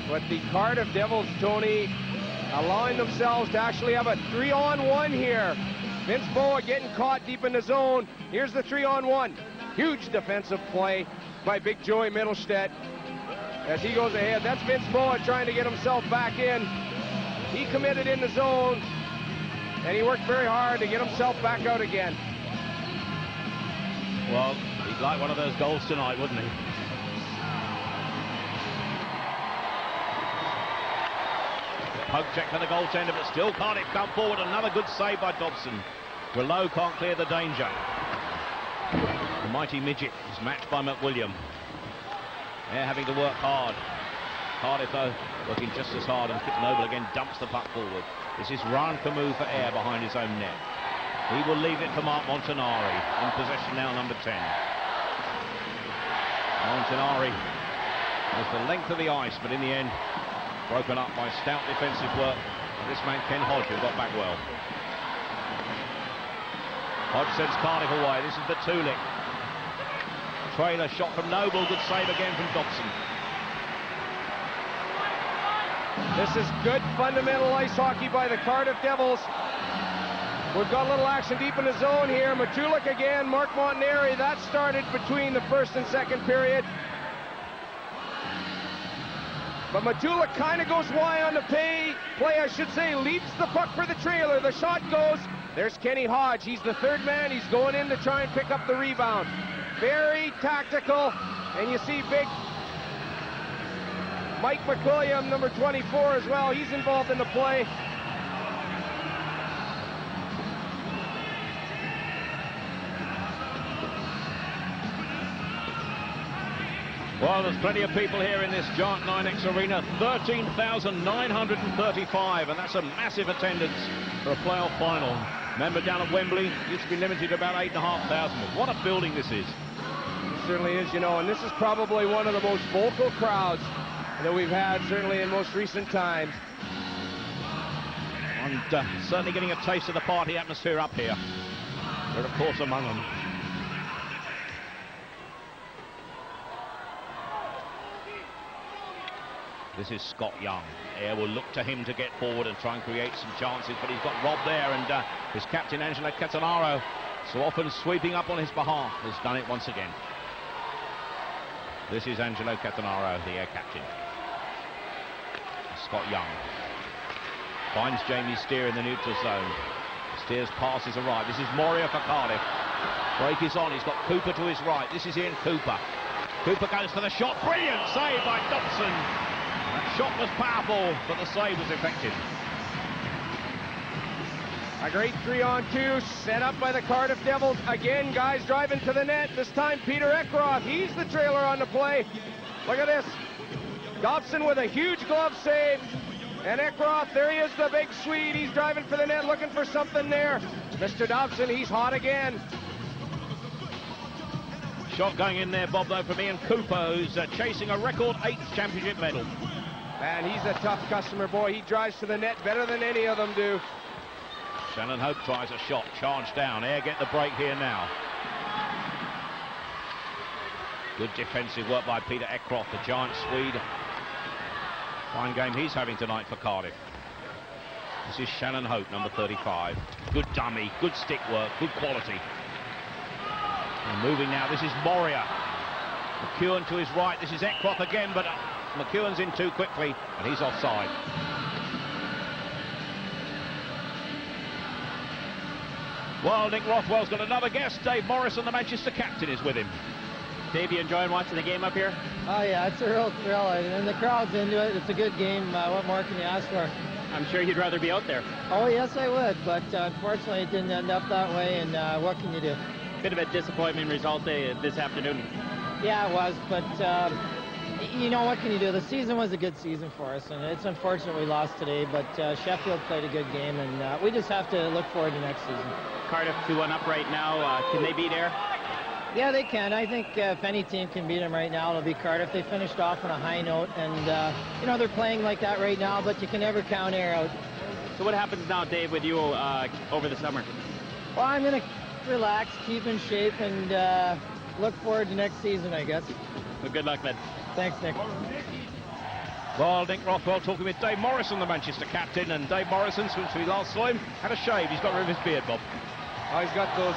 But the Cardiff Devils, Tony, allowing themselves to actually have a 3-on-1 here. Vince Boa getting caught deep in the zone. Here's the 3-on-1. Huge defensive play by Big Joey Mittelstadt as he goes ahead. That's Vince Boa trying to get himself back in. He committed in the zone, and he worked very hard to get himself back out again. Well, he'd like one of those goals tonight, wouldn't he? Poke check for the goaltender, but still Cardiff come forward. Another good save by Dobson. Rouleau can't clear the danger. The mighty midget is matched by McWilliam. They're having to work hard. Cardiff, though, working just as hard, and Kit Noble again dumps the puck forward. This is Ryan Camus for Ayr behind his own net. He will leave it for Mark Montanari. In possession now, number 10. Montanari has the length of the ice, but in the end, broken up by stout defensive work. This man, Ken Hodge, who got back well. Hodge sends Cardiff away. This is the Tulik. Trailer shot from Noble. Good save again from Dobson. This is good fundamental ice hockey by the Cardiff Devils. We've got a little action deep in the zone here. Matulik again, Mark Montanari. That started between the first and second period. But Matulik kind of goes wide on the play, I should say, leaps the puck for the trailer. The shot goes. There's Kenny Hodge. He's the third man. He's going in to try and pick up the rebound. Very tactical. And you see big Mike McWilliam, number 24 as well. He's involved in the play. Well, there's plenty of people here in this giant 9X arena. 13,935, and that's a massive attendance for a playoff final. Remember, down at Wembley, used to be limited to about 8,500. What a building this is. It certainly is, you know, and this is probably one of the most vocal crowds that we've had, certainly in most recent times. And certainly getting a taste of the party atmosphere up here. We're, of course, among them. This is Scott Young. Ayr will look to him to get forward and try and create some chances, but he's got Rob there, and his captain, Angelo Catanaro, so often sweeping up on his behalf, has done it once again. This is Angelo Catanaro, the Ayr captain. Scott Young finds Jamie Steer in the neutral zone. Steer's pass is arrived. This is Moria for Cardiff. Break is on. He's got Cooper to his right. This is Ian Cooper. Cooper goes for the shot. Brilliant save by Dobson. That shot was powerful, but the save was effective. A great 3-on-2 set up by the Cardiff Devils. Again, guys driving to the net. This time, Peter Eckroth. He's the trailer on the play. Look at this. Dobson with a huge glove save. And Eckroth, there he is, the big Swede. He's driving for the net, looking for something there. Mr. Dobson, he's hot again. Shot going in there, Bob, though, from Ian Cooper, who's chasing a record 8th championship medal. And he's a tough customer, boy. He drives to the net better than any of them do. Shannon Hope tries a shot, charged down. Ayr get the break here now. Good defensive work by Peter Eckroth, the giant Swede. Fine game he's having tonight for Cardiff. This is Shannon Hope, number 35. Good dummy, good stick work, good quality. And moving now, this is Moria. McEwen to his right, this is Eckroth again, but McEwen's in too quickly, and he's offside. Well, Nick Rothwell's got another guest. Dave Morrison, the Manchester captain, is with him. Dave, you enjoying watching the game up here? Oh, yeah, it's a real thrill, and the crowd's into it. It's a good game. What more can you ask for? I'm sure you'd rather be out there. Oh, yes, I would, but unfortunately it didn't end up that way, and what can you do? Bit of a disappointing result this afternoon. Yeah, it was, but you know, what can you do? The season was a good season for us, and it's unfortunate we lost today, but Sheffield played a good game, and we just have to look forward to next season. Cardiff 2-1 up right now. Can they beat Ayr? Yeah, they can. I think if any team can beat them right now, it'll be Cardiff. They finished off on a high note, and you know, they're playing like that right now, but you can never count Ayr out. So what happens now, Dave, with you over the summer? Well, I'm going to relax, keep in shape, and look forward to next season, I guess. Well, good luck, man. Thanks, Nick. Well, Nick Rothwell talking with Dave Morrison, the Manchester captain, and Dave Morrison, since we last saw him, had a shave. He's got rid of his beard, Bob. Oh, he's got those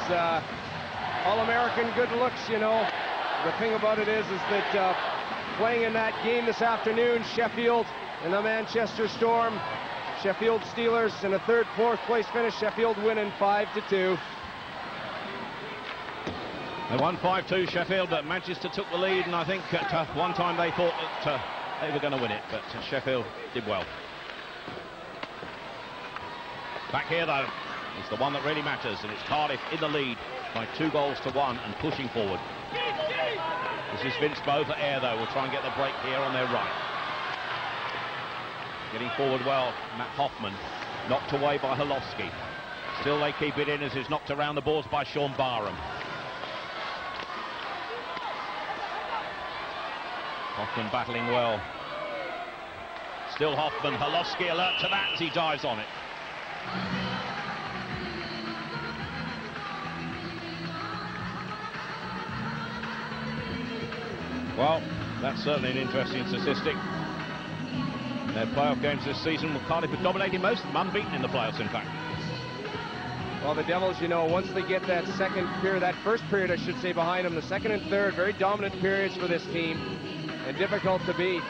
all-American good looks, you know. The thing about it is that playing in that game this afternoon, Sheffield and the Manchester Storm, Sheffield Steelers in a third, fourth place finish, Sheffield winning 5-2. They won 5-2, Sheffield, but Manchester took the lead, and I think at one time they thought that they were going to win it, but Sheffield did well. Back here, though, is the one that really matters, and it's Cardiff in the lead by 2-1 and pushing forward. This is Vince Bowe for Ayr, though. We'll try and get the break here on their right. Getting forward well, Matt Hoffman, knocked away by Holowski. Still they keep it in as is knocked around the boards by Sean Barham. Hoffman battling well. Still Hoffman, Holowski alert to that as he dives on it. Well, that's certainly an interesting statistic. In their playoff games this season, Cardiff have dominated most of them, unbeaten in the playoffs, in fact. Well, the Devils, you know, once they get that second period, that first period, I should say, behind them, the second and third, very dominant periods for this team, and difficult to beat.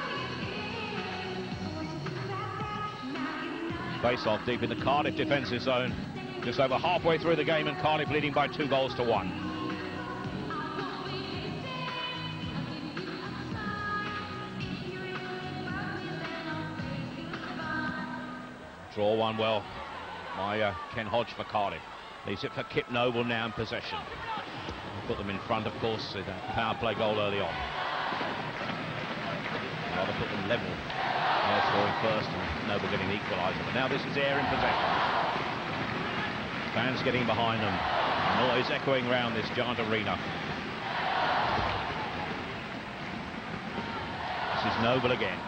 Face-off deep in the Cardiff defensive zone. Just over halfway through the game, and Cardiff leading by 2-1. Draw one well by Ken Hodge for Cardiff. Leaves it for Kip Noble now in possession. Put them in front, of course, with that power play goal early on. Now they put them level. They're scoring first and Noble getting the equaliser. But now this is Ayr in possession. Fans getting behind them. Noise echoing round this giant arena. This is Noble again.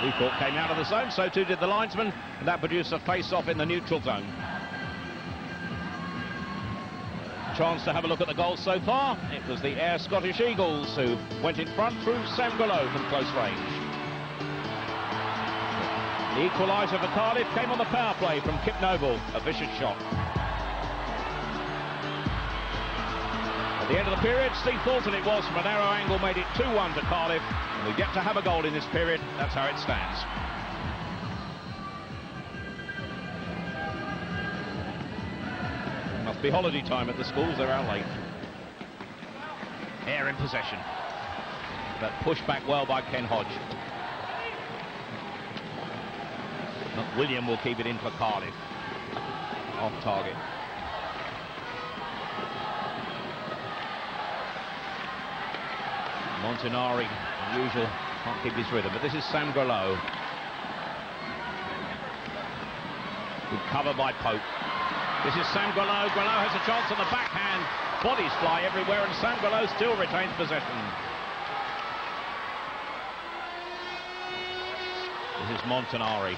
Leacourt came out of the zone, so too did the linesman, and that produced a face-off in the neutral zone. Chance to have a look at the goals so far. It was the Ayr Scottish Eagles who went in front through Sam Gullo from close range. The equaliser for Cardiff came on the power play from Kip Noble, a vicious shot. At the end of the period, Steve Thornton it was from a narrow angle, made it 2-1 to Cardiff. And we've yet to have a goal in this period. That's how it stands. Must be holiday time at the schools, they're out late. Ayr in possession. But pushed back well by Ken Hodge. William will keep it in for Cardiff. Off target. Montanari, unusual, can't keep his rhythm, but this is Sam Gullo. Good cover by Pope. This is Sam Gullo. Gullo has a chance on the backhand. Bodies fly everywhere, and Sam Gullo still retains possession. This is Montanari.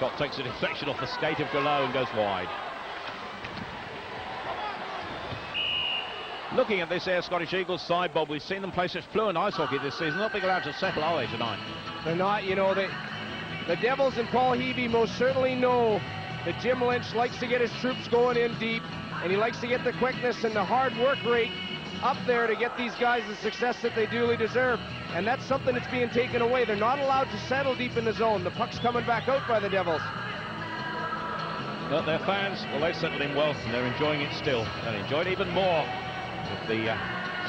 Shot takes a deflection off the skate of Gullo and goes wide. Looking at this Ayr Scottish Eagles side, Bob, we've seen them play such fluent ice hockey this season. Not being allowed to settle, are they, tonight? They're not, you know, the Devils and Paul Heavey most certainly know that Jim Lynch likes to get his troops going in deep, and he likes to get the quickness and the hard work rate up there to get these guys the success that they duly deserve. And that's something that's being taken away. They're not allowed to settle deep in the zone. The puck's coming back out by the Devils. But their fans, well, they've settled in well, and they're enjoying it still. They'll enjoy it even more if the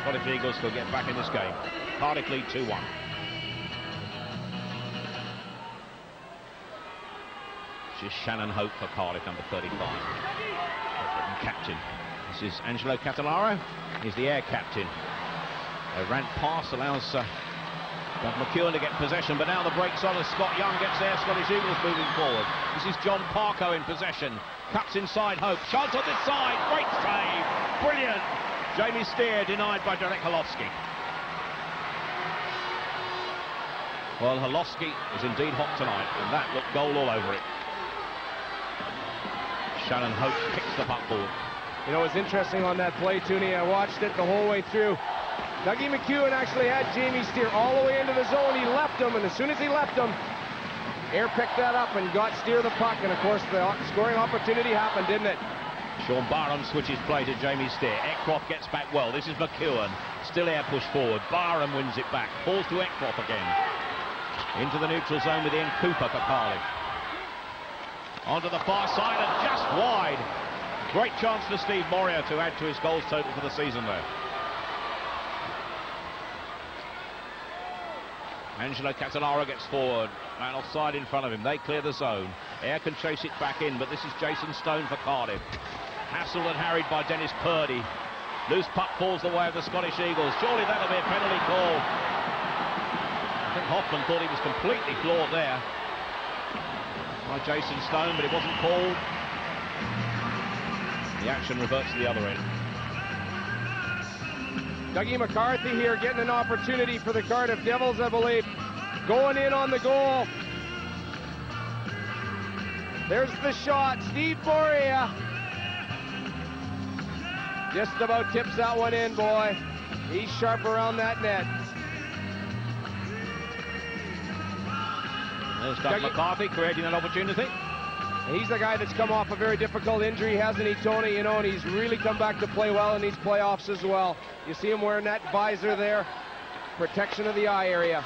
Scottish Eagles will get back in this game. Cardiff lead 2-1. This is Shannon Hope for Cardiff, number 35. Captain. This is Angelo Catalaro. He's the Ayr captain. A rant pass allows McEwen to get possession, but now the break's on as Scott Young gets Ayr Scottish Eagles moving forward. This is John Parko in possession. Cuts inside Hope. Chance on this side. Great save. Brilliant. Jamie Steer denied by Derek Holowski. Well, Holowski is indeed hot tonight, and that looked goal all over it. Shannon Hope kicks the puck forward. You know, it's interesting on that play, Tooney. I watched it the whole way through. Dougie McEwen actually had Jamie Steer all the way into the zone. He left him, and as soon as he left him, Ayr picked that up and got Steer the puck, and of course the scoring opportunity happened, didn't it? Sean Barham switches play to Jamie Steer. Eckroth gets back well. This is McEwen. Still Ayr push forward. Barham wins it back. Falls to Eckroth again. Into the neutral zone with Ian Cooper for Cardiff. Onto the far side and just wide. Great chance for Steve Moria to add to his goals total for the season there. Angelo Catalaro gets forward. Man offside in front of him. They clear the zone. Ayr can chase it back in, but this is Jason Stone for Cardiff. Hassled and harried by Dennis Purdy. Loose puck falls the way of the Scottish Eagles. Surely that'll be a penalty call. I think Hoffman thought he was completely floored there by Jason Stone, but it wasn't called. The action reverts to the other end. Dougie McCarthy here getting an opportunity for the Cardiff Devils, I believe. Going in on the goal. There's the shot. Steve Moria just about tips that one in, boy. He's sharp around that net. There's Doug McCarthy creating an opportunity. He's the guy that's come off a very difficult injury, hasn't he, Tony? You know, and he's really come back to play well in these playoffs as well. You see him wearing that visor there. Protection of the eye area.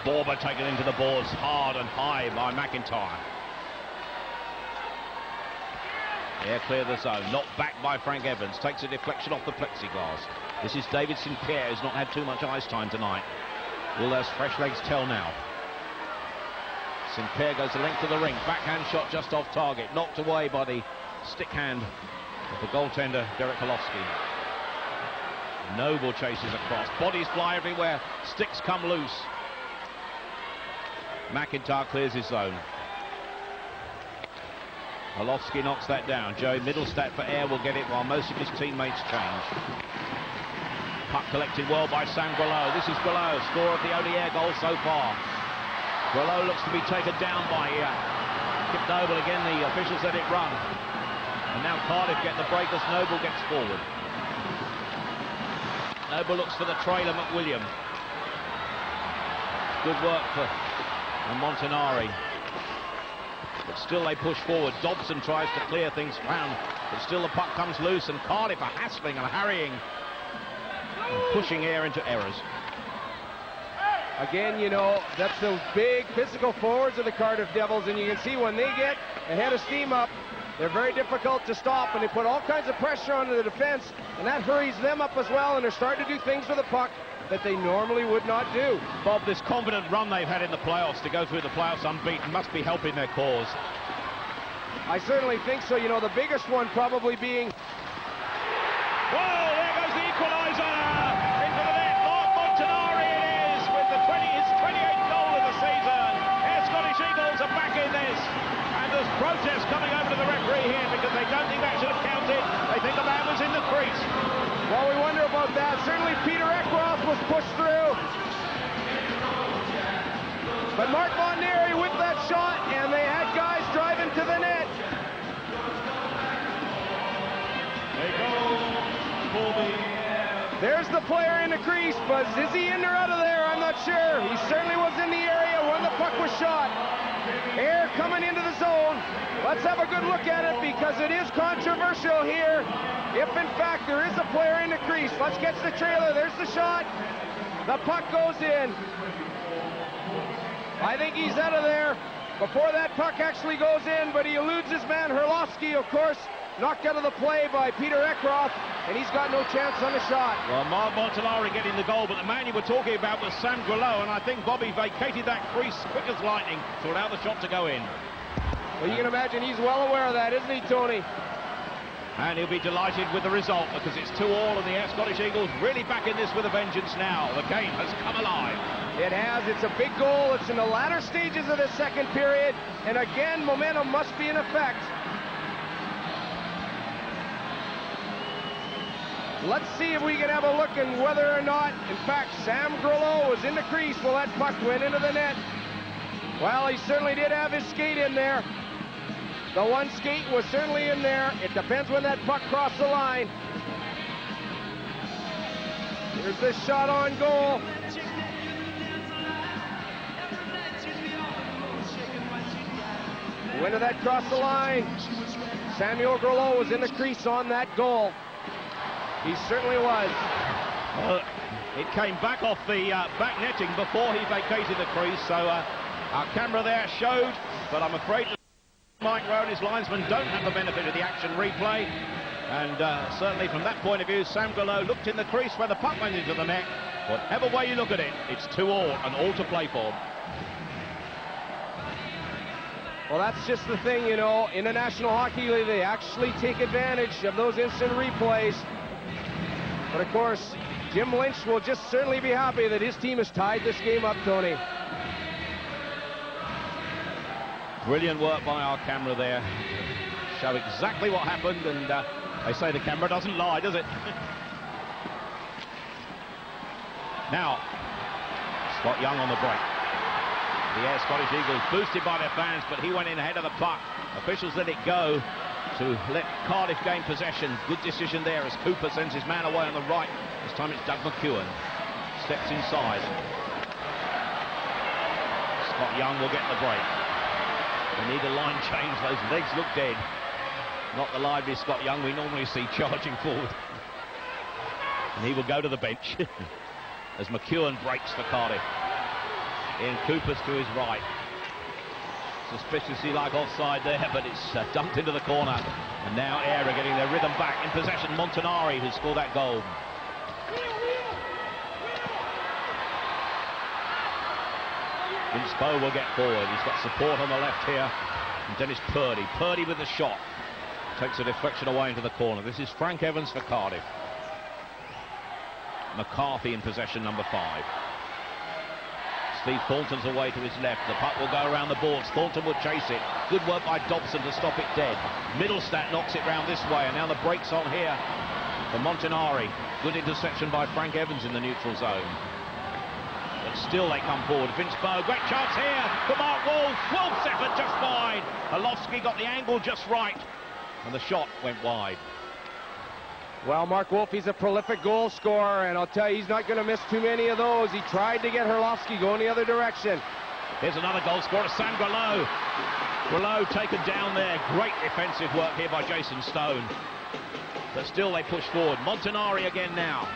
Borba taken into the boards hard and high by McIntyre. Ayr clear the zone. Knocked back by Frank Evans. Takes a deflection off the plexiglass. This is David St. Pierre, who's not had too much ice time tonight. Will those fresh legs tell now? St. Pierre goes the length of the ring. Backhand shot just off target. Knocked away by the stick hand of the goaltender, Derek Kolofsky. Noble chases across. Bodies fly everywhere. Sticks come loose. McIntyre clears his zone. Kolofsky knocks that down. Joey Middlestat for Ayr will get it while most of his teammates change. Puck collected well by Sam Grelot. This is Grelot, scorer of the only Ayr goal so far. Grelot looks to be taken down by Kip Noble. Again, the officials let it run. And now Cardiff get the break as Noble gets forward. Noble looks for the trailer, McWilliam. Good work for Montanari. But still they push forward. Dobson tries to clear things round, but still the puck comes loose, and Cardiff are hassling and harrying and pushing Ayr into errors. Again, you know, that's the big physical forwards of the Cardiff Devils, and you can see when they get ahead of steam up, they're very difficult to stop, and they put all kinds of pressure on the defense, and that hurries them up as well, and they're starting to do things with the puck that they normally would not do. Bob, this confident run they've had in the playoffs to go through the playoffs unbeaten must be helping their cause. I certainly think so. You know, the biggest one probably being... Whoa, there goes the equalizer! Into the net, Mark Montanari it is, with his 28th goal of the season. Ayr Scottish Eagles are back in this. And there's protest coming over to the referee here because they don't think that should have counted. They think the man was in the crease. Well, we wonder about that. Certainly Peter Eckroth was pushed through. But Mark Montanari with that shot, and they had guys driving to the net. There's the player in the crease, but is he in or out of there? I'm not sure. He certainly was in the area when the puck was shot. Ayr coming into the zone. Let's have a good look at it because it is controversial here. If in fact there is a player in the crease, let's get the trailer. There's the shot. The puck goes in. I think he's out of there before that puck actually goes in, but he eludes his man Herlovsky, of course, knocked out of the play by Peter Eckroth, and he's got no chance on the shot. Well, Mark Montanari getting the goal, but the man you were talking about was Sam Grelot, and I think Bobby vacated that crease quick as lightning to allow the shot to go in. Well, you can imagine he's well aware of that, isn't he, Tony? And he'll be delighted with the result because it's 2-2, and the Ayr Scottish Eagles really back in this with a vengeance now. The game has come alive. It has. It's a big goal. It's in the latter stages of the second period, and again, momentum must be in effect. Let's see if we can have a look and whether or not, in fact, Sam Grelot was in the crease while that puck went into the net. Well, he certainly did have his skate in there. The one skate was certainly in there. It depends when that puck crossed the line. There's the shot on goal. Winner that crossed the line. Samuel Grelot was in the crease on that goal. He certainly was. It came back off the back netting before he vacated the crease, so our camera there showed, but I'm afraid that Mike Rowe and his linesman don't have the benefit of the action replay. And certainly from that point of view, Sam Grelot looked in the crease where the puck went into the net. Whatever way you look at it, it's 2-all and all to play for. Well, that's just the thing, you know, in the National Hockey League, they actually take advantage of those instant replays. But of course, Jim Lynch will just certainly be happy that his team has tied this game up, Tony. Brilliant work by our camera there. Show exactly what happened, and they say the camera doesn't lie, does it? Now, Scott Young on the break. The Air Scottish Eagles boosted by their fans, but he went in ahead of the puck. Officials let it go to let Cardiff gain possession. Good decision there as Cooper sends his man away on the right. This time it's Doug McEwen. Steps inside. Scott Young will get the break. They need a line change. Those legs look dead. Not the lively Scott Young we normally see charging forward. And he will go to the bench as McEwen breaks for Cardiff. Ian Cooper's to his right. Suspiciously like offside there, but it's dumped into the corner. And now Ayr are getting their rhythm back. In possession, Montanari, who scored that goal. Vince Bowe will get forward. He's got support on the left here. And Dennis Purdy. Purdy with the shot. Takes a deflection away into the corner. This is Frank Evans for Cardiff. McCarthy in possession, number 5. Steve Thornton's away to his left. The puck will go around the boards. Thornton will chase it. Good work by Dobson to stop it dead. Middlestat knocks it round this way, and now the break's on here for Montanari. Good interception by Frank Evans in the neutral zone. But still they come forward. Vince Bowe, great chance here for Mark Wolf. Wolf's effort just wide. Orlovsky got the angle just right, and the shot went wide. Well, Mark Wolf, he's a prolific goal scorer, and I'll tell you, he's not going to miss too many of those. He tried to get Orlovsky going the other direction. Here's another goal scorer, Sam Grelot. Grelot taken down there. Great defensive work here by Jason Stone. But still they push forward. Montanari again now.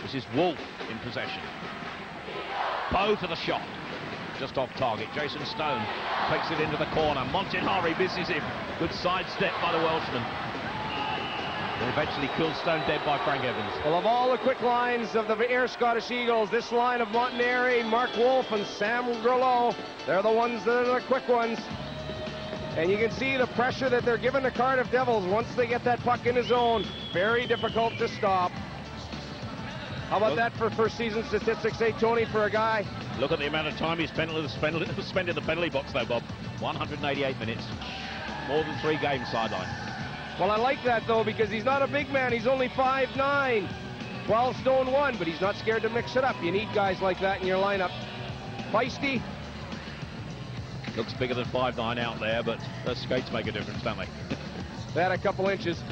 This is Wolf in possession. Bowe for the shot. Just off target. Jason Stone takes it into the corner. Montanari misses him. Good sidestep by the Welshman. And eventually killed Stone dead by Frank Evans. Well, of all the quick lines of the Ayr Scottish Eagles, this line of Montanari, Mark Wolf, and Sam Grelot, they're the ones that are the quick ones. And you can see the pressure that they're giving the Cardiff Devils once they get that puck in the zone. Very difficult to stop. How about that for first season statistics, say, Tony, for a guy? Look at the amount of time he's spent in the penalty box, though, Bob. 188 minutes. More than 3 games sideline. Well, I like that, though, because he's not a big man. He's only 5'9", 12 stone 1, but he's not scared to mix it up. You need guys like that in your lineup. Feisty. Looks bigger than 5'9" out there, but those skates make a difference, don't they? They had a couple inches.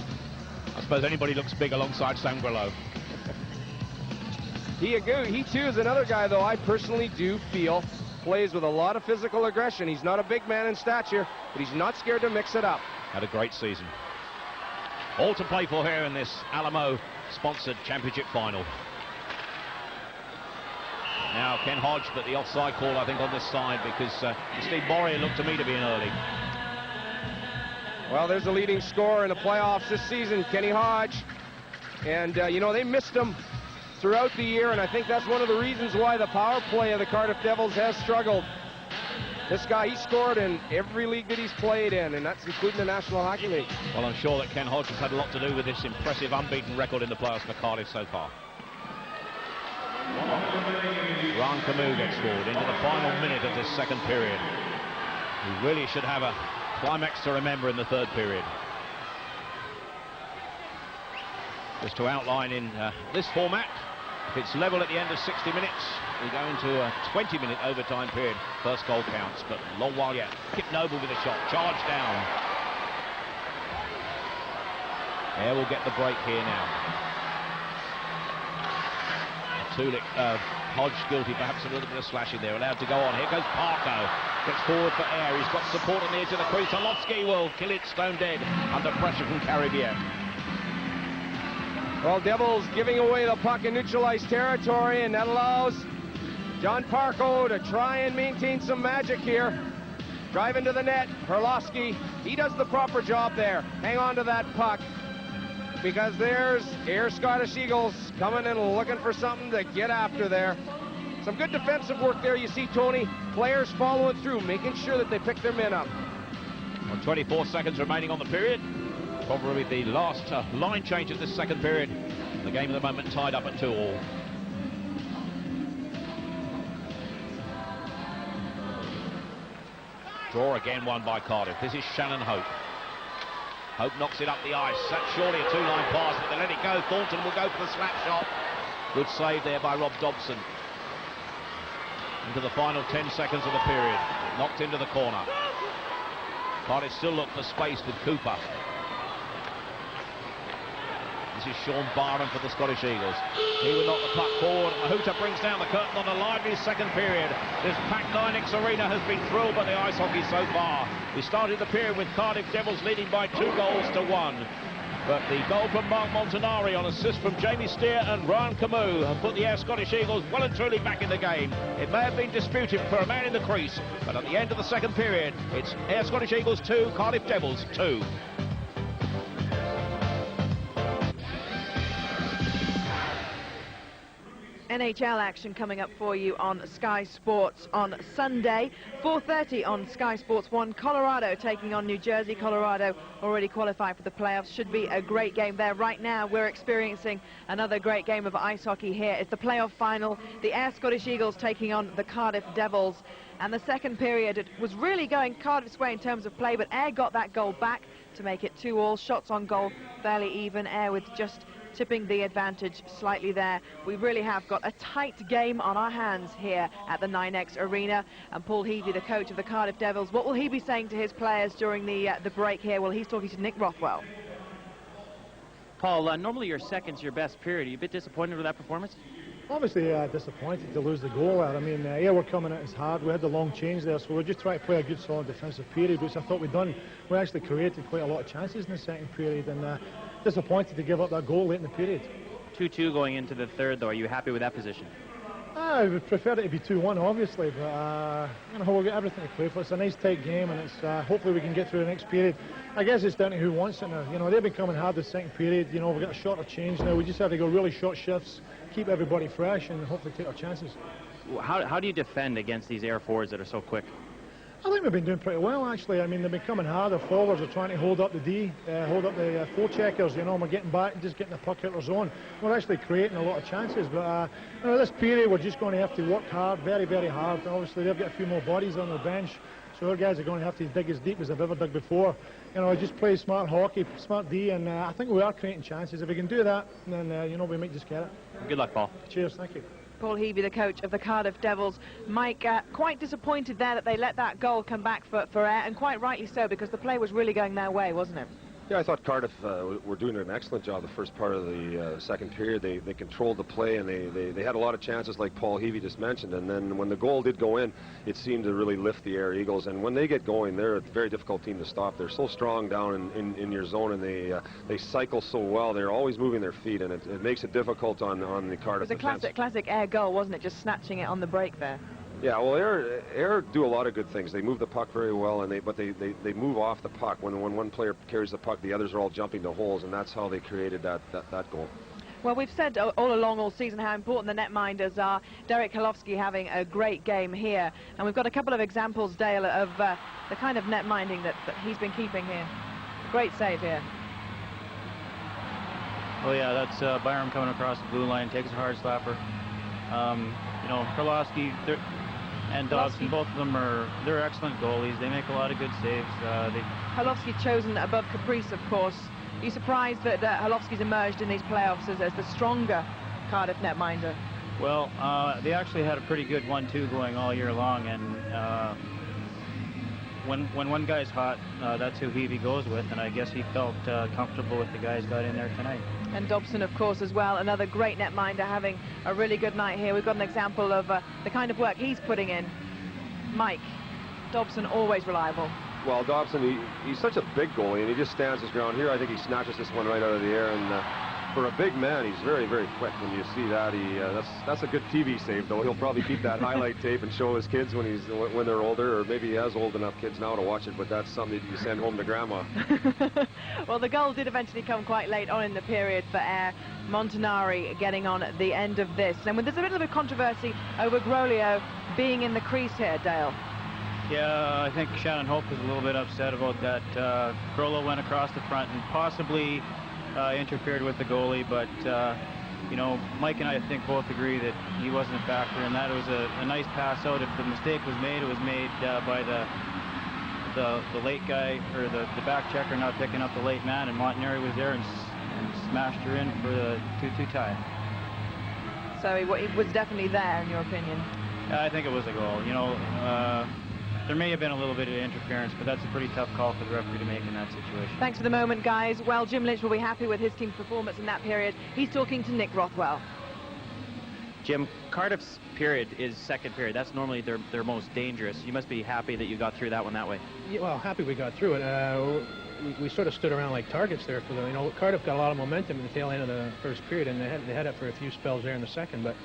I suppose anybody looks big alongside Sam Grelot. He too is another guy, though, I personally do feel plays with a lot of physical aggression. He's not a big man in stature, but he's not scared to mix it up. Had a great season. All to play for here in this Alamo-sponsored championship final. Now Ken Hodge, but the offside call, I think, on this side, because Steve Boria looked to me to be in early. Well, there's the leading scorer in the playoffs this season, Kenny Hodge. And, you know, they missed him throughout the year, and I think that's one of the reasons why the power play of the Cardiff Devils has struggled. This guy, he scored in every league that he's played in, and that's including the National Hockey League. Well, I'm sure that Ken Hodge has had a lot to do with this impressive unbeaten record in the playoffs for Cardiff so far. Ron Camus gets forward into the final minute of this second period. We really should have a climax to remember in the third period. Just to outline in this format, if it's level at the end of 60 minutes, we go into a 20-minute overtime period. First goal counts, but a long while yet. Kip Noble with a shot, charge down. Ayr will get the break here now. Hodge guilty, perhaps a little bit of slashing there. Allowed to go on. Here goes Parko. Gets forward for air. He's got support on the edge of the crease. Orlovsky will kill it stone dead under pressure from Caribbean. Well, Devils giving away the puck in neutralized territory, and that allows John Parko to try and maintain some magic here. Drive into the net. Orlovsky, he does the proper job there. Hang on to that puck, because there's Ayr Scottish Eagles coming and looking for something to get after there. Some good defensive work there. You see, Tony, players following through, making sure that they pick their men up. 24 seconds remaining on the period. Probably the last line change of this second period. The game at the moment tied up at 2-2. Draw again won by Cardiff. This is Shannon Hope. Hope knocks it up the ice. That's surely a two-line pass, but they let it go. Thornton will go for the slap shot. Good save there by Rob Dobson. Into the final 10 seconds of the period. Knocked into the corner. Cardiff still look for space with Cooper. This is Sean Barham for the Scottish Eagles. He will knock the puck forward. Mahuta brings down the curtain on a lively second period. This packed 9X arena has been thrilled by the ice hockey so far. We started the period with Cardiff Devils leading by 2-1. But the goal from Mark Montanari on assist from Jamie Steer and Ryan Camus have put the Ayr Scottish Eagles well and truly back in the game. It may have been disputed for a man in the crease, but at the end of the second period, it's Ayr Scottish Eagles 2, Cardiff Devils 2. NHL action coming up for you on Sky Sports on Sunday. 4:30 on Sky Sports 1. Colorado taking on New Jersey. Colorado already qualified for the playoffs. Should be a great game there. Right now we're experiencing another great game of ice hockey here. It's the playoff final. The Ayr Scottish Eagles taking on the Cardiff Devils. And the second period, it was really going Cardiff's way in terms of play, but Ayr got that goal back to make it 2-2. Shots on goal fairly even. Ayr with just tipping the advantage slightly there. We really have got a tight game on our hands here at the 9X Arena. And Paul Heavey, the coach of the Cardiff Devils, what will he be saying to his players during the break here? Well, he's talking to Nick Rothwell. Paul, normally your second's your best period. Are you a bit disappointed with that performance? Obviously disappointed to lose the goal there. I mean, yeah, we're coming at us hard. We had the long change there, so we're just trying to play a good, solid defensive period, which I thought we'd done. We actually created quite a lot of chances in the second period, and disappointed to give up that goal late in the period. 2-2 going into the third, though. Are you happy with that position? I would prefer it to be 2-1, obviously, but you know, we've got everything to play for. It's a nice tight game, and it's hopefully we can get through the next period. I guess it's down to who wants it now. You know, they've been coming hard the second period. You know, we've got a shorter change now. We just have to go really short shifts, keep everybody fresh, and hopefully take our chances. How do you defend against these air forwards that are so quick? I think we've been doing pretty well, actually. I mean, they've been coming hard. The forwards are trying to hold up the D, hold up the forecheckers, you know, and we're getting back and just getting the puck out of our zone. We're actually creating a lot of chances, but, you know, this period we're just going to have to work hard, very, very hard. Obviously, they've got a few more bodies on their bench, so our guys are going to have to dig as deep as they've ever dug before. You know, just play smart hockey, smart D, and I think we are creating chances. If we can do that, then, you know, we might just get it. Good luck, Paul. Cheers, thank you. Paul Heavey, the coach of the Cardiff Devils. Mike, quite disappointed there that they let that goal come back for Ayr, and quite rightly so, because the play was really going their way, wasn't it? Yeah, I thought Cardiff were doing an excellent job the first part of the second period. They controlled the play, and they had a lot of chances, like Paul Heavey just mentioned. And then when the goal did go in, it seemed to really lift the Ayr Eagles. And when they get going, they're a very difficult team to stop. They're so strong down in your zone, and they cycle so well. They're always moving their feet, and it makes it difficult on the Cardiff defense. It was a classic Ayr goal, wasn't it? Just snatching it on the break there. Yeah, well, Ayr do a lot of good things. They move the puck very well, and they move off the puck. When one player carries the puck, the others are all jumping to holes, and that's how they created that goal. Well, we've said all along all season how important the netminders are. Derek Holofsky having a great game here, and we've got a couple of examples, Dale, of the kind of netminding that he's been keeping here. Great save here. Oh yeah, that's Byram coming across the blue line, takes a hard slapper. You know, Holofsky and Dobson, both of them they're excellent goalies. They make a lot of good saves. Holofsky chosen above Caprice, of course. Are you surprised that Holofsky's emerged in these playoffs as the stronger Cardiff netminder? Well, they actually had a pretty good 1-2 going all year long, and when one guy's hot, that's who Heavey goes with, and I guess he felt comfortable with the guys got in there tonight. And Dobson, of course, as well, another great netminder, having a really good night here. We've got an example of the kind of work he's putting in. Mike, Dobson always reliable. Well, Dobson, he's such a big goalie, and he just stands his ground here. I think he snatches this one right out of the air, and for a big man, he's very, very quick. When you see that, that's a good TV save, though. He'll probably keep that highlight tape and show his kids when they're older, or maybe he has old enough kids now to watch it, but that's something that you send home to grandma. Well, the goal did eventually come quite late on in the period for Ayr. Montanari getting on at the end of this. And there's a little bit of controversy over Grolio being in the crease here, Dale. Yeah, I think Shannon Hope was a little bit upset about that. Grollo went across the front and possibly interfered with the goalie, but you know, Mike and I think both agree that he wasn't a factor, and that it was a nice pass out. If the mistake was made, it was made by the late guy, or the back checker not picking up the late man, and Montanari was there and smashed her in for the 2-2 tie. So he was definitely there, in your opinion? I think it was a goal. You know, there may have been a little bit of interference, but that's a pretty tough call for the referee to make in that situation. Thanks for the moment, guys. Well, Jim Lynch will be happy with his team's performance in that period. He's talking to Nick Rothwell. Jim, Cardiff's period is second period. That's normally their most dangerous. You must be happy that you got through that one that way. Yeah, well, happy we got through it. We sort of stood around like targets there for the, you know, Cardiff got a lot of momentum in the tail end of the first period, and they had it for a few spells there in the second, but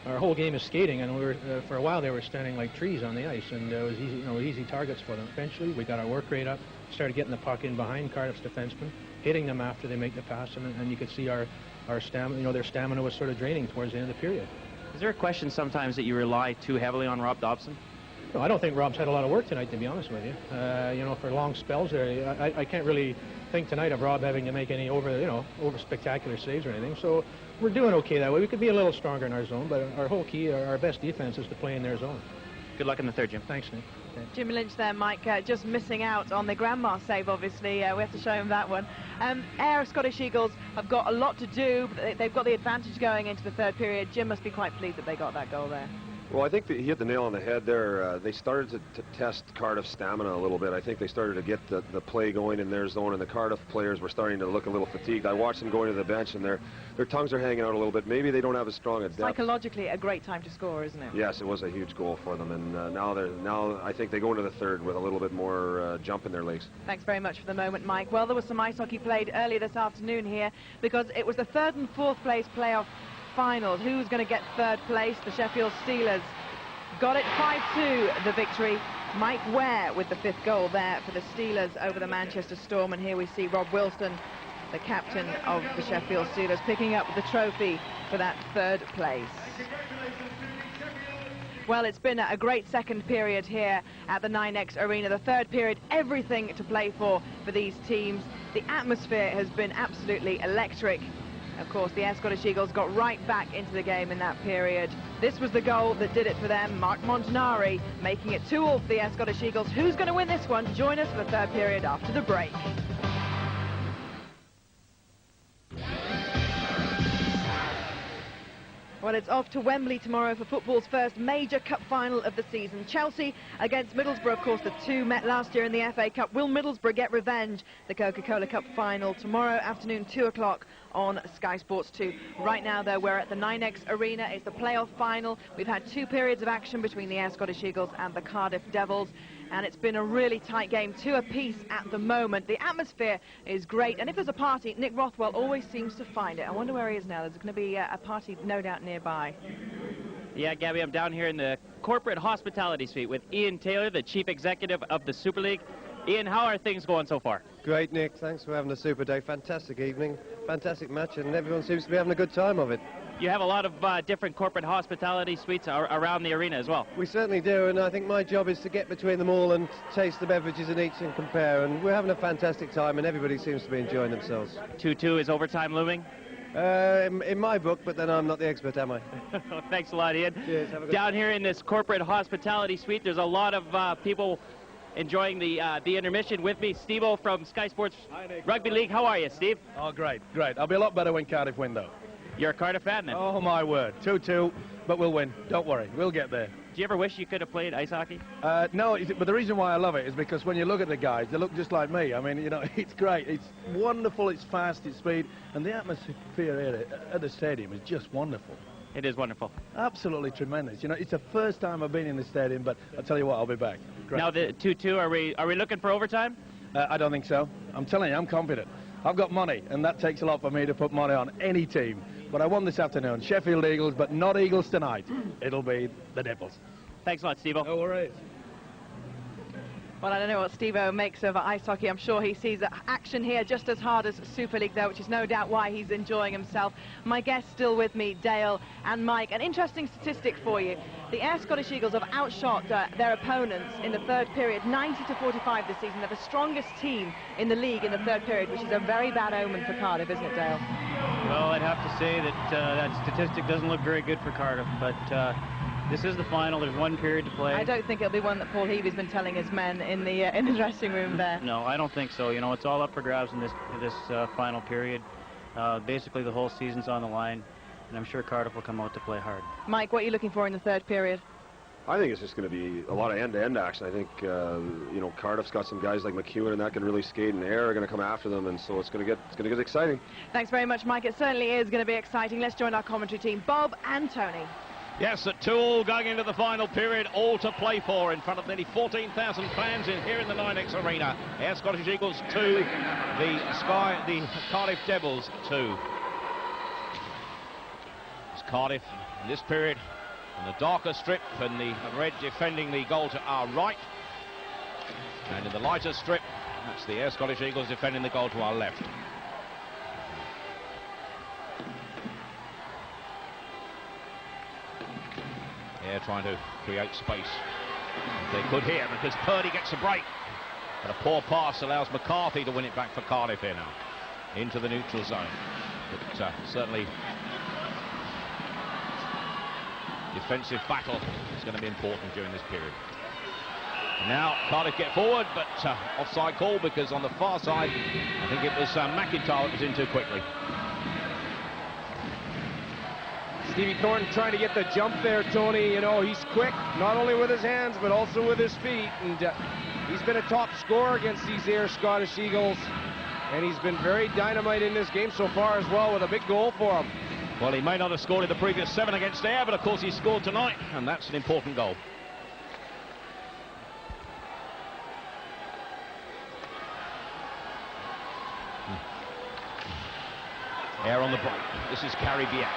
our whole game is skating, and we were for a while they were standing like trees on the ice, and it was easy, you know, easy targets for them. Eventually, we got our work rate up, started getting the puck in behind Cardiff's defensemen, hitting them after they make the pass, and you could see our stamina, you know, their stamina was sort of draining towards the end of the period. Is there a question sometimes that you rely too heavily on Rob Dobson? No, I don't think Rob's had a lot of work tonight, to be honest with you. You know, for long spells there, I can't really think tonight of Rob having to make any over spectacular saves or anything. So we're doing okay that way. We could be a little stronger in our zone, but our whole key, our best defense is to play in their zone. Good luck in the third, Jim. Thanks, Nick. Okay. Jim Lynch there, Mike, just missing out on the grandma save, obviously. We have to show him that one. Ayr Scottish Eagles have got a lot to do, but they've got the advantage going into the third period. Jim must be quite pleased that they got that goal there. Well, I think that he hit the nail on the head there. They started to test Cardiff's stamina a little bit. I think they started to get the play going in their zone, and the Cardiff players were starting to look a little fatigued. I watched them going to the bench, and their tongues are hanging out a little bit. Maybe they don't have as strong a depth. Psychologically, a great time to score, isn't it? Yes, it was a huge goal for them, and now I think they go into the third with a little bit more jump in their legs. Thanks very much for the moment, Mike. Well, there was some ice hockey played earlier this afternoon here, because it was the third and fourth place playoff final. Who's going to get third place? The Sheffield Steelers got it 5-2, the victory. Mike Ware with the fifth goal there for the Steelers over the Manchester Storm. And here we see Rob Wilson, the captain of the Sheffield Steelers, picking up the trophy for that third place. Well, it's been a great second period here at the 9X Arena. The third period, everything to play for these teams. The atmosphere has been absolutely electric. Of course, the Ayr Scottish Eagles got right back into the game in that period. This was the goal that did it for them. Mark Montanari making it 2-all for the Ayr Scottish Eagles. Who's going to win this one? Join us for the third period after the break. Well, it's off to Wembley tomorrow for football's first major cup final of the season. Chelsea against Middlesbrough, of course, the two met last year in the FA Cup. Will Middlesbrough get revenge? The Coca-Cola Cup final tomorrow afternoon, 2 o'clock on Sky Sports 2. Right now, though, we're at the 9X Arena. It's the playoff final. We've had 2 periods of action between the Ayr Scottish Eagles and the Cardiff Devils. And it's been a really tight game, 2 apiece at the moment. The atmosphere is great, and if there's a party, Nick Rothwell always seems to find it. I wonder where he is now. There's going to be a party, no doubt, nearby. Yeah, Gabby, I'm down here in the corporate hospitality suite with Ian Taylor, the chief executive of the Super League. Ian, how are things going so far? Great, Nick. Thanks for having a super day. Fantastic evening, fantastic match, and everyone seems to be having a good time of it. You have a lot of different corporate hospitality suites around the arena as well. We certainly do, and I think my job is to get between them all and taste the beverages in each and compare, and we're having a fantastic time, and everybody seems to be enjoying themselves. 2-2, is overtime looming? In my book, but then I'm not the expert, am I? Thanks a lot, Ian. Cheers, have a good Down here in this corporate hospitality suite, there's a lot of people enjoying the intermission with me. Steve-O from Sky Sports Rugby League. How are you, Steve? Oh, great, great. I'll be a lot better when Cardiff win, though. You're a Cardiff fan, then? Oh, my word. 2-2, but we'll win. Don't worry. We'll get there. Do you ever wish you could have played ice hockey? No, but the reason why I love it is because when you look at the guys, they look just like me. I mean, you know, it's great. It's wonderful. It's fast. It's speed. And the atmosphere here at the stadium is just wonderful. It is wonderful. Absolutely tremendous. You know, it's the first time I've been in the stadium, but I'll tell you what, I'll be back. Great. Now, the 2-2, are we looking for overtime? I don't think so. I'm telling you, I'm confident. I've got money, and that takes a lot for me to put money on any team. But I won this afternoon. Sheffield Eagles, but not Eagles tonight. It'll be the Devils. Thanks a lot, Steve-O. No worries. Well, I don't know what Steve-O makes of ice hockey. I'm sure he sees action here just as hard as Super League, though, which is no doubt why he's enjoying himself. My guests still with me, Dale and Mike. An interesting statistic for you. The Ayr Scottish Eagles have outshot their opponents in the third period, 90-45 this season. They're the strongest team in the league in the third period, which is a very bad omen for Cardiff, isn't it, Dale? Well, I'd have to say that that statistic doesn't look very good for Cardiff, but this is the final. There's one period to play. I don't think it'll be one that Paul Heavy's been telling his men in the dressing room there. No, I don't think so. You know, it's all up for grabs in this final period. Basically, the whole season's on the line, and I'm sure Cardiff will come out to play hard. Mike, what are you looking for in the third period? I think it's just going to be a lot of end-to-end action. I think, you know, Cardiff's got some guys like McEwen and that can really skate, and Ayr are going to come after them, and so it's going to get exciting. Thanks very much, Mike. It certainly is going to be exciting. Let's join our commentary team, Bob and Tony. Yes, at 2-2 going into the final period, all to play for in front of nearly 14,000 fans here in the 9X Arena. Ayr Scottish Eagles 2, the Cardiff Devils 2. It's Cardiff in this period on the darker strip, and the red defending the goal to our right. And in the lighter strip, that's the Ayr Scottish Eagles defending the goal to our left. Ayr trying to create space. They could here because Purdy gets a break. But a poor pass allows McCarthy to win it back for Cardiff here now. Into the neutral zone. But certainly defensive battle is going to be important during this period. Now Cardiff get forward, but offside call because on the far side, I think it was McIntyre that was in too quickly. Stevie Thornton trying to get the jump there, Tony. You know, he's quick, not only with his hands, but also with his feet. And he's been a top scorer against these Ayr Scottish Eagles. And he's been very dynamite in this game so far as well, with a big goal for him. Well, he may not have scored in the previous 7 against Ayr, but of course he scored tonight, and that's an important goal. Ayr on the break. This is Carribier.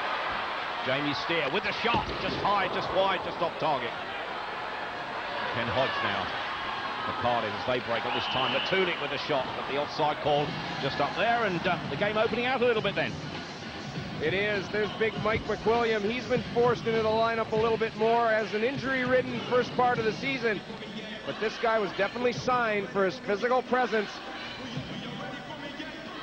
Jamie Steer with the shot, just high, just wide, just off target. Ken Hodge now for Cardiff as they break at this time. The Tulik with the shot, but the offside call just up there, and the game opening out a little bit then. It is. There's big Mike McWilliam. He's been forced into the lineup a little bit more as an injury-ridden first part of the season. But this guy was definitely signed for his physical presence.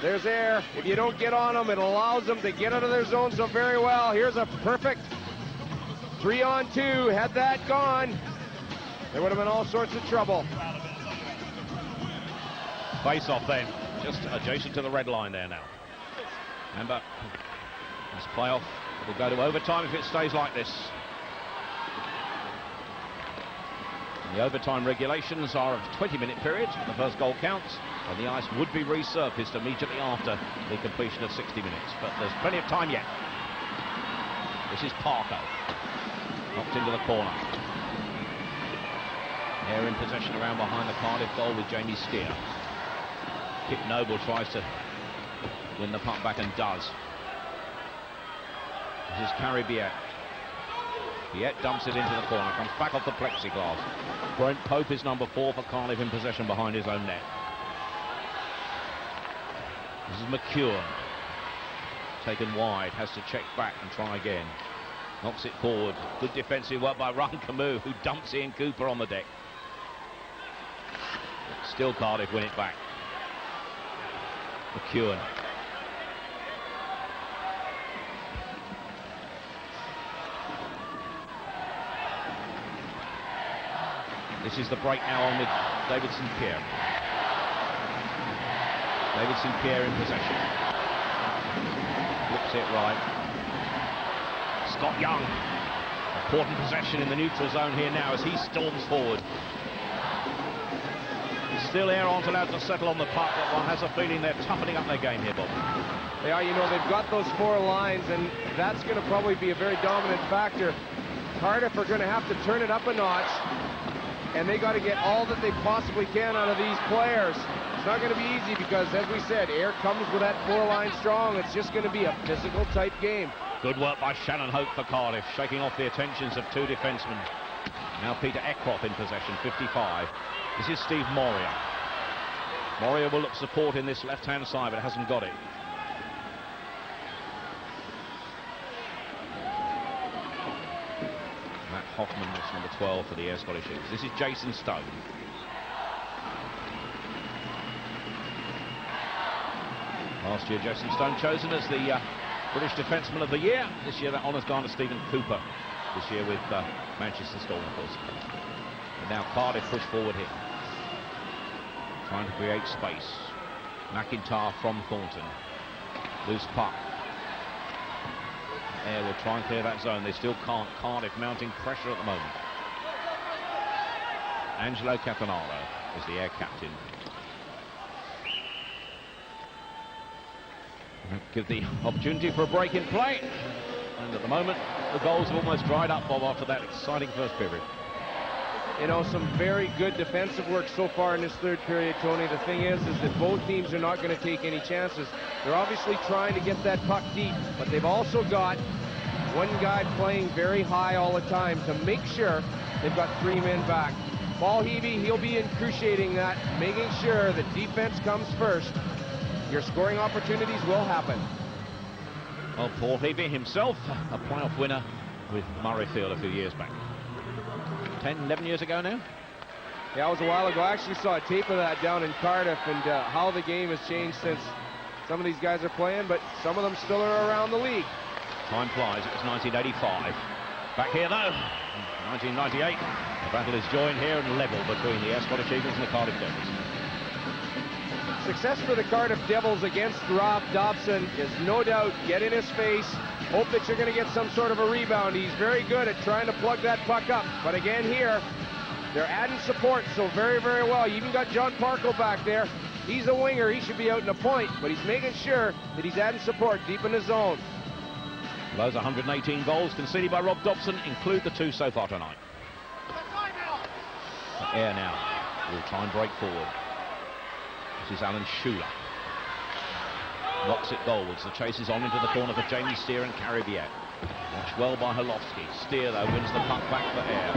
There's Ayr. If you don't get on them, it allows them to get out of their zone so very well. Here's a perfect 3-on-2. Had that gone, there would have been all sorts of trouble. Face off then, just adjacent to the red line there now. Remember, this playoff will go to overtime if it stays like this. The overtime regulations are of 20-minute periods. The first goal counts, and the ice would be resurfaced immediately after the completion of 60 minutes. But there's plenty of time yet. This is Parker. Knocked into the corner. Ayr in possession around behind the Cardiff goal with Jamie Steer. Kip Noble tries to win the puck back and does. This is Carribier. Biet dumps it into the corner, comes back off the plexiglass. Brent Pope is number 4 for Cardiff in possession behind his own net. This is McEwen. Taken wide, has to check back and try again. Knocks it forward. Good defensive work by Ryan Camus, who dumps Ian Cooper on the deck. Still Cardiff win it back. McEwen. This is the break now on with David St. Pierre. David St. Pierre in possession. Flips it right. Scott Young Important possession in the neutral zone here now as he storms forward. Still, Ayr aren't allowed to settle on the puck, but one has a feeling they're toughening up their game here, Bob. They are, you know, they've got those 4 lines, and that's going to probably be a very dominant factor. Cardiff are going to have to turn it up a notch, and they got to get all that they possibly can out of these players. It's not going to be easy because, as we said, Ayr comes with that 4-line strong. It's just going to be a physical-type game. Good work by Shannon Hope for Cardiff, shaking off the attentions of 2 defensemen. Now Peter Eckroth in possession, 55. This is Steve Moria. Moria will look support in this left-hand side, but hasn't got it. Matt Hoffman looks number 12 for the Ayr Scottish Eagles. This is Jason Stone. Last year, Jason Stone chosen as the British Defenceman of the Year. This year, that honour's gone to Stephen Cooper. This year with Manchester Storm, of course. And now Cardiff push forward here. Trying to create space. McIntyre from Thornton. Loose puck. Ayr will try and clear that zone. They still can't. Cardiff mounting pressure at the moment. Angelo Catanaro is the Ayr captain. Give the opportunity for a break in play. And at the moment, the goals have almost dried up, Bob, after that exciting first period. You know, some very good defensive work so far in this third period, Tony. The thing is that both teams are not going to take any chances. They're obviously trying to get that puck deep, but they've also got one guy playing very high all the time to make sure they've got 3 men back. Paul Heavey, he'll be cruciating that, making sure that defense comes first. Your scoring opportunities will happen. Well, Paul Heavey himself, a playoff winner with Murrayfield a few years back. 10, 11 years ago now? Yeah, it was a while ago. I actually saw a tape of that down in Cardiff, and how the game has changed since some of these guys are playing, but some of them still are around the league. Time flies. It was 1985. Back here, though, 1998. The battle is joined here and level between the Ayr Scottish Eagles and the Cardiff Devils. Success for the Cardiff Devils against Rob Dobson is no doubt get in his face, hope that you're going to get some sort of a rebound. He's very good at trying to plug that puck up. But again here, they're adding support so very, very well. You even got John Parkle back there. He's a winger. He should be out in a point, but he's making sure that he's adding support deep in the zone. Those 118 goals conceded by Rob Dobson include the 2 so far tonight. Ayr now will try and break forward. This is Alan Schuler. Knocks it goalwards. The chase is on into the corner for Jamie Steer and Carrie Viette. Watched well by Holofsky. Steer, though, wins the puck back for Ayr.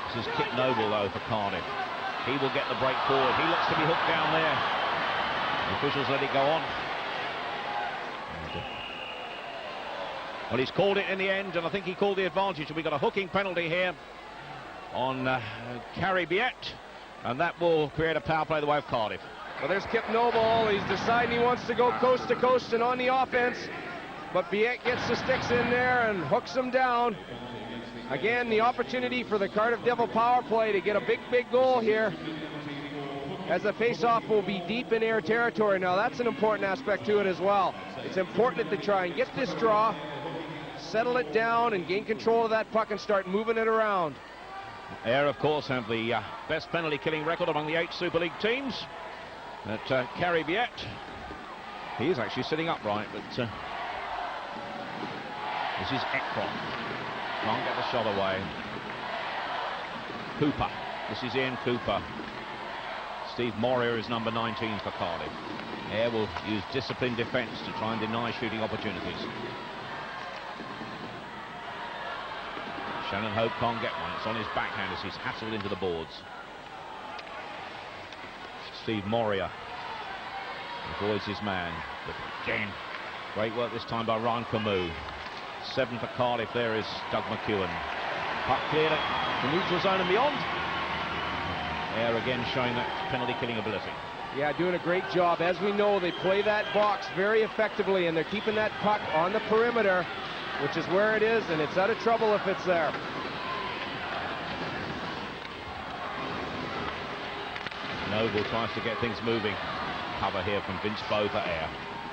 This is Kit Noble, though, for Cardiff. He will get the break forward. He looks to be hooked down there. The officials let it go on. Well, he's called it in the end, and I think he called the advantage. We've got a hooking penalty here on Carrie Viette. And that will create a power play the way of Cardiff. Well, there's Kip Noble. He's deciding he wants to go coast to coast and on the offense. But Biette gets the sticks in there and hooks him down. Again, the opportunity for the Cardiff Devil power play to get a big, big goal here. As the face-off will be deep in Ayr territory. Now, that's an important aspect to it as well. It's important to try and get this draw, settle it down, and gain control of that puck and start moving it around. Ayr, of course, have the best penalty-killing record among the 8 Super League teams. But Carrie Viette, he is actually sitting upright, but this is Eckroth. Can't get the shot away. Cooper. This is Ian Cooper. Steve Moria is number 19 for Cardiff. Ayr will use disciplined defence to try and deny shooting opportunities. Shannon Hope can't get one. It's on his backhand as he's hassled into the boards. Steve Moria avoids his man. But again, great work this time by Ryan Camus. 7 for Cardiff. There is Doug McEwen. Puck cleared at the neutral zone and beyond. Ayr again showing that penalty-killing ability. Yeah, doing a great job. As we know, they play that box very effectively, and they're keeping that puck on the perimeter, which is where it is, and it's out of trouble if it's there. Noble tries to get things moving. Cover here from Vince Bowe for Ayr.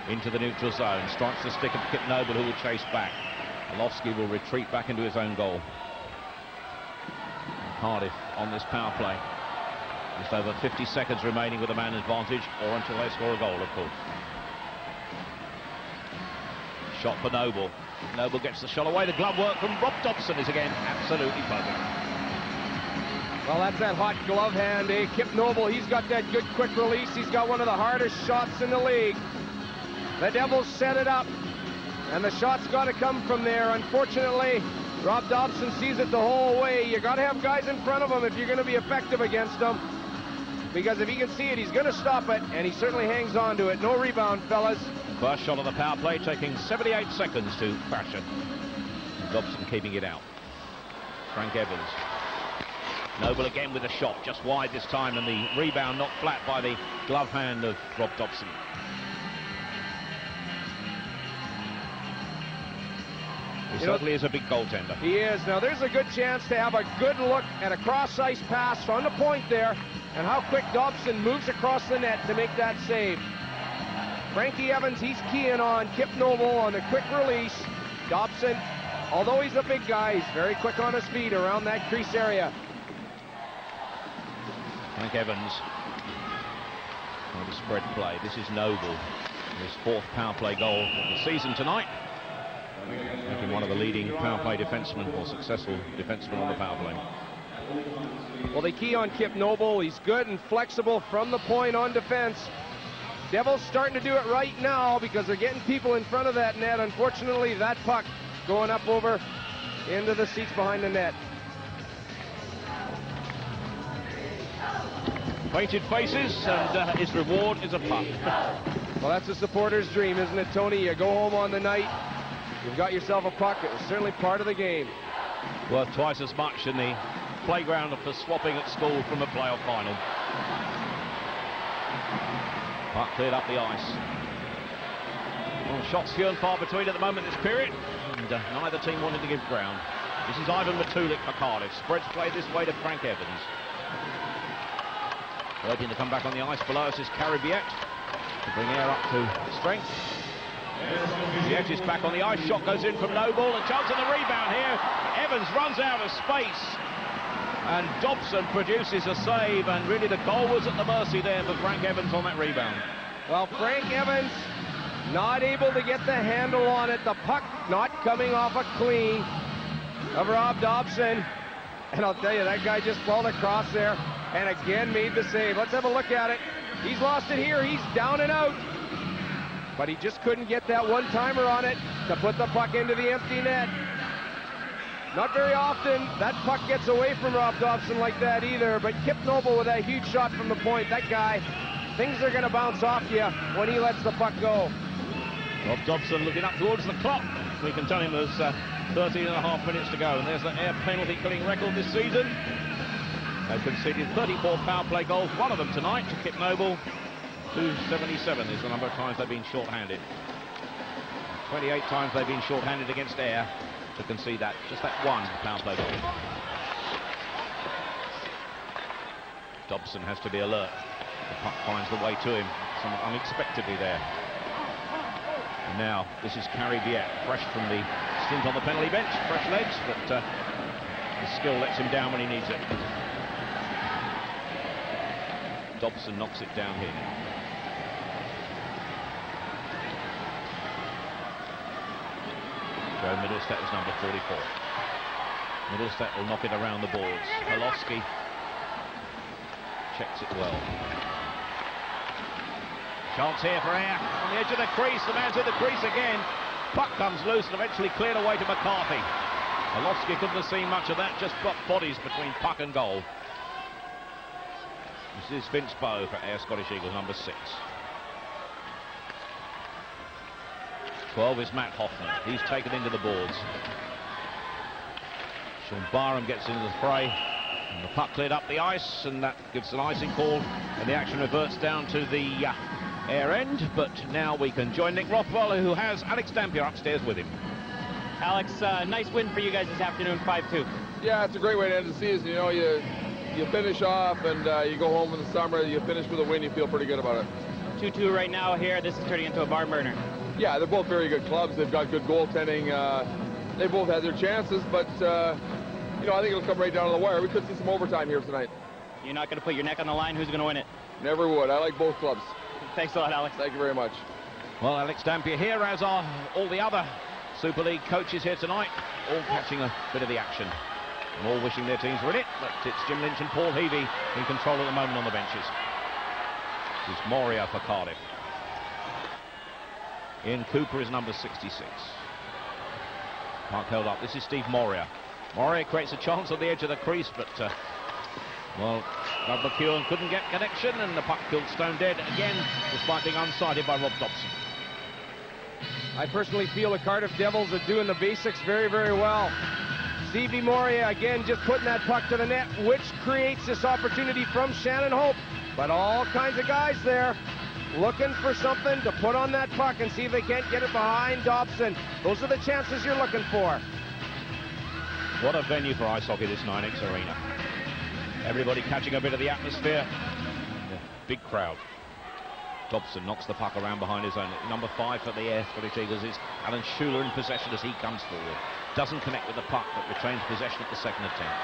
Into the neutral zone. Strikes the stick of Kip Noble, who will chase back. Orlowski will retreat back into his own goal. Cardiff on this power play. Just over 50 seconds remaining with a man advantage, or until they score a goal, of course. Shot for Noble. Noble gets the shot away. The glove work from Rob Dobson is again absolutely perfect. Well, that's that hot glove hand, eh? Kip Noble, he's got that good quick release. He's got one of the hardest shots in the league. The Devils set it up, and the shot's got to come from there. Unfortunately, Rob Dobson sees it the whole way. You got to have guys in front of him if you're going to be effective against him, because if he can see it, he's going to stop it, and he certainly hangs on to it. No rebound, fellas. First shot of the power play taking 78 seconds to fashion. Dobson keeping it out. Frank Evans. Noble again with a shot, just wide this time, and the rebound knocked flat by the glove hand of Rob Dobson. He certainly is a big goaltender. He is. Now, there's a good chance to have a good look at a cross-ice pass on the point there, and how quick Dobson moves across the net to make that save. Frankie Evans, he's keying on Kip Noble on the quick release. Dobson, although he's a big guy, he's very quick on his feet around that crease area. Frank Evans on the spread play. This is Noble, his fourth power play goal of the season tonight, making one of the leading power play defensemen, or successful defensemen on the power play. Well, they key on Kip Noble. He's good and flexible from the point on defense. Devils starting to do it right now because they're getting people in front of that net. Unfortunately, that puck going up over into the seats behind the net. Painted faces, and his reward is a puck. Well, that's a supporter's dream, isn't it, Tony? You go home on the night, you've got yourself a puck. It was certainly part of the game. Worth twice as much in the playground for swapping at school from a playoff final. Puck cleared up the ice. Well, shots few and far between at the moment this period, and neither team wanted to give ground. This is Ivan Matulik for Cardiff. Spreads play this way to Frank Evans. Working to come back on the ice below us is Carribiet to bring air up to strength. Biet is back on the ice. Shot goes in from Noble. A chance of the rebound here. Evans runs out of space, and Dobson produces a save, and really the goal was at the mercy there for Frank Evans on that rebound. Well, Frank Evans not able to get the handle on it. The puck not coming off a clean of Rob Dobson. And I'll tell you, that guy just crawled across there and again made the save. Let's have a look at it. He's lost it here. He's down and out. But he just couldn't get that one-timer on it to put the puck into the empty net. Not very often that puck gets away from Rob Dobson like that either, but Kip Noble with that huge shot from the point, that guy, things are going to bounce off you when he lets the puck go. Rob Dobson looking up towards the clock. We can tell him there's 13 and a half minutes to go, and there's the air penalty killing record this season. They've conceded 34 power play goals, one of them tonight to Kip Noble. 277 is the number of times they've been short-handed. 28 times they've been short-handed against air to concede that, just that one power play goal. Dobson has to be alert. The puck finds the way to him, somewhat unexpectedly there. And now this is Carribiet, fresh from the stint on the penalty bench, fresh legs, but his skill lets him down when he needs it. Dobson knocks it down here. Joe Middlestat is number 44. Middlestat will knock it around the boards. Orlowski checks it well. Chance here for air on the edge of the crease. The man's at the crease again. Puck comes loose and eventually cleared away to McCarthy. Orlowski couldn't have seen much of that, just bodies between puck and goal. This is Vince Bowe for Air Scottish Eagles, number 6. 12 is Matt Hoffman. He's taken into the boards. Sean Barham gets into the fray. And the puck cleared up the ice, and that gives an icing call. And the action reverts down to the air end. But now we can join Nick Rothwell, who has Alex Dampier upstairs with him. Alex, nice win for you guys this afternoon, 5-2. Yeah, it's a great way to end the season. You know, you finish off and you go home in the summer, you finish with a win, you feel pretty good about it. 2-2 right now here. This is turning into a barn burner. Yeah, they're both very good clubs. They've got good goaltending. they both had their chances, but you know, I think it'll come right down to the wire. We could see some overtime here tonight. You're not going to put your neck on the line? Who's going to win it? Never would. I like both clubs. Thanks a lot, Alex. Thank you very much. Well, Alex Dampier here, as are all the other Super League coaches here tonight, all catching a bit of the action. And all wishing their teams were in it, but it's Jim Lynch and Paul Heavey in control at the moment on the benches. This is Moria for Cardiff. Ian Cooper is number 66. Puck held up. This is Steve Moria. Moria creates a chance on the edge of the crease, but well, Doug McEwen couldn't get connection, and the puck killed stone dead again, despite being unsighted by Rob Dobson. I personally feel the Cardiff Devils are doing the basics very, very well. Stevie Moria again just putting that puck to the net, which creates this opportunity from Shannon Hope. But all kinds of guys there looking for something to put on that puck and see if they can't get it behind Dobson. Those are the chances you're looking for. What a venue for ice hockey, this 9X Arena. Everybody catching a bit of the atmosphere. Big crowd. Dobson knocks the puck around behind his own. Number 5 for the Scottish Eagles is Alan Schuler in possession as he comes forward. Doesn't connect with the puck, but retains possession at the second attempt.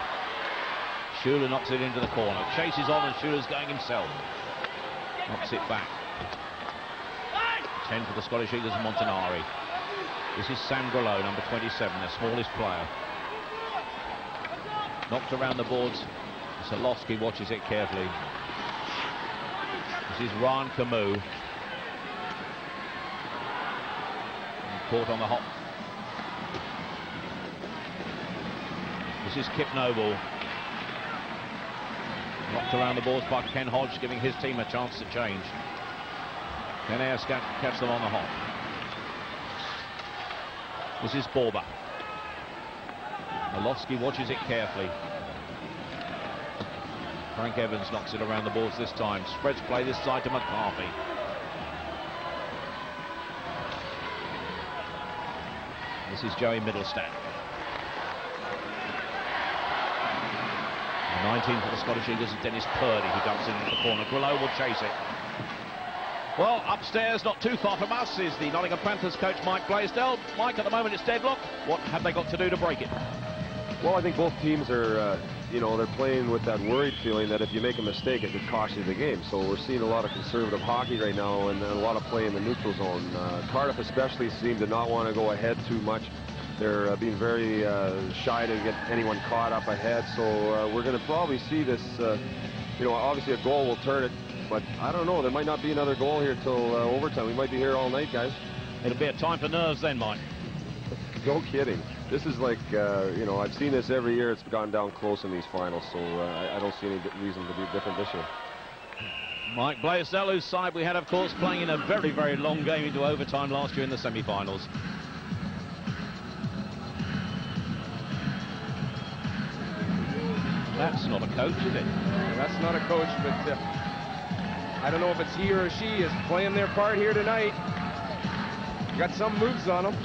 Schuler knocks it into the corner. Chases on, and Schuler's going himself. Knocks it back. 10 for the Scottish Eagles, Montanari. This is Sam Grelot, number 27, their smallest player. Knocked around the boards. Solowski watches it carefully. This is Ryan Camus. And caught on the hop. This is Kip Noble. Knocked around the boards by Ken Hodge, giving his team a chance to change. Ken Ayers catch them on the hop. This is Borba. Malofsky watches it carefully. Frank Evans knocks it around the boards this time. Spreads play this side to McCarthy. This is Joey Middlestat. 19 for the Scottish Eagles is Dennis Purdy, who dumps it into the corner. Grelot will chase it. Well, upstairs, not too far from us, is the Nottingham Panthers coach, Mike Blaisdell. Mike, at the moment it's deadlock. What have they got to do to break it? Well, I think both teams are, you know, they're playing with that worried feeling that if you make a mistake, it could cost you the game. So we're seeing a lot of conservative hockey right now and a lot of play in the neutral zone. Cardiff especially seem to not want to go ahead too much. They're being very shy to get anyone caught up ahead. So we're going to probably see this, you know, obviously a goal will turn it. But I don't know, there might not be another goal here till overtime. We might be here all night, guys. It'll be a time for nerves then, Mike. No kidding. This is like, you know, I've seen this every year. It's gone down close in these finals, so I don't see any reason to be different this year. Mike Blaisdell, whose side we had, of course, playing in a very, very long game into overtime last year in the semi-finals. That's not a coach, is it? That's not a coach, but I don't know if it's he or she is playing their part here tonight. Got some moves on them.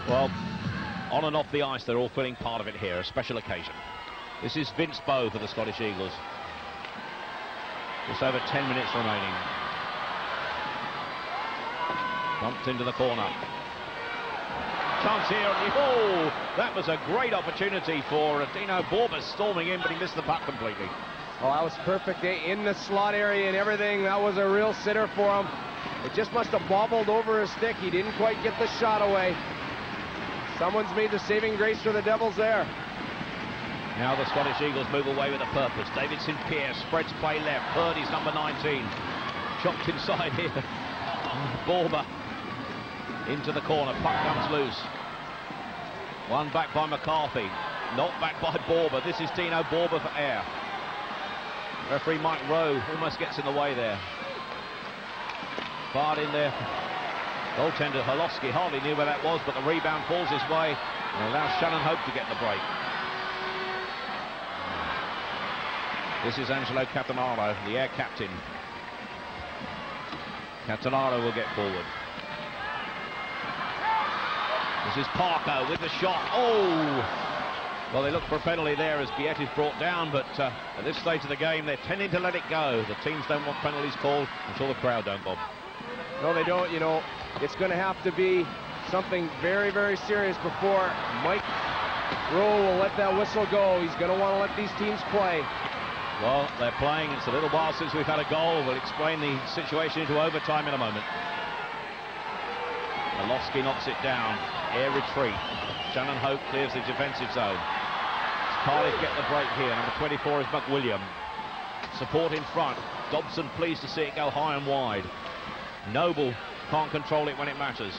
Well, on and off the ice, they're all feeling part of it here, a special occasion. This is Vince Bowe for the Scottish Eagles. Just over 10 minutes remaining. Bumped into the corner. Chance here, oh, that was a great opportunity for Dino Borba storming in, but he missed the puck completely. Oh, that was perfect in the slot area and everything. That was a real sitter for him. It just must have bobbled over his stick. He didn't quite get the shot away. Someone's made the saving grace for the Devils there. Now the Scottish Eagles move away with a purpose. David St. Pierre spreads play left. Purdy's number 19. Chopped inside here. Borba into the corner. Puck comes loose. One back by McCarthy. Not back by Borba. This is Dino Borba for Ayr. Referee Mike Rowe almost gets in the way there. Barred in there. Goaltender Holowski hardly knew where that was, but the rebound falls his way and allows Shannon Hope to get the break. This is Angelo Catanaro, the Ayr captain. Catanaro will get forward. This is Parker with the shot. Oh! Well, they look for a penalty there as Biet is brought down, but at this stage of the game, they're tending to let it go. The teams don't want penalties called until the crowd don't, Bob. No, they don't. You know, it's going to have to be something very, very serious before Mike Rowe will let that whistle go. He's going to want to let these teams play. Well, they're playing. It's a little while since we've had a goal. We'll explain the situation into overtime in a moment. Malofsky knocks it down. Air retreat. Shannon Hope clears the defensive zone. Cardiff get the break here. Number 24 is McWilliam. Support in front. Dobson pleased to see it go high and wide. Noble can't control it when it matters.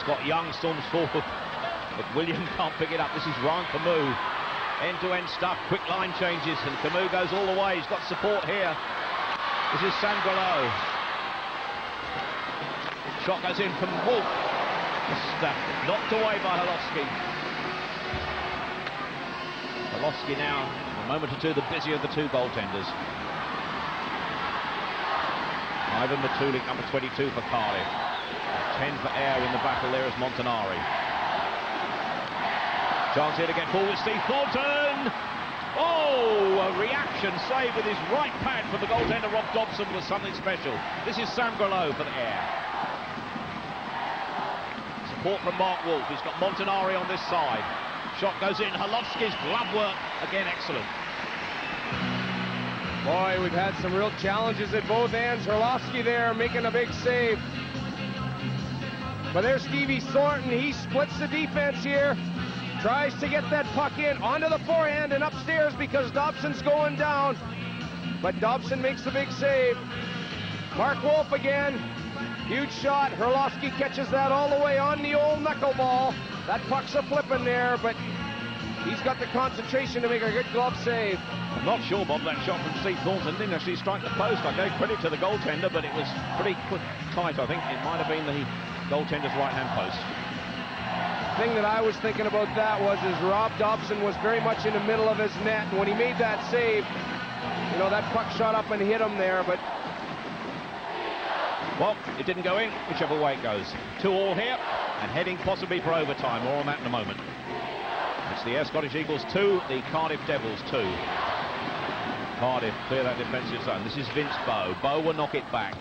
Scott Young storms forward. McWilliam can't pick it up. This is Ryan Camus. End-to-end stuff, quick line changes, and Camus goes all the way. He's got support here. This is Sangrelo. Shot goes in from Wolf. Just knocked away by Holofsky. Holofsky now, a moment or two, the busier of the two goaltenders. Ivan Matulik, number 22 for Cardiff. 10 for Ayr in the battle there is Montanari. Chance here to get forward, Steve Thornton! Oh, a reaction save with his right pad from the goaltender Rob Dobson was something special. This is Sangrelo for the Ayr. Support from Mark Wolf. He's got Montanari on this side. Shot goes in. Holofsky's glove work, again, excellent. Boy, we've had some real challenges at both ends. Holofsky there making a big save. But there's Stevie Thornton. He splits the defense here. Tries to get that puck in onto the forehand and upstairs because Dobson's going down. But Dobson makes the big save. Mark Wolf again. Huge shot. Holofsky catches that all the way on the old knuckleball. That puck's a flipping there, but he's got the concentration to make a good glove save. I'm not sure, Bob, that shot from Steve Thornton didn't actually strike the post. I gave credit to the goaltender, but it was pretty tight, I think. It might have been the goaltender's right-hand post. The thing that I was thinking about that was Rob Dobson was very much in the middle of his net, and when he made that save, you know, that puck shot up and hit him there, but... Well, it didn't go in, whichever way it goes. 2-2 here, and heading possibly for overtime. More on that in a moment. It's the Ayr Scottish Eagles 2, the Cardiff Devils 2. Cardiff clear that defensive zone. This is Vince Bowe. Bowe will knock it back.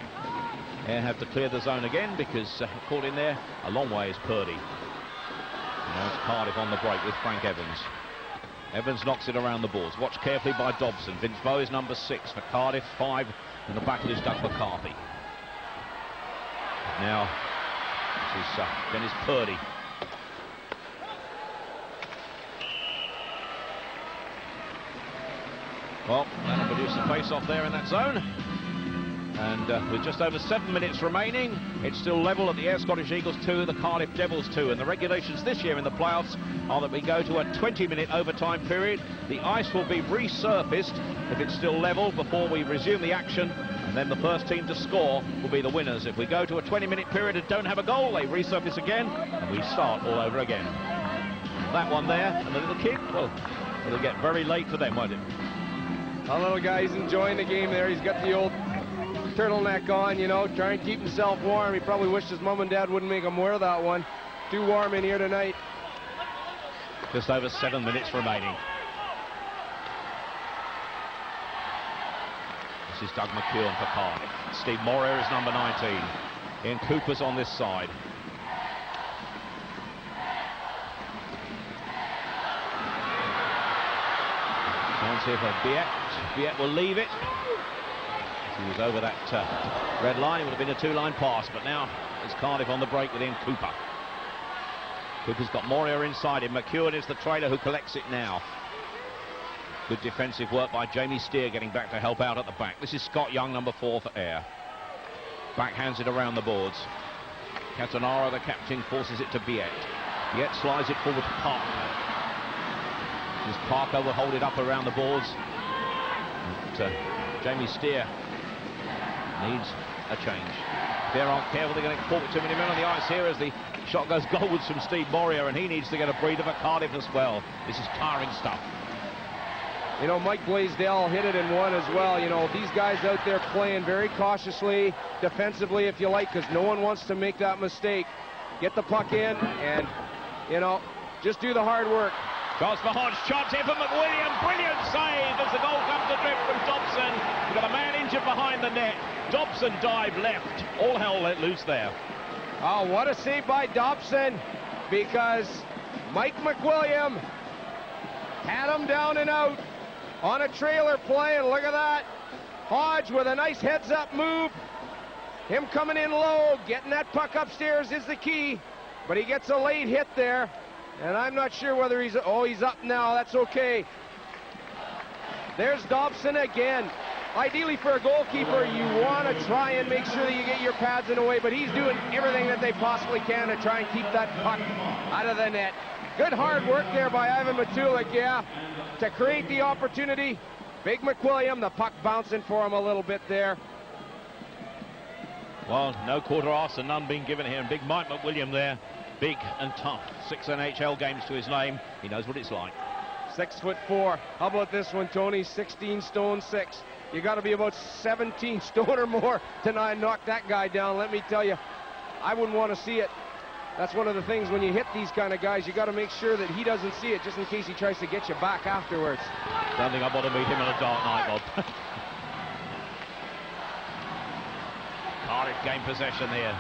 Ayr have to clear the zone again because caught in there a long way is Purdy. Now it's Cardiff on the break with Frank Evans. Evans knocks it around the boards. Watched carefully by Dobson. Vince Bowe is number 6 for Cardiff. 5 in the battle is Doug McCarthy. Now this is Dennis Purdy. Well, that'll produce a face-off there in that zone. And with just over 7 minutes remaining, it's still level at the Ayr Scottish Eagles 2, the Cardiff Devils 2. And the regulations this year in the playoffs are that we go to a 20-minute overtime period. The ice will be resurfaced if it's still level before we resume the action. And then the first team to score will be the winners. If we go to a 20-minute period and don't have a goal, they resurface again, and we start all over again. That one there, and the little kid, well, it'll get very late for them, won't it? Our little guy, he's enjoying the game there. He's got the old turtleneck on, you know, trying to keep himself warm. He probably wished his mom and dad wouldn't make him wear that one. Too warm in here tonight. Just over 7 minutes remaining. This is Doug McKeown for Cardiff. Steve Moria is number 19. Ian Cooper's on this side. Chance here for Biet. Biet will leave it. He was over that red line. It would have been a two-line pass, but now it's Cardiff on the break with Ian Cooper. Cooper's got Moria inside him. McEwen is the trailer who collects it now. Good defensive work by Jamie Steer getting back to help out at the back. This is Scott Young, number 4 for Ayr. Backhands it around the boards. Catanara, the captain, forces it to Biet. Biet slides it forward to Parker. This Parker will hold it up around the boards. But, Jamie Steer needs a change. They aren't careful. They're going to get caught with too many men on the ice here as the shot goes goalwards from Steve Moria, and he needs to get a breather for Cardiff as well. This is tiring stuff. You know, Mike Blaisdell hit it in one as well. You know, these guys out there playing very cautiously, defensively, if you like, because no one wants to make that mistake. Get the puck in and, you know, just do the hard work. Cross for Hodge, shot here for McWilliam, brilliant save as the goal comes adrift from Dobson. We've got a man injured behind the net. Dobson dive left, all hell let loose there. Oh, what a save by Dobson, because Mike McWilliam had him down and out on a trailer play, and look at that. Hodge with a nice heads-up move. Him coming in low, getting that puck upstairs is the key, but he gets a late hit there, and I'm not sure whether he's up now. That's okay. There's Dobson again. Ideally for a goalkeeper, you want to try and make sure that you get your pads in the way, but he's doing everything that they possibly can to try and keep that puck out of the net. Good hard work there by Ivan Matulik, yeah, to create the opportunity. Big McWilliam, the puck bouncing for him a little bit there. Well, no quarter arse and none being given here, and big Mike McWilliam there, big and tough. 6 NHL games to his name. He knows what it's like. 6'4". How about this one, Tony? 16 stone 6. You got to be about 17 stone or more to knock that guy down. Let me tell you, I wouldn't want to see it. That's one of the things when you hit these kind of guys, you got to make sure that he doesn't see it, just in case he tries to get you back afterwards. Don't think I want to meet him on a dark night, Bob. Cardiff gain possession here.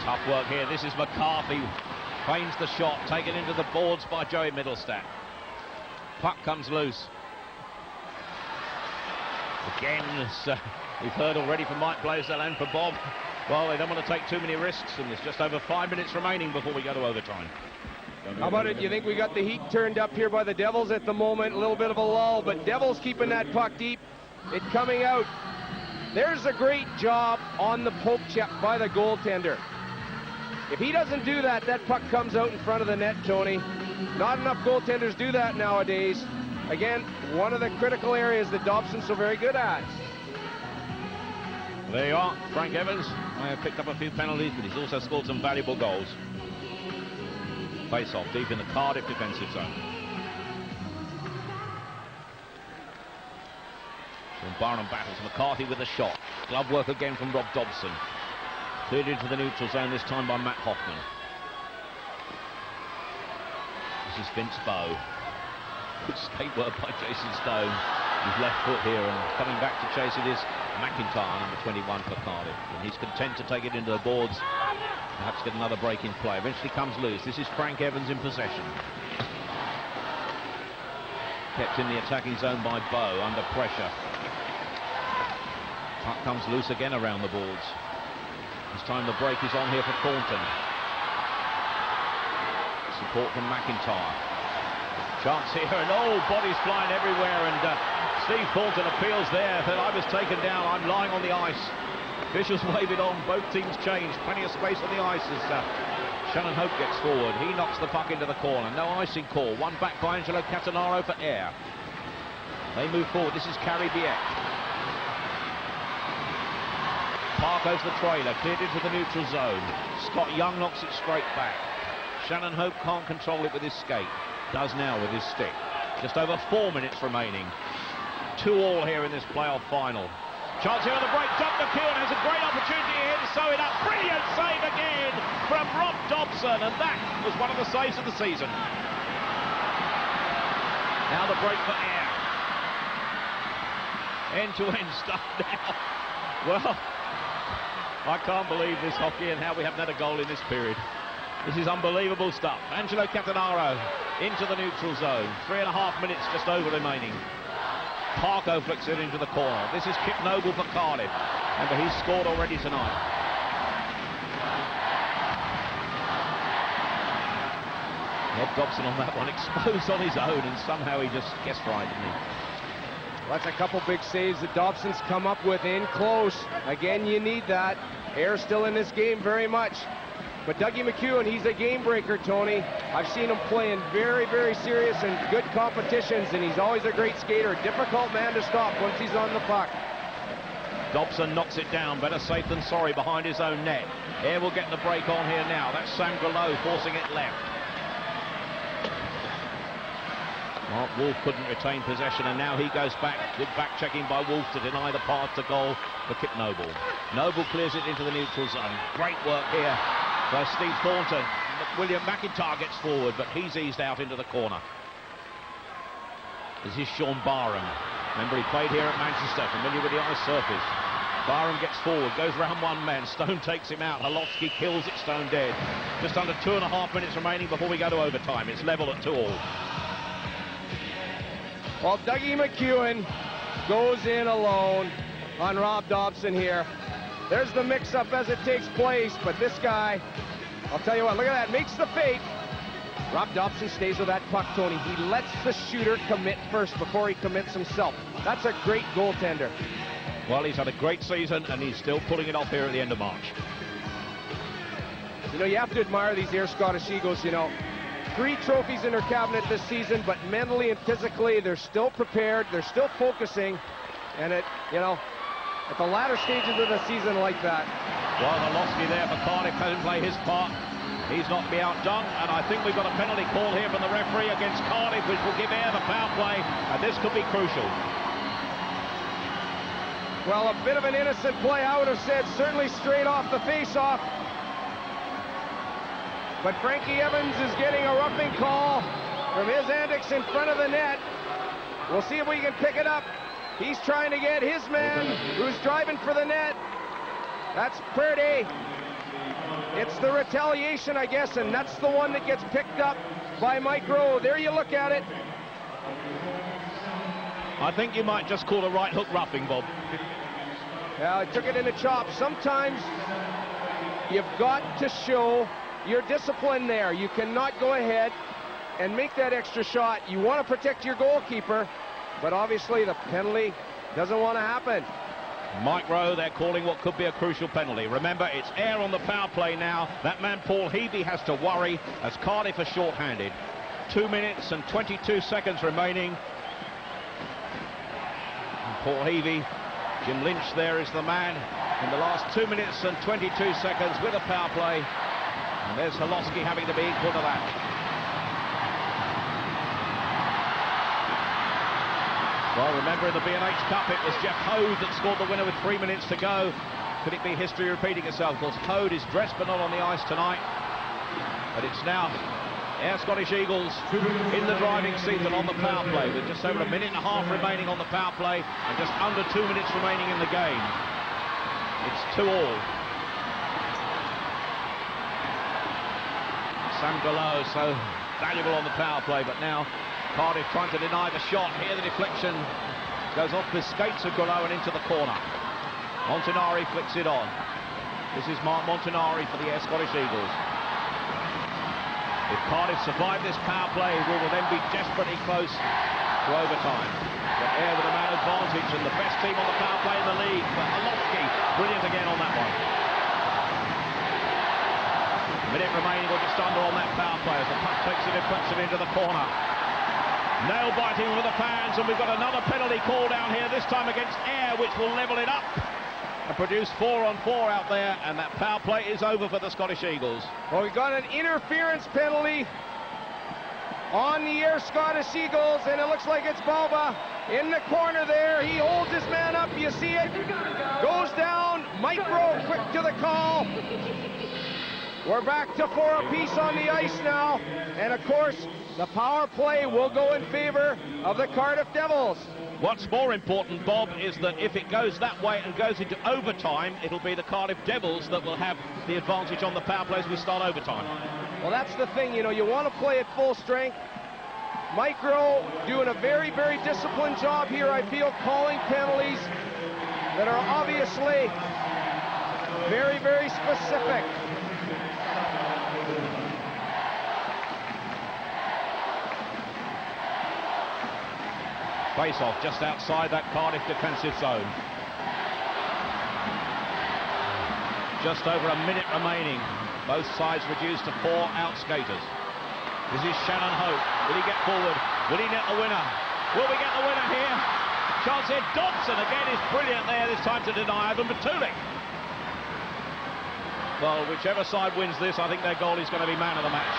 Tough work here. This is McCarthy. Feigns the shot, taken into the boards by Joey Middlestat. Puck comes loose. Again, we've heard already from Mike Blaisdell and from Bob. Well, they don't want to take too many risks, and there's just over 5 minutes remaining before we go to overtime. How about it? You think we got the heat turned up here by the Devils at the moment? A little bit of a lull, but Devils keeping that puck deep. It coming out. There's a great job on the poke check by the goaltender. If he doesn't do that, that puck comes out in front of the net, Tony. Not enough goaltenders do that nowadays. Again, one of the critical areas that Dobson's so very good at. There you are. Frank Evans may have picked up a few penalties, but he's also scored some valuable goals. Face-off deep in the Cardiff defensive zone. From Barnum battles McCarthy with a shot. Glove work again from Rob Dobson. Cleared into the neutral zone, this time by Matt Hoffman. This is Vince Bowe. Good skate work by Jason Stone. His left foot here, and coming back to chase it is McIntyre, number 21 for Cardiff. And he's content to take it into the boards. Perhaps get another break in play. Eventually comes loose. This is Frank Evans in possession. Kept in the attacking zone by Bowe, under pressure. Puck comes loose again around the boards. This time the break is on here for Thornton. Support from McIntyre. Chance here, and bodies flying everywhere, and Steve Thornton appeals there that I was taken down, I'm lying on the ice. Officials wave it on, both teams change, plenty of space on the ice as Shannon Hope gets forward. He knocks the puck into the corner, no icing call. One back by Angelo Catanaro for air. They move forward, this is Carrie Biek. Park over the trailer, cleared into the neutral zone. Scott Young knocks it straight back. Shannon Hope can't control it with his skate. Does now with his stick. Just over 4 minutes remaining. 2-2 here in this playoff final. Chance here on the break. Doug McKeown has a great opportunity here to sew it up. Brilliant save again from Rob Dobson, and that was one of the saves of the season. Now the break for air. End-to-end stuff now. Well, I can't believe this hockey and how we haven't had a goal in this period. This is unbelievable stuff. Angelo Catanaro into the neutral zone. 3.5 minutes just over remaining. Parko flicks it into the corner. This is Kip Noble for Cardiff. Remember, he's scored already tonight. Rob Dobson on that one, exposed on his own, and somehow he just guessed right, didn't he? Well, that's a couple big saves that Dobson's come up with in close. Again, you need that. Air's still in this game very much. But Dougie McEwen, he's a game breaker, Tony. I've seen him play in very, very serious and good competitions, and he's always a great skater. Difficult man to stop once he's on the puck. Dobson knocks it down. Better safe than sorry behind his own net. Air will get the break on here now. That's Sam Grelot forcing it left. Mark Wolf couldn't retain possession, and now he goes back. Good back-checking by Wolf to deny the path to goal for Kip Noble. Noble clears it into the neutral zone. Great work here by Steve Thornton. William McIntyre gets forward, but he's eased out into the corner. This is Sean Barham. Remember, he played here at Manchester, familiar with the ice surface. Barham gets forward, goes round one man. Stone takes him out. Holofsky kills it, Stone dead. Just under 2.5 minutes remaining before we go to overtime. It's level at 2-2. Well, Dougie McEwen goes in alone on Rob Dobson here. There's the mix-up as it takes place, but this guy, I'll tell you what, look at that, makes the fake. Rob Dobson stays with that puck, Tony. He lets the shooter commit first before he commits himself. That's a great goaltender. Well, he's had a great season, and he's still pulling it off here at the end of March. You know, you have to admire these Air Scottish Eagles, you know. 3 trophies in their cabinet this season, but mentally and physically, they're still prepared, they're still focusing, and at the latter stages of the season like that. Well, Holofsky there for Cardiff hasn't played his part. He's not to be outdone, and I think we've got a penalty call here from the referee against Cardiff, which will give Ayr the power play, and this could be crucial. Well, a bit of an innocent play, I would have said, certainly straight off the face-off. But Frankie Evans is getting a roughing call from his antics in front of the net. We'll see if we can pick it up. He's trying to get his man, who's driving for the net. That's Purdy. It's the retaliation, I guess, and that's the one that gets picked up by Mike Rowe. There you look at it. I think you might just call a right hook roughing, Bob. Yeah, I took it in a chop. Sometimes you've got to show your discipline there. You cannot go ahead and make that extra shot. You want to protect your goalkeeper, but obviously the penalty doesn't want to happen. Mike Rowe, they're calling what could be a crucial penalty. Remember, it's Ayr on the power play now. That man, Paul Heavey, has to worry as Cardiff are short-handed. 2 minutes and 22 seconds remaining. And Paul Heavey, Jim Lynch there is the man in the last 2 minutes and 22 seconds with a power play. And there's Holofsky having to be equal to that. Well, remember in the B&H Cup, it was Jeff Hode that scored the winner with 3 minutes to go. Could it be history repeating itself? Of course, Hode is dressed but not on the ice tonight. But it's now Ayr Scottish Eagles in the driving seat and on the power play with just over 1.5 minutes remaining on the power play and just under 2 minutes remaining in the game. It's 2-2. Sam Gallo so valuable on the power play, but now Cardiff trying to deny the shot. Here the deflection goes off the skates of Gallo and into the corner. Montanari flicks it on. This is Mark Montanari for the Ayr Scottish Eagles. If Cardiff survive this power play, we will then be desperately close to overtime. But Ayr with a man advantage and the best team on the power play in the league. But Holofsky, brilliant again on that one. Minute remaining or just under on that power play as the puck takes it and puts it into the corner. Nail biting with the fans, and we've got another penalty call down here, this time against Ayr, which will level it up and produce 4-on-4 out there, and that power play is over for the Scottish Eagles. Well, we've got an interference penalty on the Ayr Scottish Eagles, and it looks like it's Balba in the corner there. He holds his man up, you see it, goes down, Mike Rowe quick to the call. We're back to 4 apiece on the ice now, and of course, the power play will go in favor of the Cardiff Devils. What's more important, Bob, is that if it goes that way and goes into overtime, it'll be the Cardiff Devils that will have the advantage on the power play as we start overtime. Well, that's the thing, you know, you want to play at full strength. Mike Rowe doing a very, very disciplined job here, I feel, calling penalties that are obviously very, very specific. Face-off just outside that Cardiff defensive zone. Just over a minute remaining. Both sides reduced to 4 outskaters. This is Shannon Hope. Will he get forward? Will he net the winner? Will we get the winner here? Chance here. Dobson again is brilliant there, this time to deny Ivan Batulik. Well, whichever side wins this, I think their goal is going to be man of the match.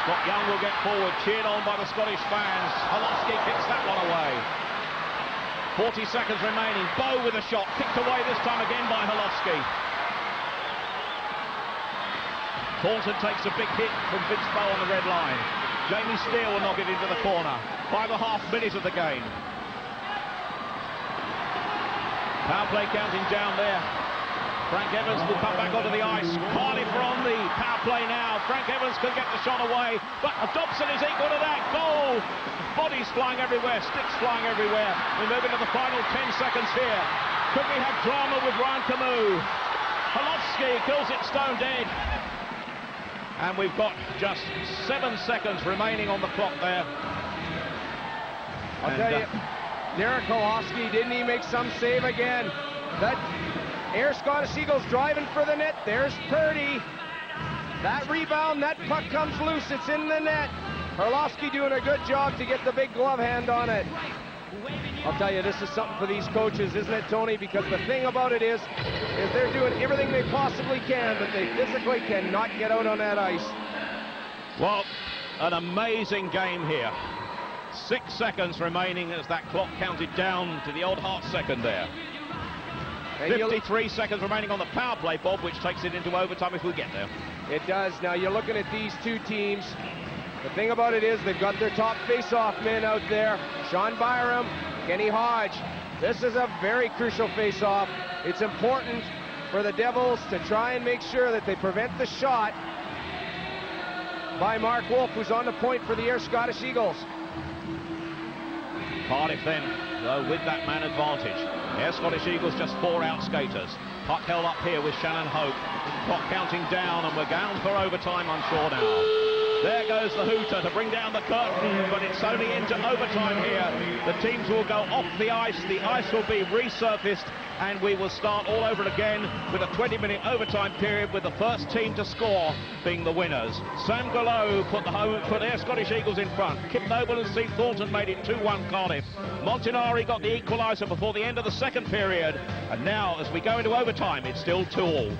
Scott Young will get forward, cheered on by the Scottish fans. Holofsky kicks that one away. 40 seconds remaining. Bow with a shot, kicked away this time again by Holofsky. Thornton takes a big hit from Vince Bow on the red line. Jamie Steele will knock it into the corner. 5.5 minutes of the game. Power play counting down there. Frank Evans will come back onto the ice. Cardiff are on the power play now. Frank Evans could get the shot away, but Dobson is equal to that. Goal! Bodies flying everywhere, sticks flying everywhere. We move into the final 10 seconds here. Could we have drama with Ryan Camus? Holofsky kills it stone dead. And we've got just 7 seconds remaining on the clock there. I'll tell you, Derek Holofsky, didn't he make some save again? That Ayr Scottish Eagles driving for the net. There's Purdy. That rebound, that puck comes loose. It's in the net. Holofsky doing a good job to get the big glove hand on it. I'll tell you, this is something for these coaches, isn't it, Tony? Because the thing about it is they're doing everything they possibly can, but they physically cannot get out on that ice. Well, an amazing game here. 6 seconds remaining as that clock counted down to the old heart second there. 53 seconds remaining on the power play, Bob, which takes it into overtime if we get there. It does. Now, you're looking at these two teams. The thing about it is they've got their top face-off men out there. Sean Byram, Kenny Hodge. This is a very crucial face-off. It's important for the Devils to try and make sure that they prevent the shot by Mark Wolf, who's on the point for the Ayr Scottish Eagles. Cardiff then, though, with that man advantage. Ayr Scottish Eagles just 4 out skaters. Puck held up here with Shannon Hope. Clock counting down, and we're down for overtime, I'm sure now. There goes the hooter to bring down the curtain, but it's only into overtime here. The teams will go off the ice will be resurfaced, and we will start all over again with a 20-minute overtime period, with the first team to score being the winners. Sam Gallo put the Ayr Scottish Eagles in front. Kip Noble and Steve Thornton made it 2-1 Cardiff. Montanari got the equaliser before the end of the second period, and now as we go into overtime, it's still 2-2.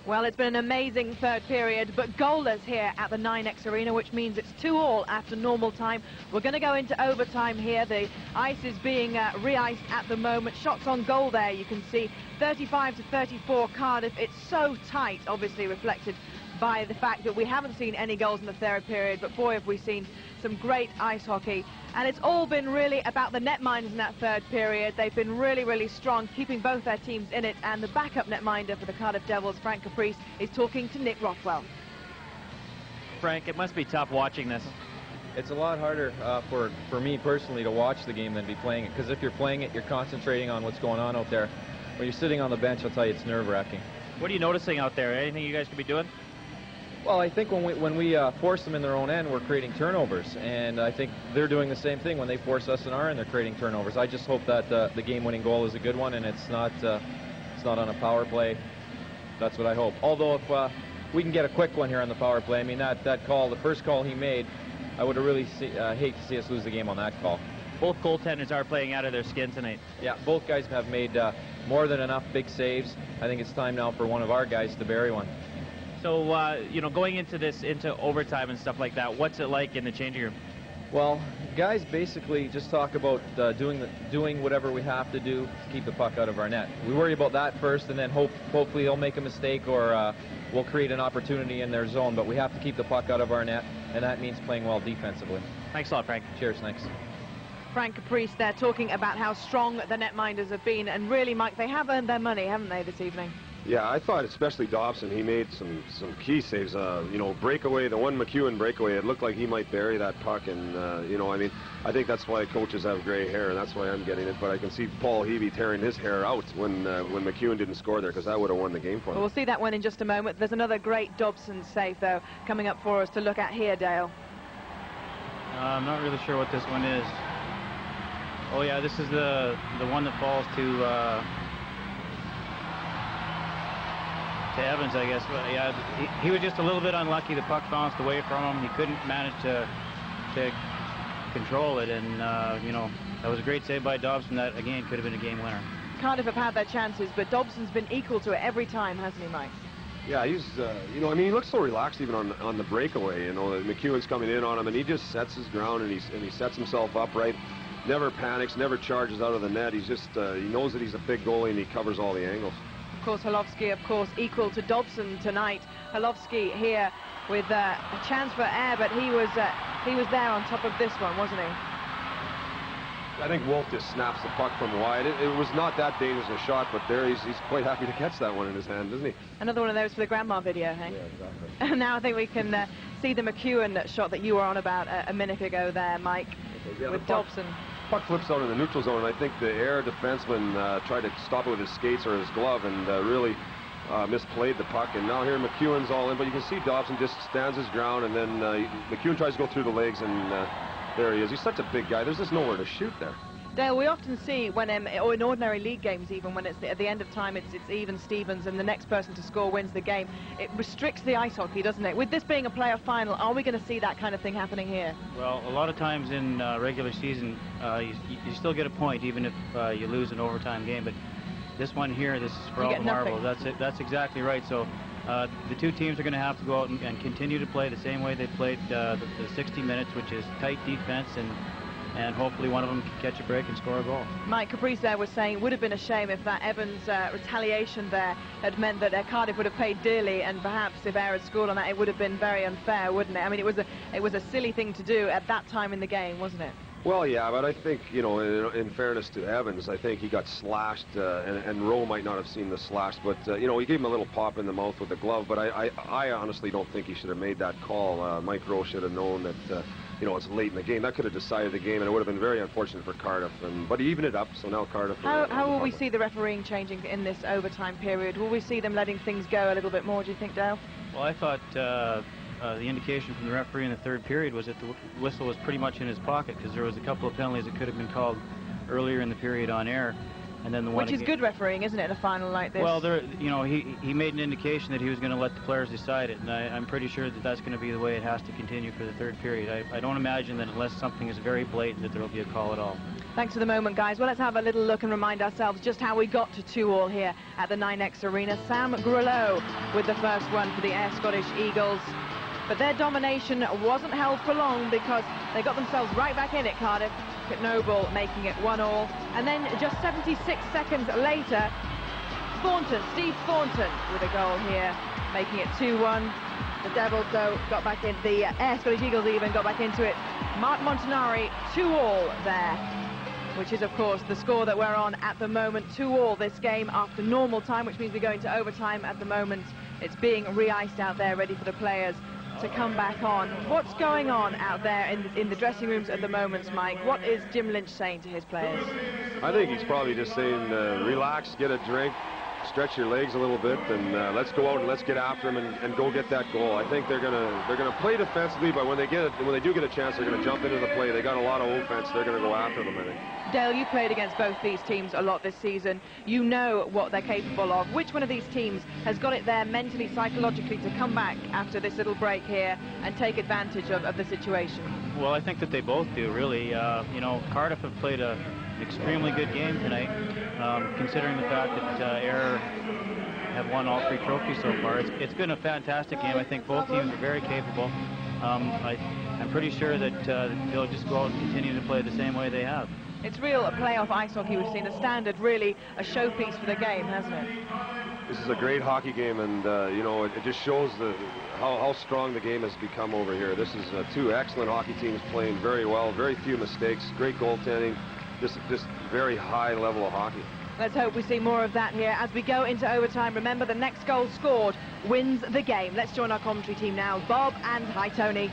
Well, it's been an amazing third period, but goalless here at the 9X Arena, which means it's 2-2 after normal time. We're going to go into overtime here. The ice is being re-iced at the moment. Shots on goal there, you can see 35-34 Cardiff. It's so tight, obviously reflected by the fact that we haven't seen any goals in the third period, but boy, have we seen some great ice hockey. And it's all been really about the netminders in that third period. They've been really, really strong, keeping both their teams in it. And the backup netminder for the Cardiff Devils, Frank Caprice, is talking to Nick Rothwell. Frank, it must be tough watching this. It's a lot harder for me personally to watch the game than be playing it, because if you're playing it, you're concentrating on what's going on out there. When you're sitting on the bench, I'll tell you, it's nerve-wracking. What are you noticing out there? Anything you guys could be doing? Well, I think when we force them in their own end, we're creating turnovers, and I think they're doing the same thing when they force us in our end. They're creating turnovers. I just hope that the game-winning goal is a good one, and it's not on a power play. That's what I hope. Although if we can get a quick one here on the power play, I mean that call, the first call he made, I would have really hate to see us lose the game on that call. Both goaltenders are playing out of their skin tonight. Yeah, both guys have made more than enough big saves. I think it's time now for one of our guys to bury one. So, you know, going into overtime and stuff like that, what's it like in the changing room? Well, guys basically just talk about doing whatever we have to do to keep the puck out of our net. We worry about that first, and then hopefully they'll make a mistake or we'll create an opportunity in their zone, but we have to keep the puck out of our net, and that means playing well defensively. Thanks a lot, Frank. Cheers, thanks. Frank Caprice there talking about how strong the netminders have been, and really, Mike, they have earned their money, haven't they, this evening? Yeah, I thought especially Dobson, he made some key saves. You know, breakaway, the one McEwen breakaway, it looked like he might bury that puck, and you know, I mean, I think that's why coaches have gray hair, and that's why I'm getting it. But I can see Paul Heavey tearing his hair out when McEwen didn't score there, because that would have won the game for them. Well, we'll see that one in just a moment. There's another great Dobson save, though, coming up for us to look at here, Dale. I'm not really sure what this one is. Oh yeah, this is the one that falls to Evans, I guess. But yeah, he was just a little bit unlucky. The puck bounced away from him. He couldn't manage to control it, and you know, that was a great save by Dobson. That again could have been a game winner. Cardiff have had their chances, but Dobson's been equal to it every time, hasn't he, Mike? Yeah, he's, you know, I mean, he looks so relaxed even on the breakaway. You know, McEwen's coming in on him, and he just sets his ground, and he sets himself up right. never panics, never charges out of the net. He's just, he knows that he's a big goalie and he covers all the angles. Of course, Holovsky, of course, equal to Dobson tonight. Holovsky here with a chance for air, but he was there on top of this one, wasn't he? I think Wolf just snaps the puck from wide. It was not that dangerous a shot, but there he's quite happy to catch that one in his hand, isn't he? Another one of those for the grandma video, hey? Yeah, exactly. And now I think we can see the McEwen shot that you were on about a minute ago there, Mike, with Dobson. Puck flips out in the neutral zone, and I think the air defenseman tried to stop it with his skates or his glove and really misplayed the puck. And now here McEwen's all in, but you can see Dobson just stands his ground, and then McEwen tries to go through the legs, and there he is. He's such a big guy. There's just nowhere to shoot there. Dale, we often see when, or in ordinary league games even, when it's at the end of time, it's even Stevens and the next person to score wins the game. It restricts the ice hockey, doesn't it? With this being a playoff final, are we going to see that kind of thing happening here? Well, a lot of times in regular season, you still get a point even if you lose an overtime game. But this one here, this is for all the marbles. That's it. That's exactly right. So the two teams are going to have to go out and continue to play the same way they played the 60 minutes, which is tight defense, and hopefully one of them can catch a break and score a goal. Mike Caprice there was saying it would have been a shame if that Evans retaliation there had meant that Cardiff would have paid dearly, and perhaps if Ayr had scored on that, it would have been very unfair, wouldn't it? I mean, it was a silly thing to do at that time in the game, wasn't it? Well, yeah, but I think, you know, in fairness to Evans, I think he got slashed, and Rowe might not have seen the slash, but, you know, he gave him a little pop in the mouth with the glove, but I honestly don't think he should have made that call. Mike Rowe should have known that, you know, it's late in the game. That could have decided the game, and it would have been very unfortunate for Cardiff. But he evened it up, so now Cardiff... How will we see the refereeing changing in this overtime period? Will we see them letting things go a little bit more, do you think, Dale? Well, I thought the indication from the referee in the third period was that the whistle was pretty much in his pocket, because there was a couple of penalties that could have been called earlier in the period on air. And then the one which is good refereeing, isn't it, in a final like this? Well, you know, he made an indication that he was going to let the players decide it, and I'm pretty sure that that's going to be the way it has to continue for the third period. I don't imagine that unless something is very blatant that there will be a call at all. Thanks for the moment, guys. Well, let's have a little look and remind ourselves just how we got to 2-2 here at the 9X Arena. Sam Grelot with the first one for the Ayr Scottish Eagles. But their domination wasn't held for long because they got themselves right back in it, Cardiff. Noble making it 1-1. And then just 76 seconds later, Steve Thornton with a goal here, making it 2-1. The Devils, though, got back in. The Ayr Scottish Eagles even got back into it. Mark Montanari, 2-2 there, which is, of course, the score that we're on at the moment. 2-2 this game after normal time, which means we go into overtime at the moment. It's being re-iced out there, ready for the players to come back on. What's going on out there in the dressing rooms at the moment, Mike? What is Jim Lynch saying to his players? I think he's probably just saying, relax, get a drink, stretch your legs a little bit, and let's go out and let's get after him and go get that goal. I think they're gonna play defensively, but when they do get a chance, they're gonna jump into the play. They got a lot of offense. They're gonna go after them, I think. Dale, you played against both these teams a lot this season. You know what they're capable of. Which one of these teams has got it there mentally, psychologically to come back after this little break here and take advantage of the situation? Well, I think that they both do, really. You know, Cardiff have played an extremely good game tonight, considering the fact that Ayr have won all 3 trophies so far. It's been a fantastic game. I think both teams are very capable. I'm pretty sure that they'll just go out and continue to play the same way they have. It's real playoff ice hockey. We've seen a standard, really a showpiece for the game, hasn't it? This is a great hockey game, and you know, it just shows how strong the game has become over here. This is 2 excellent hockey teams playing very well, very few mistakes, great goaltending, just very high level of hockey. Let's hope we see more of that here as we go into overtime. Remember, the next goal scored wins the game. Let's join our commentary team now. Bob and hi, Tony.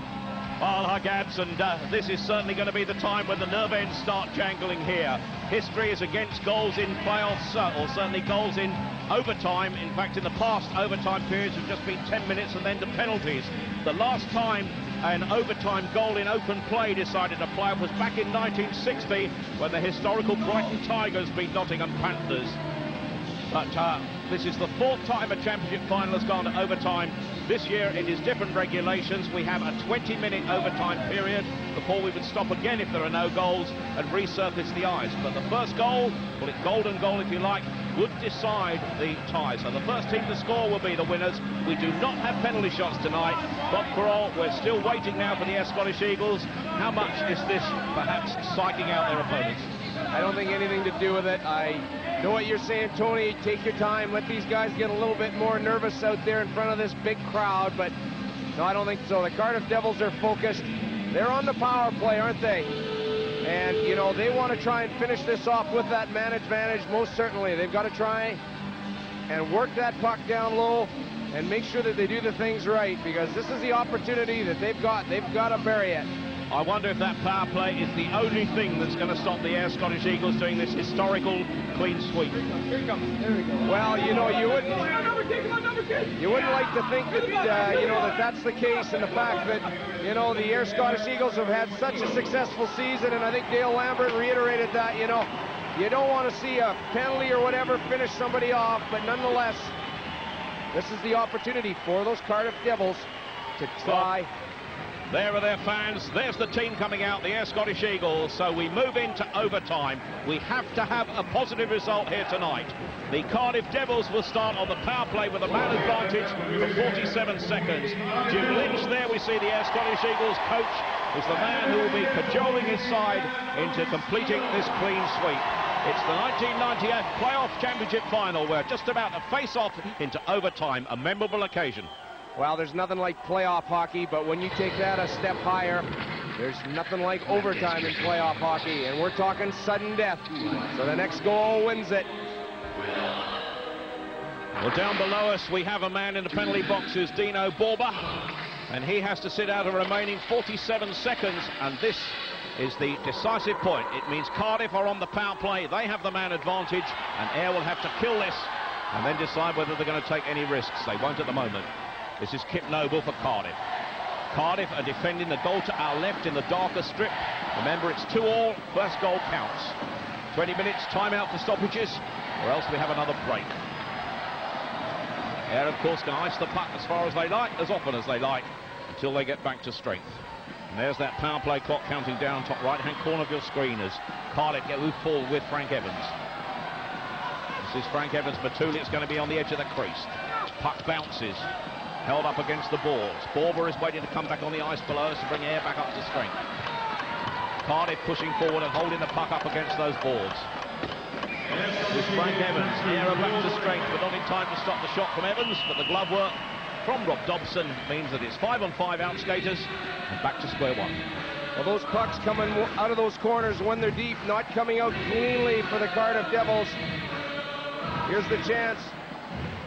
Well, hi, Gabs, and this is certainly going to be the time when the nerve ends start jangling here. History is against goals in playoffs, or certainly goals in overtime. In fact, in the past, overtime periods have just been 10 minutes and then to penalties. The last time an overtime goal in open play decided a playoff was back in 1960 when the historical Brighton Tigers beat Nottingham Panthers. But this is the 4th time a championship final has gone to overtime. This year it is different regulations. We have a 20-minute overtime period before we would stop again if there are no goals and resurface the ice. But the first goal, call it golden goal if you like, would decide the tie. So the first team to score will be the winners. We do not have penalty shots tonight. Bob Carroll, we're still waiting now for the Scottish Eagles. How much is this perhaps psyching out their opponents? I don't think anything to do with it. I know what you're saying, Tony. Take your time. Let these guys get a little bit more nervous out there in front of this big crowd. But no, I don't think so. The Cardiff Devils are focused. They're on the power play, aren't they? And, you know, they want to try and finish this off with that man advantage, most certainly. They've got to try and work that puck down low and make sure that they do the things right, because this is the opportunity that they've got. They've got to bury it. I wonder if that power play is the only thing that's going to stop the Scottish Eagles doing this historical clean sweep. Here he comes. There we go. Well, you know, you wouldn't like to think that, you know, that's the case, and the fact that, you know, the Scottish Eagles have had such a successful season, and I think Dale Lambert reiterated that, you know, you don't want to see a penalty or whatever finish somebody off, but nonetheless, this is the opportunity for those Cardiff Devils to try. There are their fans. There's the team coming out, the Scottish Eagles. So we move into overtime. We have to have a positive result here tonight. The Cardiff Devils will start on the power play with a man advantage for 47 seconds. Jim Lynch there, we see the Scottish Eagles coach, is the man who will be cajoling his side into completing this clean sweep. It's the 1998 playoff championship final. We're just about to face off into overtime, a memorable occasion. Well, there's nothing like playoff hockey, but when you take that a step higher, there's nothing like overtime in playoff hockey, and we're talking sudden death. So the next goal wins it. Well, down below us, we have a man in the penalty box who's Dino Borba, and he has to sit out a remaining 47 seconds, and this is the decisive point. It means Cardiff are on the power play. They have the man advantage, and Ayr will have to kill this and then decide whether they're going to take any risks. They won't at the moment. This is Kip Noble for Cardiff. Cardiff are defending the goal to our left in the darker strip. Remember, it's 2-2. First goal counts. 20 minutes, timeout for stoppages, or else we have another break. Ayr, of course, can ice the puck as far as they like, as often as they like, until they get back to strength. And there's that power play clock counting down top right-hand corner of your screen as Cardiff get moved forward with Frank Evans. This is Frank Evans. Matuli, it's going to be on the edge of the crease. Puck bounces. Held up against the boards. Borba is waiting to come back on the ice below us to bring Ayr back up to strength. Cardiff pushing forward and holding the puck up against those boards. This is Frank Evans. Ayr are back to strength, but not in time to stop the shot from Evans. But the glove work from Rob Dobson means that it's 5-on-5 outskaters and back to square one. Well, those pucks coming out of those corners when they're deep, not coming out cleanly for the Cardiff Devils. Here's the chance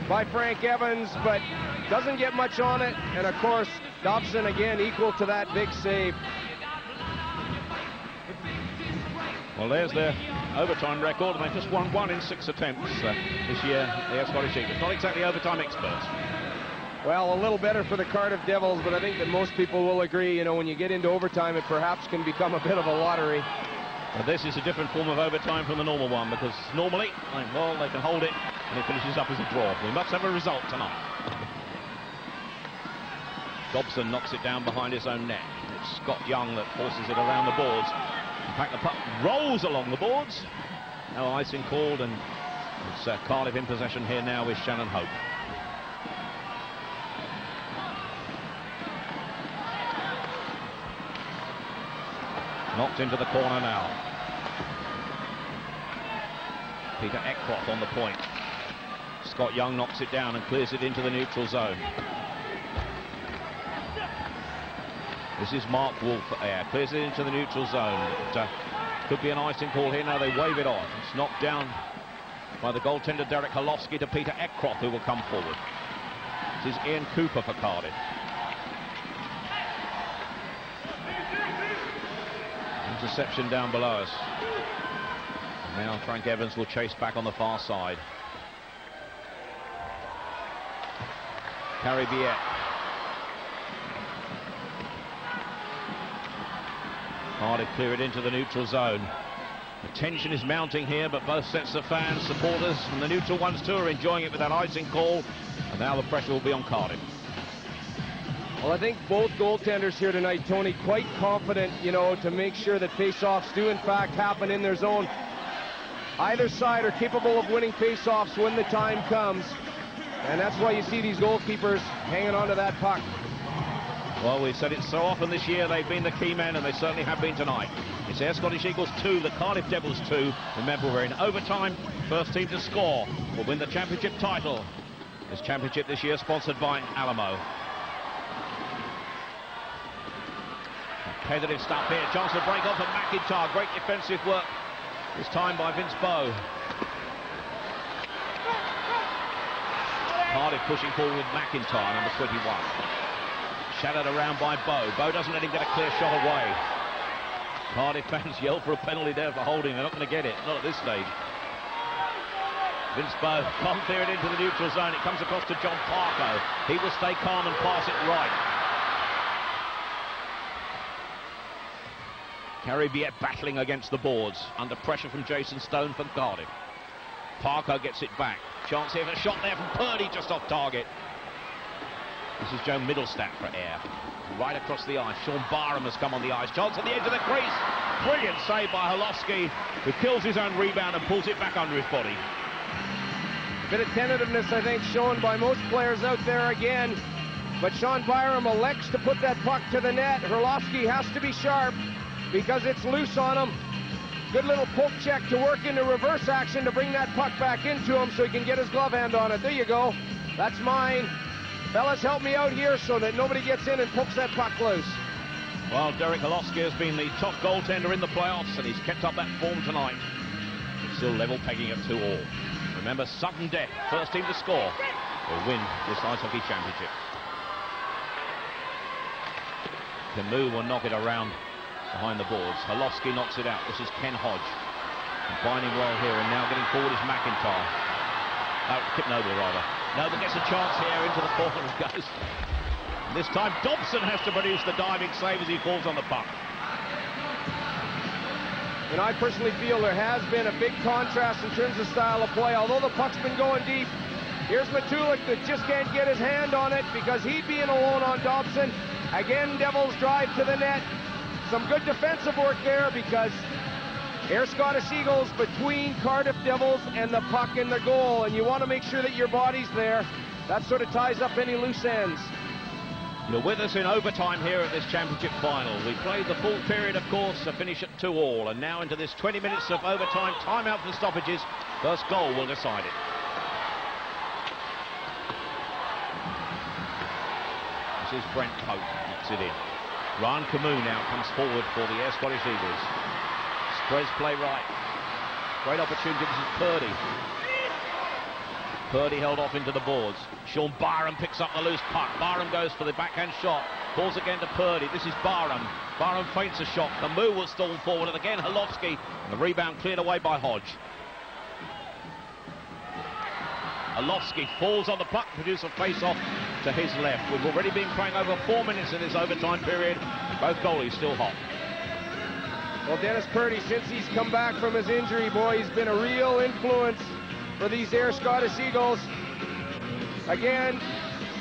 by Frank Evans, but doesn't get much on it, and of course Dobson again equal to that big save. Well, there's their overtime record, and they've just won 1 in 6 attempts this year, the Scottish Eagles. Not exactly overtime experts. Well, a little better for the Cardiff Devils, but I think that most people will agree, you know, when you get into overtime, it perhaps can become a bit of a lottery. But this is a different form of overtime from the normal one, because normally, well, they can hold it, and it finishes up as a draw. We must have a result tonight. Dobson knocks it down behind his own net. It's Scott Young that forces it around the boards. In fact, the puck rolls along the boards. No icing called, and it's Cardiff in possession here now with Shannon Hope. Knocked into the corner now. Peter Eckroth on the point. Scott Young knocks it down and clears it into the neutral zone. This is Mark Wolf for Ayr. Clears it into the neutral zone. It could be an icing call here. Now they wave it off. It's knocked down by the goaltender Derek Holofsky to Peter Eckroth, who will come forward. This is Ian Cooper for Cardiff. Interception down below us. And now Frank Evans will chase back on the far side. Carrie Biet. Cardiff clear it into the neutral zone. The tension is mounting here, but both sets of fans, supporters, and the neutral ones too are enjoying it with that icing call. And now the pressure will be on Cardiff. Well, I think both goaltenders here tonight, Tony, quite confident, you know, to make sure that face-offs do in fact happen in their zone. Either side are capable of winning face-offs when the time comes. And that's why you see these goalkeepers hanging on to that puck. Well, we've said it so often this year, they've been the key men, and they certainly have been tonight. It's Air Scottish Eagles 2, the Cardiff Devils 2. Remember, we're in overtime. First team to score will win the championship title. This championship this year sponsored by Alamo. Competitive stuff here. Chance to break off of McIntyre. Great defensive work this time by Vince Bow. Cardiff pushing forward with McIntyre, number 21. Shadowed around by Bow. Bow doesn't let him get a clear shot away. Cardiff fans yell for a penalty there for holding. They're not going to get it, not at this stage. Vince Bow can't clear it into the neutral zone. It comes across to John Parko. He will stay calm and pass it right. Carribiet battling against the boards, under pressure from Jason Stone for Cardiff. Parko gets it back. Chance here for a shot there from Purdy, just off target. This is Joe Middlestat for Ayr. Right across the ice. Sean Barham has come on the ice. Chance on the edge of the crease. Brilliant save by Holowski, who kills his own rebound and pulls it back under his body. A bit of tentativeness, I think, shown by most players out there again. But Sean Byram elects to put that puck to the net. Holowski has to be sharp because it's loose on him. Good little poke check to work into reverse action to bring that puck back into him so he can get his glove hand on it. There you go. That's mine. Fellas, help me out here so that nobody gets in and pokes that puck loose. Well, Derek Holowski has been the top goaltender in the playoffs, and he's kept up that form tonight. It's still level pegging at 2-2. Remember, sudden death, first team to score, will win this ice hockey championship. Camus will knock it around behind the boards. Holowski knocks it out. This is Ken Hodge. Combining well here, and now getting forward is McIntyre. Kip Noble, rather. Noble gets a chance here into the corner and goes. And this time Dobson has to produce the diving save as he falls on the puck. And I personally feel there has been a big contrast in terms of style of play. Although the puck's been going deep, here's Matulik that just can't get his hand on it because he being alone on Dobson. Again, Devils drive to the net. Some good defensive work there because Air Scottish Eagles between Cardiff Devils and the puck in the goal, and you want to make sure that your body's there. That sort of ties up any loose ends. You're with us in overtime here at this championship final. We played the full period, of course, to finish at 2-2, and now into this 20 minutes of overtime, timeout for stoppages. First goal will decide it. This is Brent Cope, knocks it in. Ryan Camus now comes forward for the Air Scottish Eagles. Spreads play right. Great opportunity. This is Purdy. Purdy held off into the boards. Sean Barham picks up the loose puck. Barham goes for the backhand shot. Falls again to Purdy. This is Barham. Barham feints a shot. Camus will stall forward. And again, Holowski. And the rebound cleared away by Hodge. Holowski falls on the puck, produce a face-off to his left. We've already been playing over 4 minutes in this overtime period. Both goalies still hot. Well, Dennis Purdy, since he's come back from his injury, boy, he's been a real influence for these Air Scottish Eagles. Again,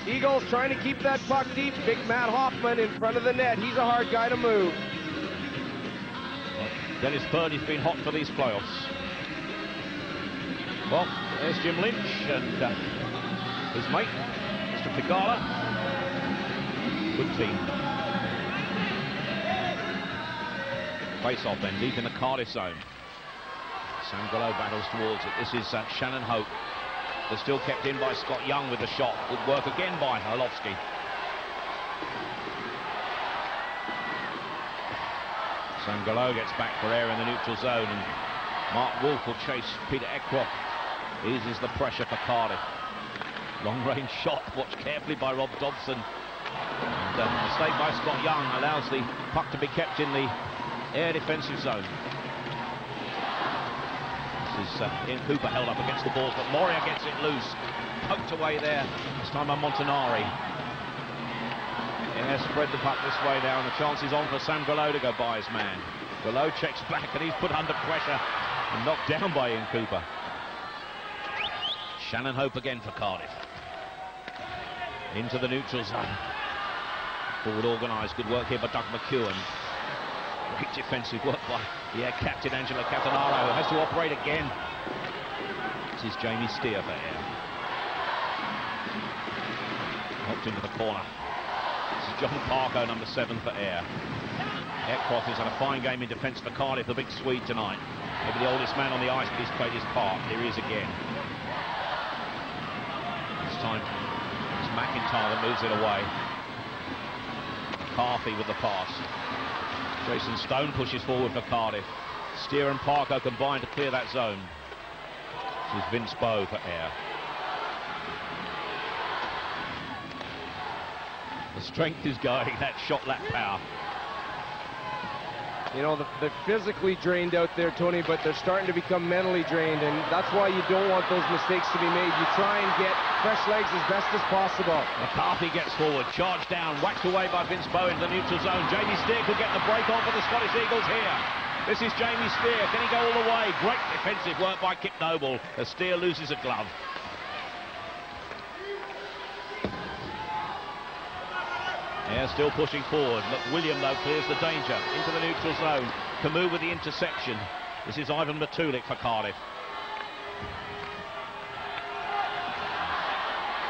Eagles trying to keep that puck deep. Big Matt Hoffman in front of the net. He's a hard guy to move. Dennis Purdy's been hot for these playoffs. Well, there's Jim Lynch and his mate, Mr. Pigala. Good team. Face-off then, deep in the Cardiff zone. Sam Gallo battles towards it. This is Shannon Hope. They're still kept in by Scott Young with the shot. Good work again by Holowski. Sam Gallo gets back for air in the neutral zone, and Mark Wolf will chase Peter Eckroth. Eases the pressure for Cardiff. Long-range shot, watched carefully by Rob Dobson. And a mistake by Scott Young allows the puck to be kept in the air defensive zone. This is Ian Cooper held up against the balls, but Moria gets it loose. Poked away there, this time by Montanari. Yeah, spread the puck this way now, and the chance is on for Sam Gallo to go by his man. Gallo checks back, and he's put under pressure and knocked down by Ian Cooper. Shannon Hope again for Cardiff. Into the neutral zone. Forward organised, good work here by Doug McEwen. Great defensive work by the Air captain Angelo Catanaro, who has to operate again This is Jamie Steer for Ayr. Knocked into the corner. This is John Parko, number 7 for Ayr. Eckroth has had a fine game in defence for Cardiff, the big Swede tonight. Maybe the oldest man on the ice, but he's played his part. Here he is again. This time it's McIntyre that moves it away. Carthy with the pass. Jason Stone pushes forward for Cardiff. Steer and Parko combine to clear that zone. This is Vince Bowe for Ayr. The strength is going, that shot lap power. You know, they're physically drained out there, Tony, but they're starting to become mentally drained, and that's why you don't want those mistakes to be made. You try and get fresh legs as best as possible. McCarthy gets forward, charged down, whacked away by Vince Bowe into the neutral zone. Jamie Steer could get the break on for the Scottish Eagles here. This is Jamie Steer. Can he go all the way? Great defensive work by Kip Noble as Steer loses a glove. Yeah, still pushing forward. Look, William, though, clears the danger into the neutral zone. Camus with the interception. This is Ivan Matulik for Cardiff.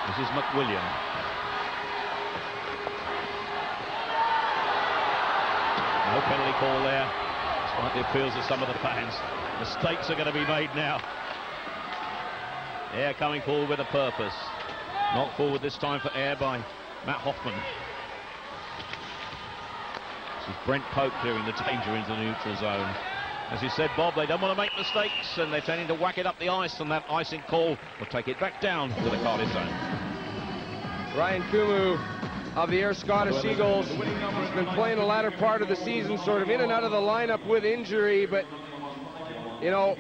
This is McWilliam. No penalty call there, despite the appeals of some of the fans. Mistakes are going to be made now. Ayr coming forward with a purpose. Knocked forward this time for Ayr by Matt Hoffman. This is Brent Pope clearing the danger into the neutral zone. As you said, Bob, they don't want to make mistakes, and they're tending to whack it up the ice, and that icing call will take it back down to the Cardiff zone. Ryan Kumu of the Ayr Scottish Eagles has been playing the latter part of the season, sort of in and out of the lineup with injury, but, you know,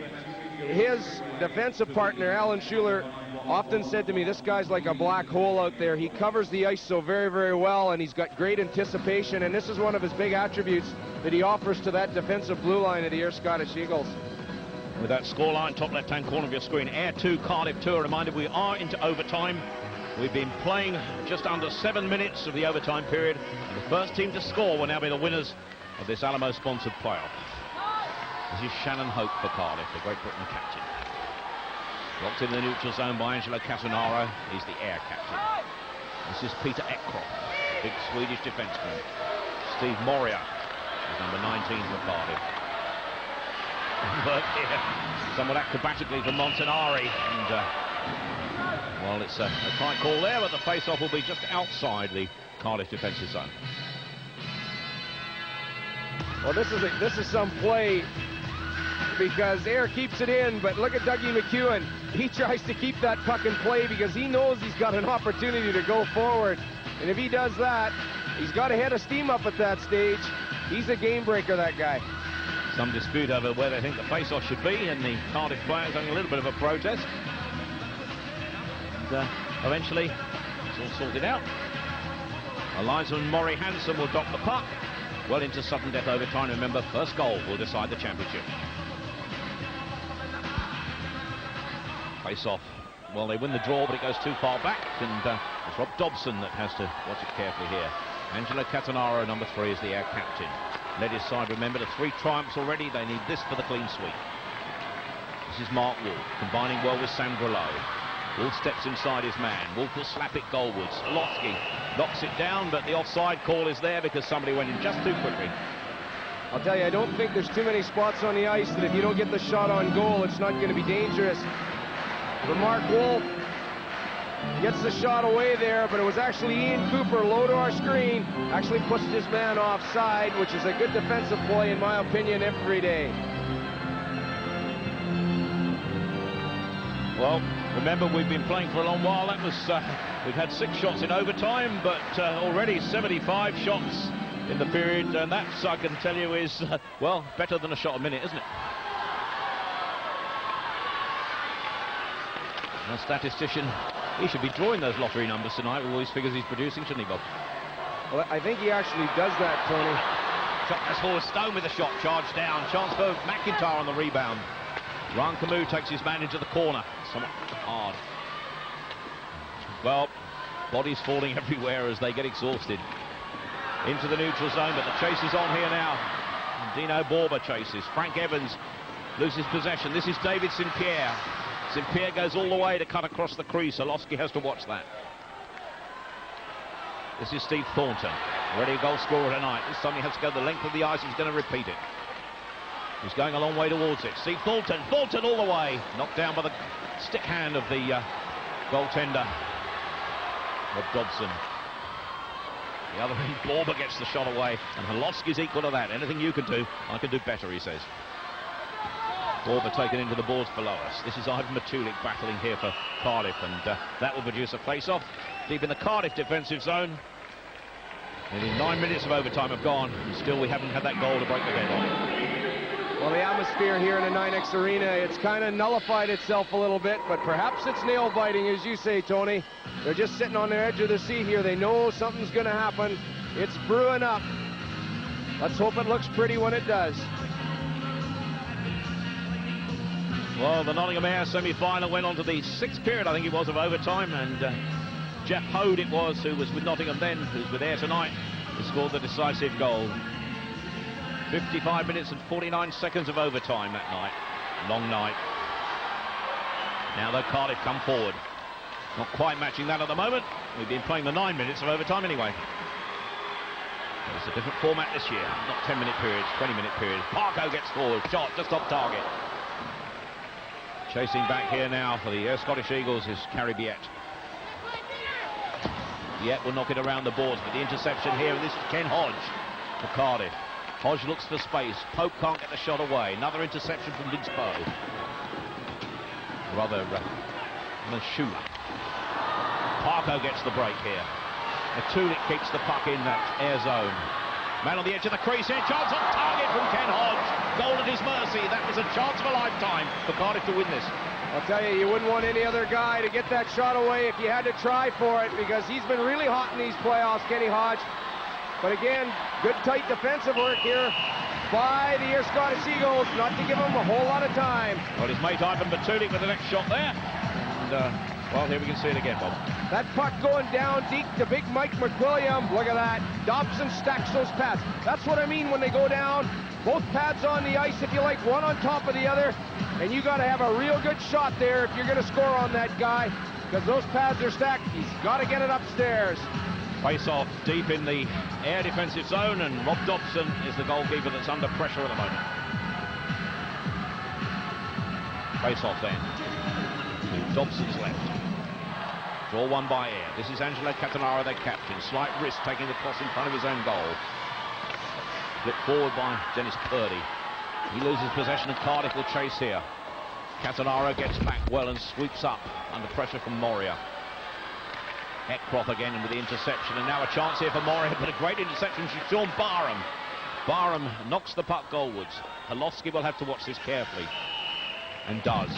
his defensive partner, Alan Schuler, often said to me, this guy's like a black hole out there. He covers the ice so very, very well, and he's got great anticipation, and this is one of his big attributes that he offers to that defensive blue line of the Ayr Scottish Eagles. With that scoreline, top left-hand corner of your screen, Ayr 2, Cardiff 2. A reminder, we are into overtime. We've been playing just under 7 minutes of the overtime period, and the first team to score will now be the winners of this Alamo-sponsored playoff. This is Shannon Hope for Cardiff, the Great Britain captain. Locked in the neutral zone by Angelo Catanaro. He's the Ayr captain. This is Peter Eckroth, big Swedish defenseman. Steve Moria is number 19 for Cardiff. But here, somewhat acrobatically for Montanari. And, well, it's a tight call there, but the face-off will be just outside the Cardiff defensive zone. Well, this is some play, because Ayr keeps it in, but look at Dougie McEwen. He tries to keep that puck in play because he knows he's got an opportunity to go forward. And if he does that, he's got a head of steam up at that stage. He's a game breaker, that guy. Some dispute over where they think the face-off should be, and the Cardiff players having a little bit of a protest. And, eventually, it's all sorted out. A linesman, Maury Hansen, will dock the puck. Well into sudden death overtime. Remember, first goal will decide the championship. Face off. Well, they win the draw, but it goes too far back, and it's Rob Dobson that has to watch it carefully here. Angelo Catanaro, number 3, is the Ayr captain. Led his side, remember, to 3 triumphs already. They need this for the clean sweep. This is Mark Wolf, combining well with Sam Grelot. Wolf steps inside his man. Wolf will slap it goalwards. Olofsky knocks it down, but the offside call is there because somebody went in just too quickly. I'll tell you, I don't think there's too many spots on the ice that if you don't get the shot on goal, it's not going to be dangerous. For Mark Wolf, gets the shot away there, but it was actually Ian Cooper, low to our screen, actually pushed his man offside, which is a good defensive play, in my opinion, every day. Well, remember, we've been playing for a long while. That was we've had 6 shots in overtime, but already 75 shots in the period, and that, I can tell you, is well, better than a shot a minute, isn't it? A statistician, he should be drawing those lottery numbers tonight with all these figures he's producing, shouldn't he, Bob? Well, I think he actually does that, Tony. Shot as forward, Stone with a shot, charged down. Chance for McIntyre on the rebound. Ryan Camus takes his man into the corner. Somewhat hard. Well, bodies falling everywhere as they get exhausted. Into the neutral zone, but the chase is on here now. Dino Borba chases. Frank Evans loses possession. This is David St. Pierre. St. Pierre goes all the way to cut across the crease. Holowski has to watch that. This is Steve Thornton, already a goal scorer tonight. This time he has to go the length of the ice. He's going to repeat it. He's going a long way towards it. Steve Thornton all the way. Knocked down by the stick hand of the goaltender, Rob Dobson. The other end, Borber gets the shot away, and Holowski's equal to that. Anything you can do, I can do better, he says. Borber taken into the boards below us. This is Ivan Matulik battling here for Cardiff, and that will produce a face-off deep in the Cardiff defensive zone. Nearly 9 minutes of overtime have gone, and still we haven't had that goal to break the deadlock. Well, the atmosphere here in the 9X Arena, it's kind of nullified itself a little bit, but perhaps it's nail-biting, as you say, Tony. They're just sitting on the edge of the seat here. They know something's going to happen. It's brewing up. Let's hope it looks pretty when it does. Well, the Nottingham Air semi-final went on to the 6th period, I think it was, of overtime, and Jeff Hode it was, who was with Nottingham then, who's with Air tonight, who scored the decisive goal. 55 minutes and 49 seconds of overtime that night. Long night. Now though, Cardiff come forward. Not quite matching that at the moment. We've been playing the 9 minutes of overtime anyway. It's a different format this year. Not 10-minute periods, 20-minute periods. Parko gets forward. Shot just off target. Chasing back here now for the Scottish Eagles is Carrie Biet. Biet will knock it around the boards, but the interception here, and this is Ken Hodge for Cardiff. Hodge looks for space. Pope can't get the shot away. Another interception from Vince Poe. Rather, shoot. Parko gets the break here. Matulik keeps the puck in that air zone. Man on the edge of the crease here. Chance on target from Ken Hodge. Goal at his mercy. That was a chance of a lifetime for Cardiff to win this. I'll tell you, you wouldn't want any other guy to get that shot away if you had to try for it, because he's been really hot in these playoffs, Kenny Hodge. But again, good tight defensive work here by the Scottish Eagles, not to give him a whole lot of time. Well, his mate Ivan Matulik with the next shot there. And, well, here we can see it again, Bob. That puck going down deep to big Mike McWilliam. Look at that. Dobson stacks those pads. That's what I mean when they go down. Both pads on the ice, if you like, one on top of the other. And you got to have a real good shot there if you're going to score on that guy, because those pads are stacked. He's got to get it upstairs. Face-off deep in the air defensive zone, and Rob Dobson is the goalkeeper that's under pressure at the moment. Face-off then to Dobson's left. Draw one by Air. This is Angelo Catanaro, their captain. Slight risk taking the cross in front of his own goal. Flipped forward by Dennis Purdy. He loses possession and Cardiff will chase here. Catanaro gets back well and sweeps up under pressure from Moria. Eckroth again with the interception, and now a chance here for Moria, but a great interception from Sean Barham. Barham knocks the puck goalwards. Holowski will have to watch this carefully, and does.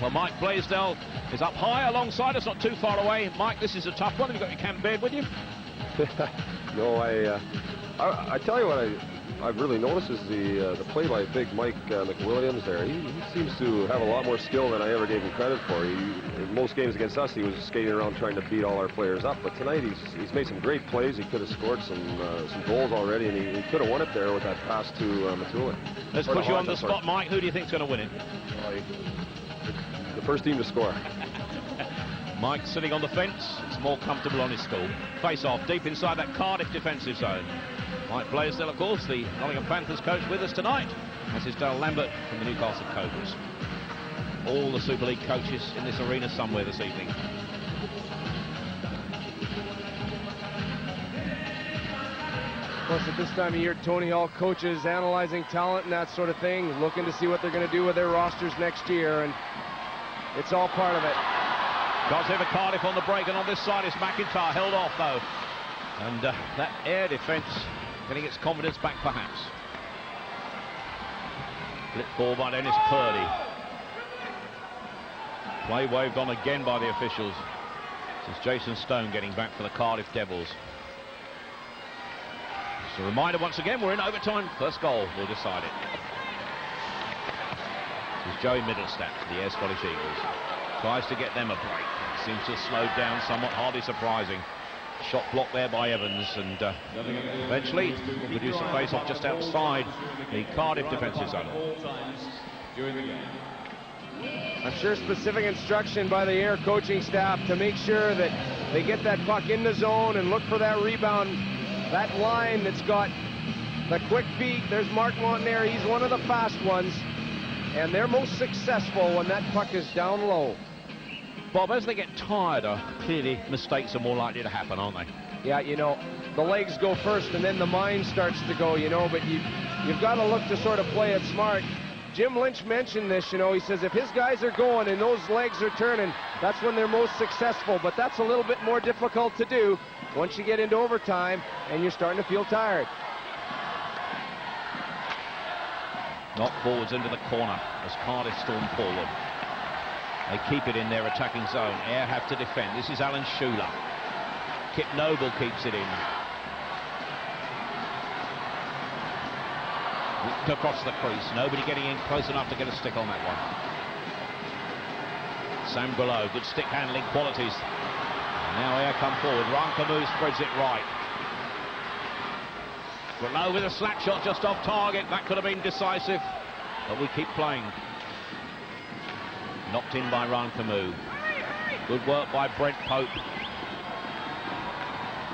Well, Mike Blaisdell is up high alongside us, not too far away. Mike, this is a tough one. Have you got your Camp Baird with you? No, I tell you what I've really noticed is the play by big Mike McWilliams there. He seems to have a lot more skill than I ever gave him credit for. In most games against us, he was skating around trying to beat all our players up. But tonight, he's made some great plays. He could have scored some goals already, and he could have won it there with that pass to Matulik. Let's put you on the spot, Mike. Who do you think's going to win it? The first team to score. Mike sitting on the fence. It's more comfortable on his stool. Face-off deep inside that Cardiff defensive zone. Mike Blaisdell, of course, the Nottingham Panthers coach, with us tonight. This is Dale Lambert from the Newcastle Cobras. All the Super League coaches in this arena somewhere this evening. Of course, at this time of year, Tony, all coaches analyzing talent and that sort of thing, looking to see what they're going to do with their rosters next year, and it's all part of it. Got over Cardiff on the break, and on this side is McIntyre, held off though. And that air defence getting its confidence back perhaps. Flipped forward by Dennis Purdy. Play waved on again by the officials. This is Jason Stone getting back for the Cardiff Devils. Just a reminder once again, we're in overtime. First goal will decide it. This is Joey Middlestat for the Air Scottish Eagles. Tries to get them a break. Seems to have slowed down somewhat, hardly surprising. Shot blocked there by Evans, and eventually produce a face-off just outside the Cardiff defensive zone. I'm sure specific instruction by the Ayr coaching staff to make sure that they get that puck in the zone and look for that rebound. That line that's got the quick feet. There's Mark Montaner. He's one of the fast ones. And they're most successful when that puck is down low. Bob, as they get tireder, clearly mistakes are more likely to happen, aren't they? Yeah, you know, the legs go first and then the mind starts to go, you know, but you've got to look to sort of play it smart. Jim Lynch mentioned this, you know, he says if his guys are going and those legs are turning, that's when they're most successful, but that's a little bit more difficult to do once you get into overtime and you're starting to feel tired. Knocked forwards into the corner as Cardiff storm forward. They keep it in their attacking zone. Ayr have to defend. This is Alan Schuler. Kip Noble keeps it in. Whipped across the crease. Nobody getting in close enough to get a stick on that one. Sam Grillo, good stick handling qualities. Now Ayr come forward. Rankamu spreads it right. Grillo with a slap shot just off target. That could have been decisive, but we keep playing. Knocked in by Rankamu. Good work by Brent Pope.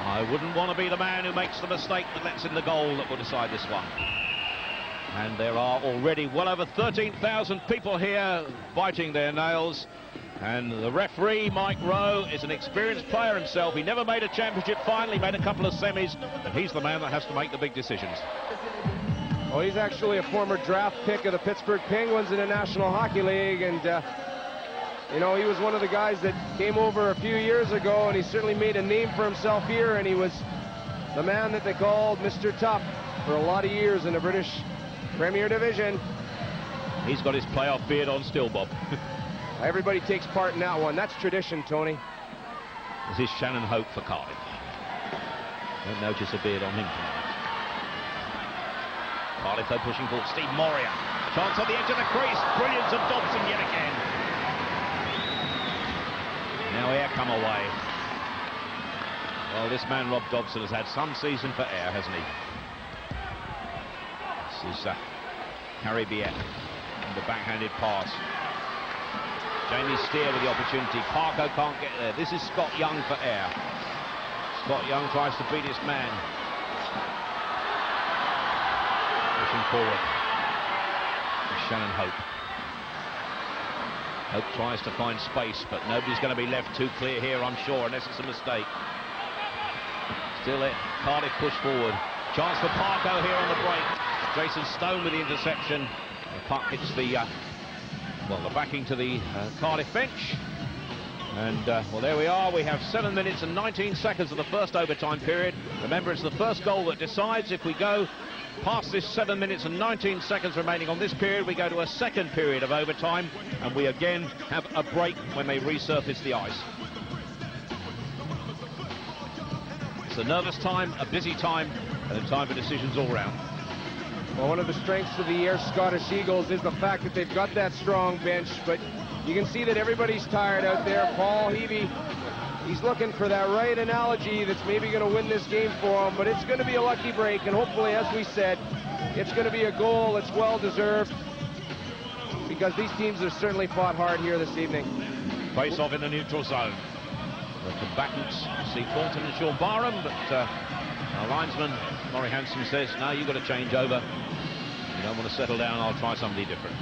I wouldn't want to be the man who makes the mistake that lets in the goal that will decide this one. And there are already well over 13,000 people here biting their nails. And the referee, Mike Rowe, is an experienced player himself. He never made a championship final, he made a couple of semis, and he's the man that has to make the big decisions. Well, he's actually a former draft pick of the Pittsburgh Penguins in the National Hockey League, and you know, he was one of the guys that came over a few years ago, and he certainly made a name for himself here, and he was the man that they called Mr. Tough for a lot of years in the British Premier Division. He's got his playoff beard on still, Bob. Everybody takes part in that one. That's tradition, Tony. This is Shannon Hope for Cardiff. Don't notice a beard on him tonight. Cardiff though pushing forward. Steve Moria. Chance on the edge of the crease. Brilliance of Dobson yet again. Now Ayr come away. Well, this man Rob Dobson has had some season for Ayr, hasn't he? This is Harry Biet and the backhanded pass. Jamie Steer with the opportunity. Parko can't get there. This is Scott Young for Ayr. Scott Young tries to beat his man. Pushing forward. Shannon Hope. Hope tries to find space, but nobody's going to be left too clear here, I'm sure, unless it's a mistake. Still it. Cardiff push forward. Chance for Parko here on the break. Jason Stone with the interception. The puck hits the backing to the Cardiff bench. And, well, there we are. We have 7 minutes and 19 seconds of the first overtime period. Remember, it's the first goal that decides. If we go past this 7 minutes and 19 seconds remaining on this period, we go to a second period of overtime, and we again have a break when they resurface the ice. It's a nervous time, a busy time, and a time for decisions all round. Well, one of the strengths of the Ayr Scottish Eagles is the fact that they've got that strong bench, but you can see that everybody's tired out there. Paul Heavey, he's looking for that right analogy that's maybe going to win this game for him, but it's going to be a lucky break, and hopefully, as we said, it's going to be a goal that's well-deserved, because these teams have certainly fought hard here this evening. Face off in the neutral zone. The combatants see Thornton and Sean Barham, but our linesman, Laurie Hansen, says, no, you've got to change over. You don't want to settle down, I'll try somebody different.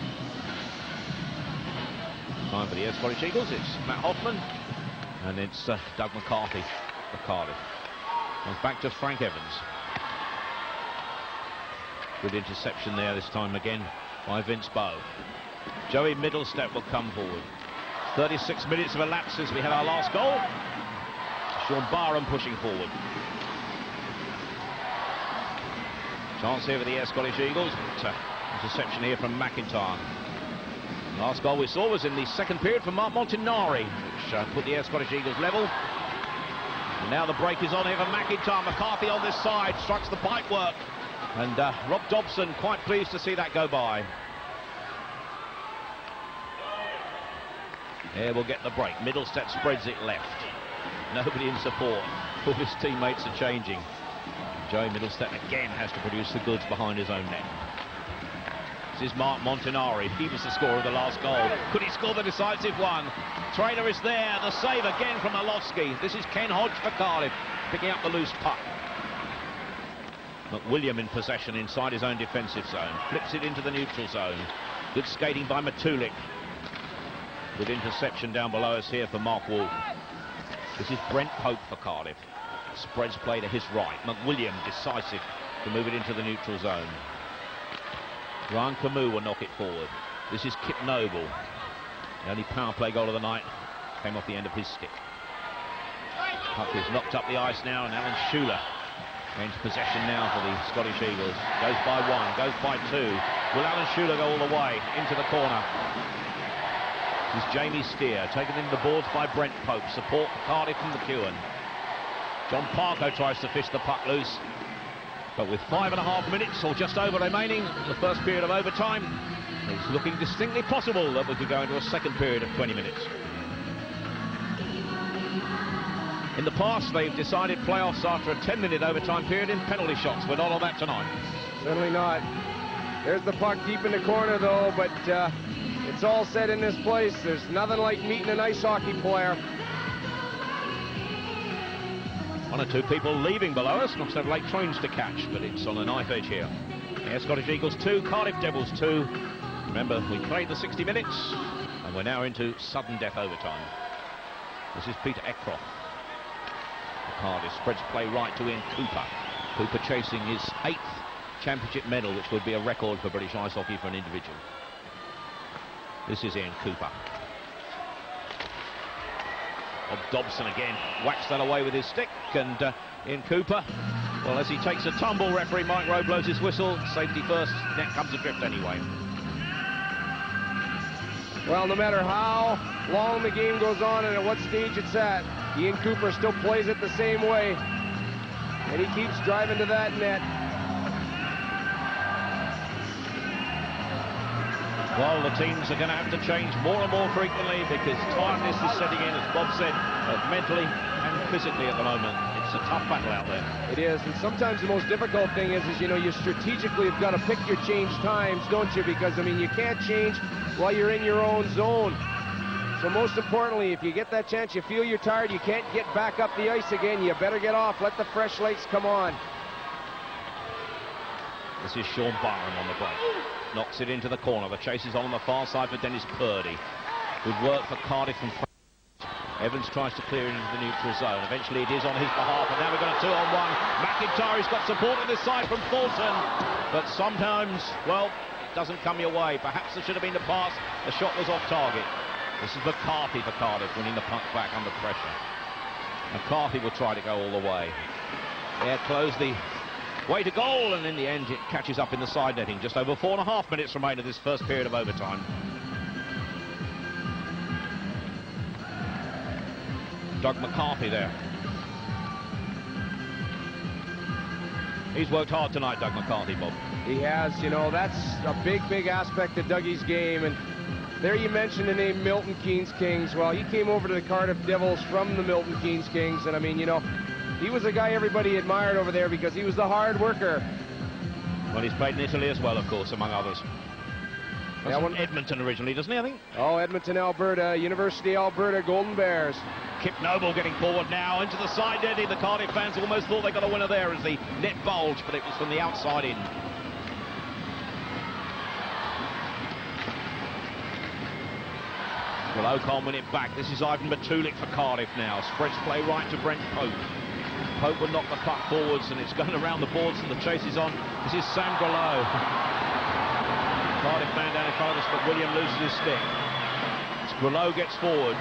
Time for the Ayr Scottish Eagles. It's Matt Hoffman, and it's Doug McCarthy for Cardiff. Comes back to Frank Evans. Good interception there this time again by Vince Bowe. Joey Middlestep will come forward. 36 minutes have elapsed since we had our last goal. Sean Barham pushing forward. Chance here for the Ayr Scottish Eagles, but interception here from McIntyre. Last goal we saw was in the second period from Mark Montanari, which put the Ayr Scottish Eagles level. And now the break is on here for McIntyre. McCarthy on this side, strikes the pipe work. And Rob Dobson quite pleased to see that go by. Ayr will get the break. Middlestep spreads it left. Nobody in support. All his teammates are changing. Joey Middlestep again has to produce the goods behind his own net. This is Mark Montanari. He was the scorer of the last goal. Could he score the decisive one? Trainer is there. The save again from Orlovsky. This is Ken Hodge for Cardiff, picking up the loose puck. McWilliam in possession inside his own defensive zone. Flips it into the neutral zone. Good skating by Matulik. Good interception down below us here for Mark Wolf. This is Brent Pope for Cardiff. Spreads play to his right. McWilliam decisive to move it into the neutral zone. Ryan Camus will knock it forward. This is Kip Noble. The only power play goal of the night came off the end of his stick. Puck is knocked up the ice now, and Alan Schuler gains possession now for the Scottish Eagles. Goes by one, goes by two. Will Alan Schuler go all the way into the corner? This is Jamie Steer, taken into the boards by Brent Pope. Support for Cardiff from McEwen. John Parko tries to fish the puck loose, but with 5.5 minutes or just over remaining in the first period of overtime, it's looking distinctly possible that we could go into a second period of 20 minutes. In the past, they've decided playoffs after a 10-minute overtime period in penalty shots. We're not on that tonight. Certainly not. There's the puck deep in the corner, though, but it's all set in this place. There's nothing like meeting an ice hockey player. One or two people leaving below us. Must have late trains to catch, but it's on a knife edge here. Yeah, Scottish Eagles 2, Cardiff Devils 2. Remember, we played the 60 minutes, and we're now into sudden death overtime. This is Peter Eckroth. Cardiff spreads play right to Ian Cooper. Cooper chasing his 8th championship medal, which would be a record for British ice hockey for an individual. This is Ian Cooper. Bob Dobson again whacks that away with his stick, and Ian Cooper, well, as he takes a tumble, referee Mike Rowe blows his whistle. Safety first, net comes adrift anyway. Well, no matter how long the game goes on and at what stage it's at, Ian Cooper still plays it the same way, and he keeps driving to that net. Well, the teams are going to have to change more and more frequently because tiredness is setting in, as Bob said, mentally and physically at the moment. It's a tough battle out there. It is, and sometimes the most difficult thing is you know, you strategically have got to pick your change times, don't you? Because, I mean, you can't change while you're in your own zone. So most importantly, if you get that chance, you feel you're tired, you can't get back up the ice again, you better get off, let the fresh legs come on. This is Sean Barham on the break. Knocks it into the corner. The chase is on the far side for Dennis Purdy. Good work for Cardiff from Evans tries to clear it into the neutral zone. Eventually it is on his behalf, and now we've got a 2-on-1. McIntyre's got support on this side from Fulton, but sometimes, well, it doesn't come your way. Perhaps there should have been the pass. The shot was off target. This is McCarthy for Cardiff, winning the puck back under pressure. McCarthy will try to go all the way. There close the way to goal, and in the end it catches up in the side netting. Just over 4.5 minutes remain of this first period of overtime. Doug McCarthy there. He's worked hard tonight, Doug McCarthy, Bob. He has, you know, that's a big aspect of Dougie's game. And there you mentioned the name Milton Keynes Kings. Well, he came over to the Cardiff Devils from the Milton Keynes Kings, and I mean, you know, he was a guy everybody admired over there because he was the hard worker. Well, he's played in Italy as well, of course, among others. Yeah, from Edmonton originally, doesn't he, I think? Oh, Edmonton, Alberta, University of Alberta, Golden Bears. Kip Noble getting forward now into the side netting. The Cardiff fans almost thought they got a winner there as the net bulged, but it was from the outside in. Well, Ocon win it back. This is Ivan Matulik for Cardiff now. Spreads play right to Brent Pope. Pope will knock the puck forwards, and it's going around the boards, and the chase is on. This is Sam Grelot. Cardiff man down in front of us, but William loses his stick. Grelot gets forward.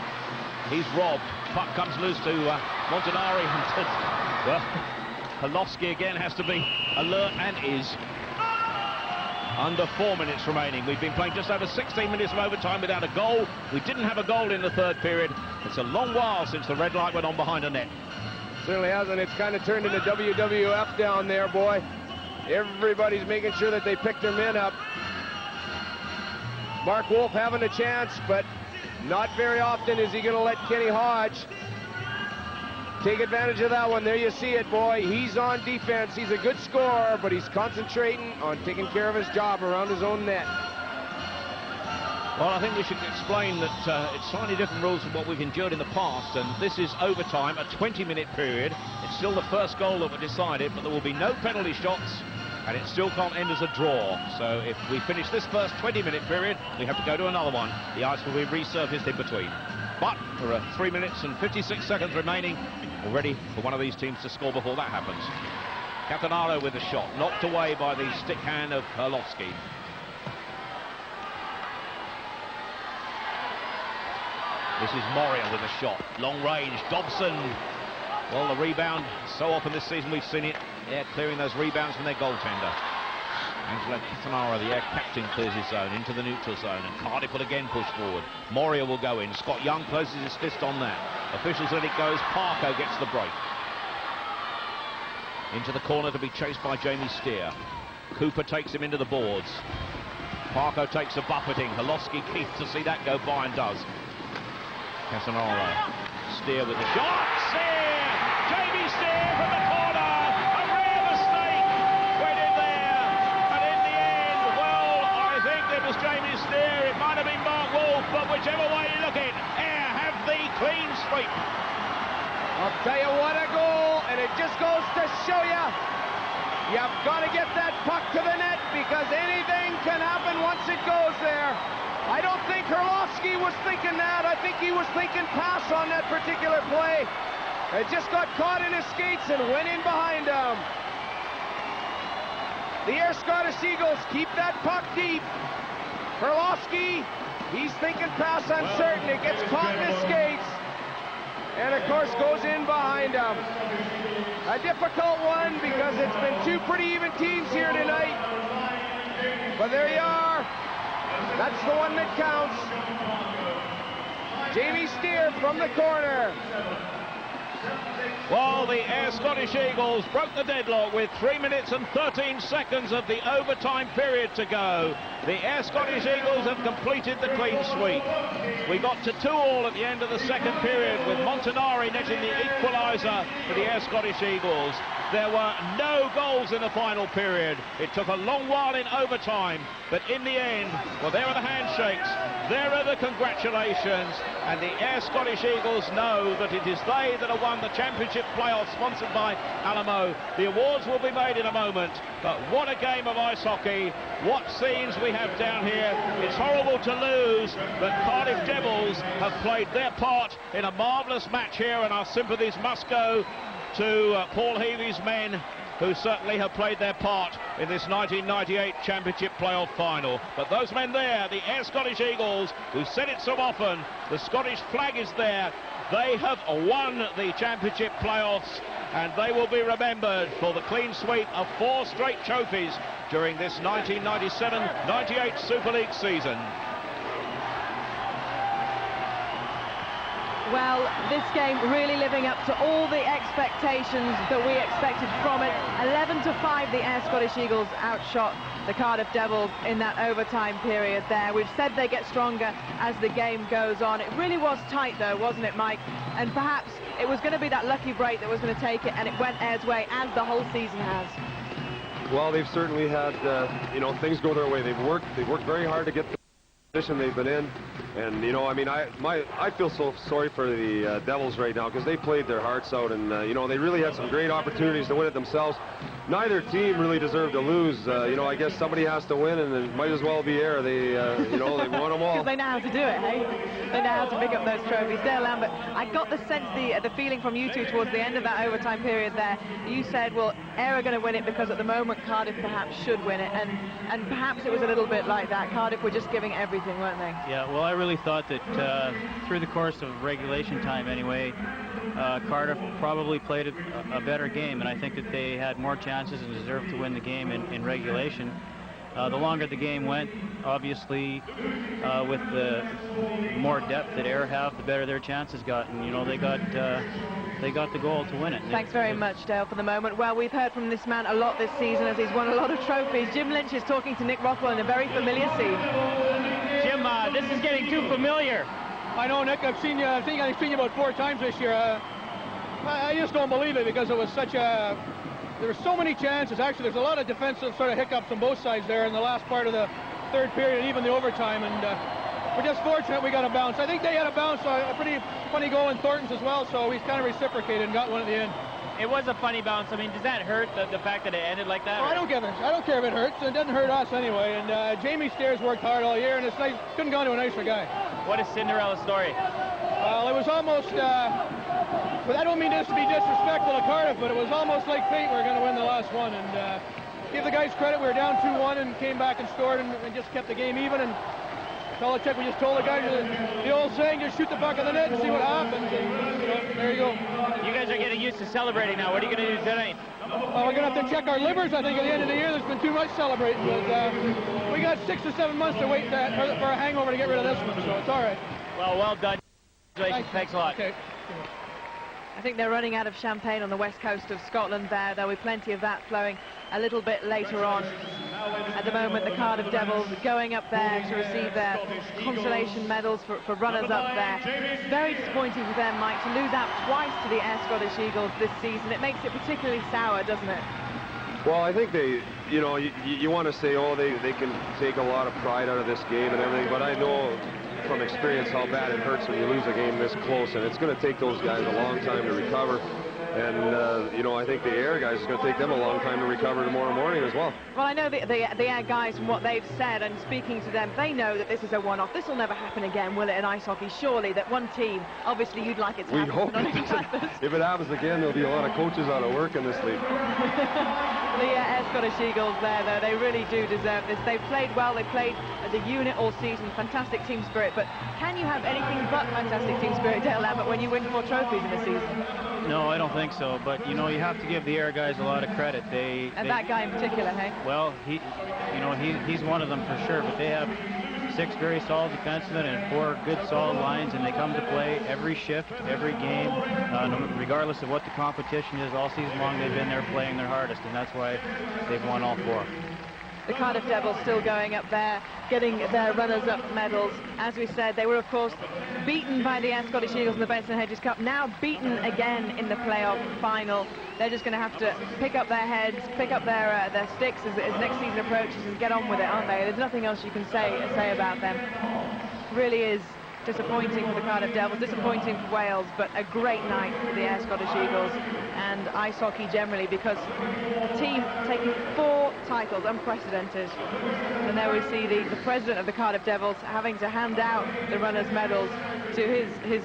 He's robbed. Puck comes loose to Montanari. Well, Orlovsky again has to be alert, and is. Under 4 minutes remaining. We've been playing just over 16 minutes of overtime without a goal. We didn't have a goal in the third period. It's a long while since the red light went on behind the net. Certainly hasn't. It's kind of turned into WWF down there, boy. Everybody's making sure that they pick their men up. Mark Wolf having a chance, but not very often is he going to let Kenny Hodge take advantage of that one. There you see it, boy. He's on defense. He's a good scorer, but he's concentrating on taking care of his job around his own net. Well, I think we should explain that it's slightly different rules from what we've endured in the past, and this is overtime, a 20-minute period. It's still the first goal that were decided, but there will be no penalty shots, and it still can't end as a draw. So if we finish this first 20-minute period, we have to go to another one. The ice will be resurfaced in between. But there are 3 minutes and 56 seconds remaining. We're ready for one of these teams to score before that happens. Catanaro with a shot, knocked away by the stick hand of Herlovsky. This is Moria with a shot, long range, Dobson. Well, the rebound, so often this season we've seen it. They're clearing those rebounds from their goaltender. Angelo Catanaro, the Air captain, clears his zone into the neutral zone, and Cardiff will again push forward. Moria will go in. Scott Young closes his fist on that. Officials let it go as Parko gets the break. Into the corner to be chased by Jamie Steer. Cooper takes him into the boards. Parko takes a buffeting. Herlovsky keeps to see that go by and does. Catanaro, Steer with the shot. Steer! Jamie Steer from the corner. A rare mistake. Went in there. And in the end, well, I think it was Jamie Steer. It might have been Mark Wolf, but whichever way you look at it, Ayr have the clean sweep. I'll tell you what, a goal, and it just goes to show you, you've got to get that puck to the net because anything can happen once it goes there. I don't think Herlovsky was thinking that. I think he was thinking pass on that particular play. It just got caught in his skates and went in behind him. The Ayr Scottish Eagles keep that puck deep. Herlovsky, he's thinking pass uncertain. It gets caught in his skates. And of course goes in behind him. A difficult one because it's been two pretty even teams here tonight. But there you are. That's the one that counts. Jamie Steer from the corner. Well, the Ayr Scottish Eagles broke the deadlock with 3 minutes and 13 seconds of the overtime period to go. The Ayr Scottish Eagles have completed the clean sweep. We got to 2-2 at the end of the second period with Montanari netting the equaliser for the Ayr Scottish Eagles. There were no goals in the final period. It took a long while in overtime, but in the end, well, there are the handshakes, there are the congratulations, and the Ayr Scottish Eagles know that it is they that have won the championship playoff sponsored by Alamo. The awards will be made in a moment, but what a game of ice hockey, what scenes we have down here. It's horrible to lose, but Cardiff Devils have played their part in a marvellous match here, and our sympathies must go to Paul Heavy's men, who certainly have played their part in this 1998 championship playoff final. But those men there, the Ayr Scottish Eagles, who said it so often, the Scottish flag is there, they have won the championship playoffs, and they will be remembered for the clean sweep of 4 straight trophies during this 1997-98 Super League season. Well, this game really living up to all the expectations that we expected from it. 11-5, the Ayr Scottish Eagles outshot the Cardiff Devils in that overtime period there. We've said they get stronger as the game goes on. It really was tight, though, wasn't it, Mike? And perhaps it was going to be that lucky break that was going to take it, and it went Ayr's way, as the whole season has. Well, they've certainly had, things go their way. They've worked very hard to get the position they've been in. And, I mean, I feel so sorry for the Devils right now because they played their hearts out and, they really had some great opportunities to win it themselves. Neither team really deserved to lose. I guess somebody has to win, and it might as well be Ayr. They, they won them all. Because they know how to do it, hey? They know how to pick up those trophies. Dale Lambert, I got the sense, the feeling from you two towards the end of that overtime period there. You said, well, Ayr are going to win it because at the moment Cardiff perhaps should win it, and perhaps it was a little bit like that. Cardiff were just giving everything, weren't they? Yeah, well, I really thought that through the course of regulation time anyway, Cardiff probably played a better game, and I think that they had more chances and deserved to win the game in regulation. The longer the game went, obviously, with the more depth that Ayr have, the better their chances got, and they got the goal to win it. Thanks very much, Dale, for the moment. Well, we've heard from this man a lot this season as he's won a lot of trophies. Jim Lynch is talking to Nick Rothwell in a very familiar scene. Jim, this is getting too familiar. I know, Nick. I've seen you. I think I've seen you about 4 times this year. I just don't believe it because it was such a... There were so many chances. Actually, there's a lot of defensive sort of hiccups on both sides there in the last part of the third period, even the overtime, and we're just fortunate we got a bounce. I think they had a bounce, a pretty funny goal in Thornton's as well, so we kind of reciprocated and got one at the end. It was a funny bounce. I mean, does that hurt, the fact that it ended like that? Oh, I don't care if it hurts. It doesn't hurt us anyway. And Jamie Stairs worked hard all year, and it's nice. Couldn't gone to a nicer guy. What a Cinderella story. Well, it was almost, but I don't mean this to be disrespectful to Cardiff, but it was almost like fate we were going to win the last one. And give the guys credit, we were down 2-1 and came back and scored and just kept the game even. And all it took, we just told the guys the old saying, just shoot the puck in the net and see what happens. And, you know, there you go. You guys are getting used to celebrating now. What are you going to do tonight? Well, we're going to have to check our livers, I think, at the end of the year. There's been too much celebrating. But we got 6 or 7 months to wait for a hangover to get rid of this one, so it's all right. Well done. Congratulations. Thanks a lot. Okay. I think they're running out of champagne on the west coast of Scotland there. There'll be plenty of that flowing a little bit later on. At the moment, the Cardiff Devils going up there to receive their consolation medals for runners-up there. Very disappointing for them, Mike, to lose out twice to the Air Scottish Eagles this season. It makes it particularly sour, doesn't it? Well, I think they, you know, you want to say, oh, they can take a lot of pride out of this game and everything, but I know from experience how bad it hurts when you lose a game this close, and it's going to take those guys a long time to recover. And, you know, I think the Air guys, it's going to take them a long time to recover tomorrow morning as well. Well, I know the Air guys, from what they've said and speaking to them, they know that this is a one-off. This will never happen again, will it, in ice hockey? Surely that one team, obviously you'd like it to happen. We hope it doesn't. If it happens again, there'll be a lot of coaches out of work in this league. The Air Scottish Eagles there, though, they really do deserve this. They've played well, they've played as a unit all season, fantastic team spirit, but can you have anything but fantastic team spirit, Dale Lambert, when you win 4 trophies in a season? No, I don't think so, but, you know, you have to give the Air guys a lot of credit. That guy in particular, hey? Well, he's one of them for sure, but they have 6 very solid defensemen and 4 good solid lines, and they come to play every shift, every game, regardless of what the competition is. All season long they've been there playing their hardest, and that's why they've won all 4. The Cardiff Devils still going up there, getting their runners-up medals. As we said, they were, of course, beaten by the Air Scottish Eagles in the Benson Hedges Cup, now beaten again in the playoff final. They're just going to have to pick up their heads, pick up their sticks as next season approaches and get on with it, aren't they? There's nothing else you can say about them. Really is disappointing for the Cardiff Devils, disappointing for Wales, but a great night for the Air Scottish Eagles and ice hockey generally, because the team taking 4 titles, unprecedented. And there we see the president of the Cardiff Devils having to hand out the runners' medals to his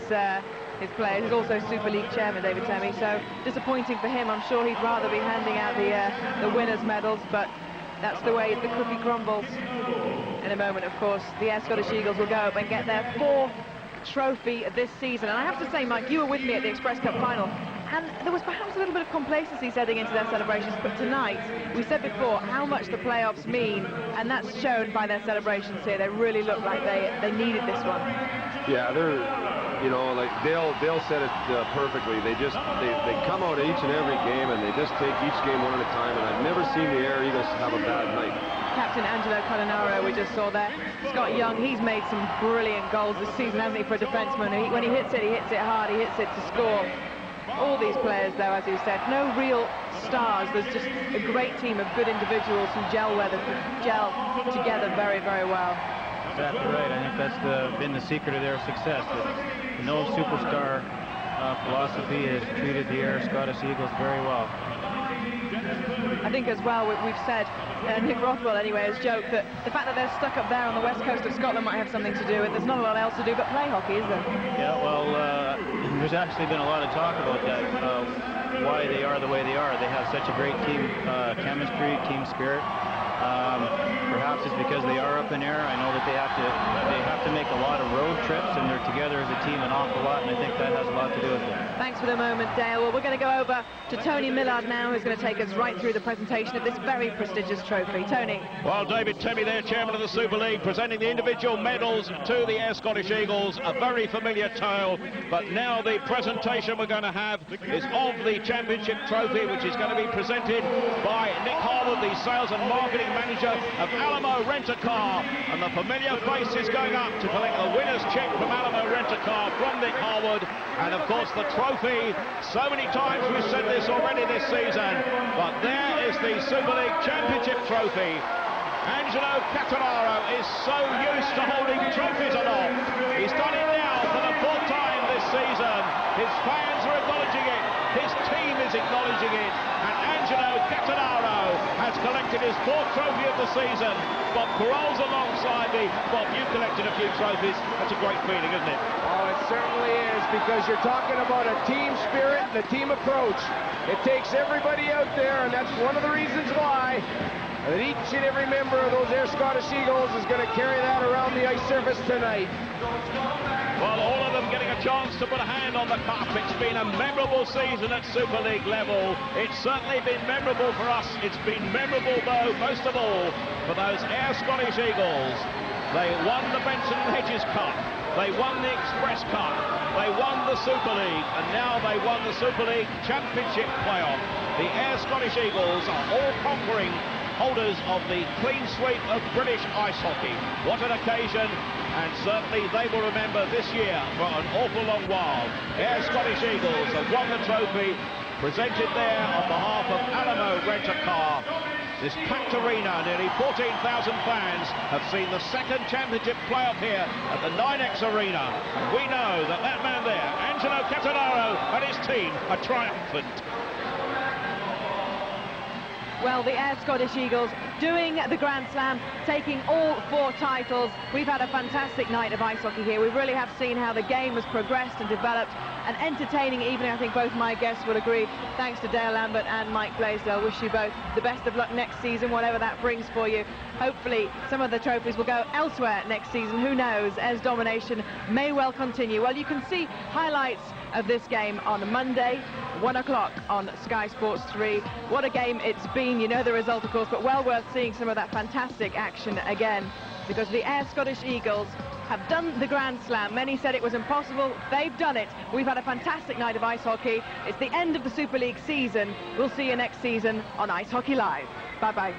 players. He's also Super League chairman, David Temmie, so disappointing for him. I'm sure he'd rather be handing out the winners' medals, but that's the way the cookie crumbles. In a moment, of course, the Air Scottish Eagles will go up and get their 4th trophy this season. And I have to say, Mike, you were with me at the Express Cup final, and there was perhaps a little bit of complacency setting into their celebrations, but tonight, we said before how much the playoffs mean, and that's shown by their celebrations here. They really look like they needed this one. Yeah, they're, you know, like Dale said it perfectly. They come out each and every game, and they just take each game one at a time, and I've never seen the Air Eagles have a bad night. Captain Angelo Collinaro, we just saw there. Scott Young, he's made some brilliant goals this season, hasn't he, for a defenseman? When he hits it hard, he hits it to score. All these players, though, as you said, no real stars. There's just a great team of good individuals who gel together very, very well. Exactly right. I think that's been the secret of their success. That no superstar philosophy has treated the Air Scottish Eagles very well. I think as well, we've said, Nick Rothwell anyway has joked that the fact that they're stuck up there on the west coast of Scotland might have something to do with it. There's not a lot else to do but play hockey, is there? Yeah, well, there's actually been a lot of talk about that, why they are the way they are. They have such a great team chemistry, team spirit. Perhaps it's because they are up in air. I know that they have to make a lot of road trips, and they're together as a team an awful lot, and I think that has a lot to do with it. Thanks for the moment, Dale. Well, we're going to go over to Tony Millard now, who's going to take us right through the presentation of this very prestigious trophy. Tony. Well, David Temmie there, chairman of the Super League, presenting the individual medals to the Air Scottish Eagles. A very familiar tale, but now the presentation we're going to have is of the championship trophy, which is going to be presented by Nick Harwood, the sales and marketing manager of Alamo Rental Rent-A-Car, and the familiar faces going up to collect the winner's check from Alamo Rent-A-Car from Nick Harwood, and of course the trophy. So many times we've said this already this season, but there is the Super League Championship trophy. Angelo Catalaro is so used to holding trophies aloft. He's done it now for the 4th time this season. His fans are acknowledging it. His team is acknowledging it. And Angelo Catalaro has collected his 4th trophy of the season. Bob Carroll's alongside me. Bob, you collected a few trophies. That's a great feeling, isn't it? Oh, it certainly is, because you're talking about a team spirit and a team approach. It takes everybody out there, and that's one of the reasons why that each and every member of those Air Scottish Eagles is going to carry that around the ice surface tonight. Well, all of them getting a chance to put a hand on the cup. It's been a memorable season at Super League level. It's certainly been memorable for us. It's been memorable, though, most of all, for those Air Scottish Eagles. They won the Benson and Hedges Cup. They won the Express Cup. They won the Super League. And now they won the Super League Championship playoff. The Air Scottish Eagles are all-conquering holders of the clean sweep of British ice hockey. What an occasion, and certainly they will remember this year for an awful long while. Air Scottish Eagles have won the trophy, presented there on behalf of Alamo Rent-A-Car. This packed arena, nearly 14,000 fans, have seen the 2nd championship playoff here at the 9X Arena. And we know that that man there, Angelo Catalaro, and his team are triumphant. Well, the Air Scottish Eagles doing the Grand Slam, taking all 4 titles. We've had a fantastic night of ice hockey here. We really have seen how the game has progressed and developed. An entertaining evening, I think both my guests will agree. Thanks to Dale Lambert and Mike Blaisdell. Wish you both the best of luck next season, whatever that brings for you. Hopefully some of the trophies will go elsewhere next season. Who knows? Air's domination may well continue. Well, you can see highlights of this game on Monday, 1 o'clock on Sky Sports 3. What a game it's been. You know the result, of course, but well worth seeing some of that fantastic action again, because the Air Scottish Eagles have done the Grand Slam. Many said it was impossible. They've done it. We've had a fantastic night of ice hockey. It's the end of the Super League season. We'll see you next season on Ice Hockey Live. Bye-bye.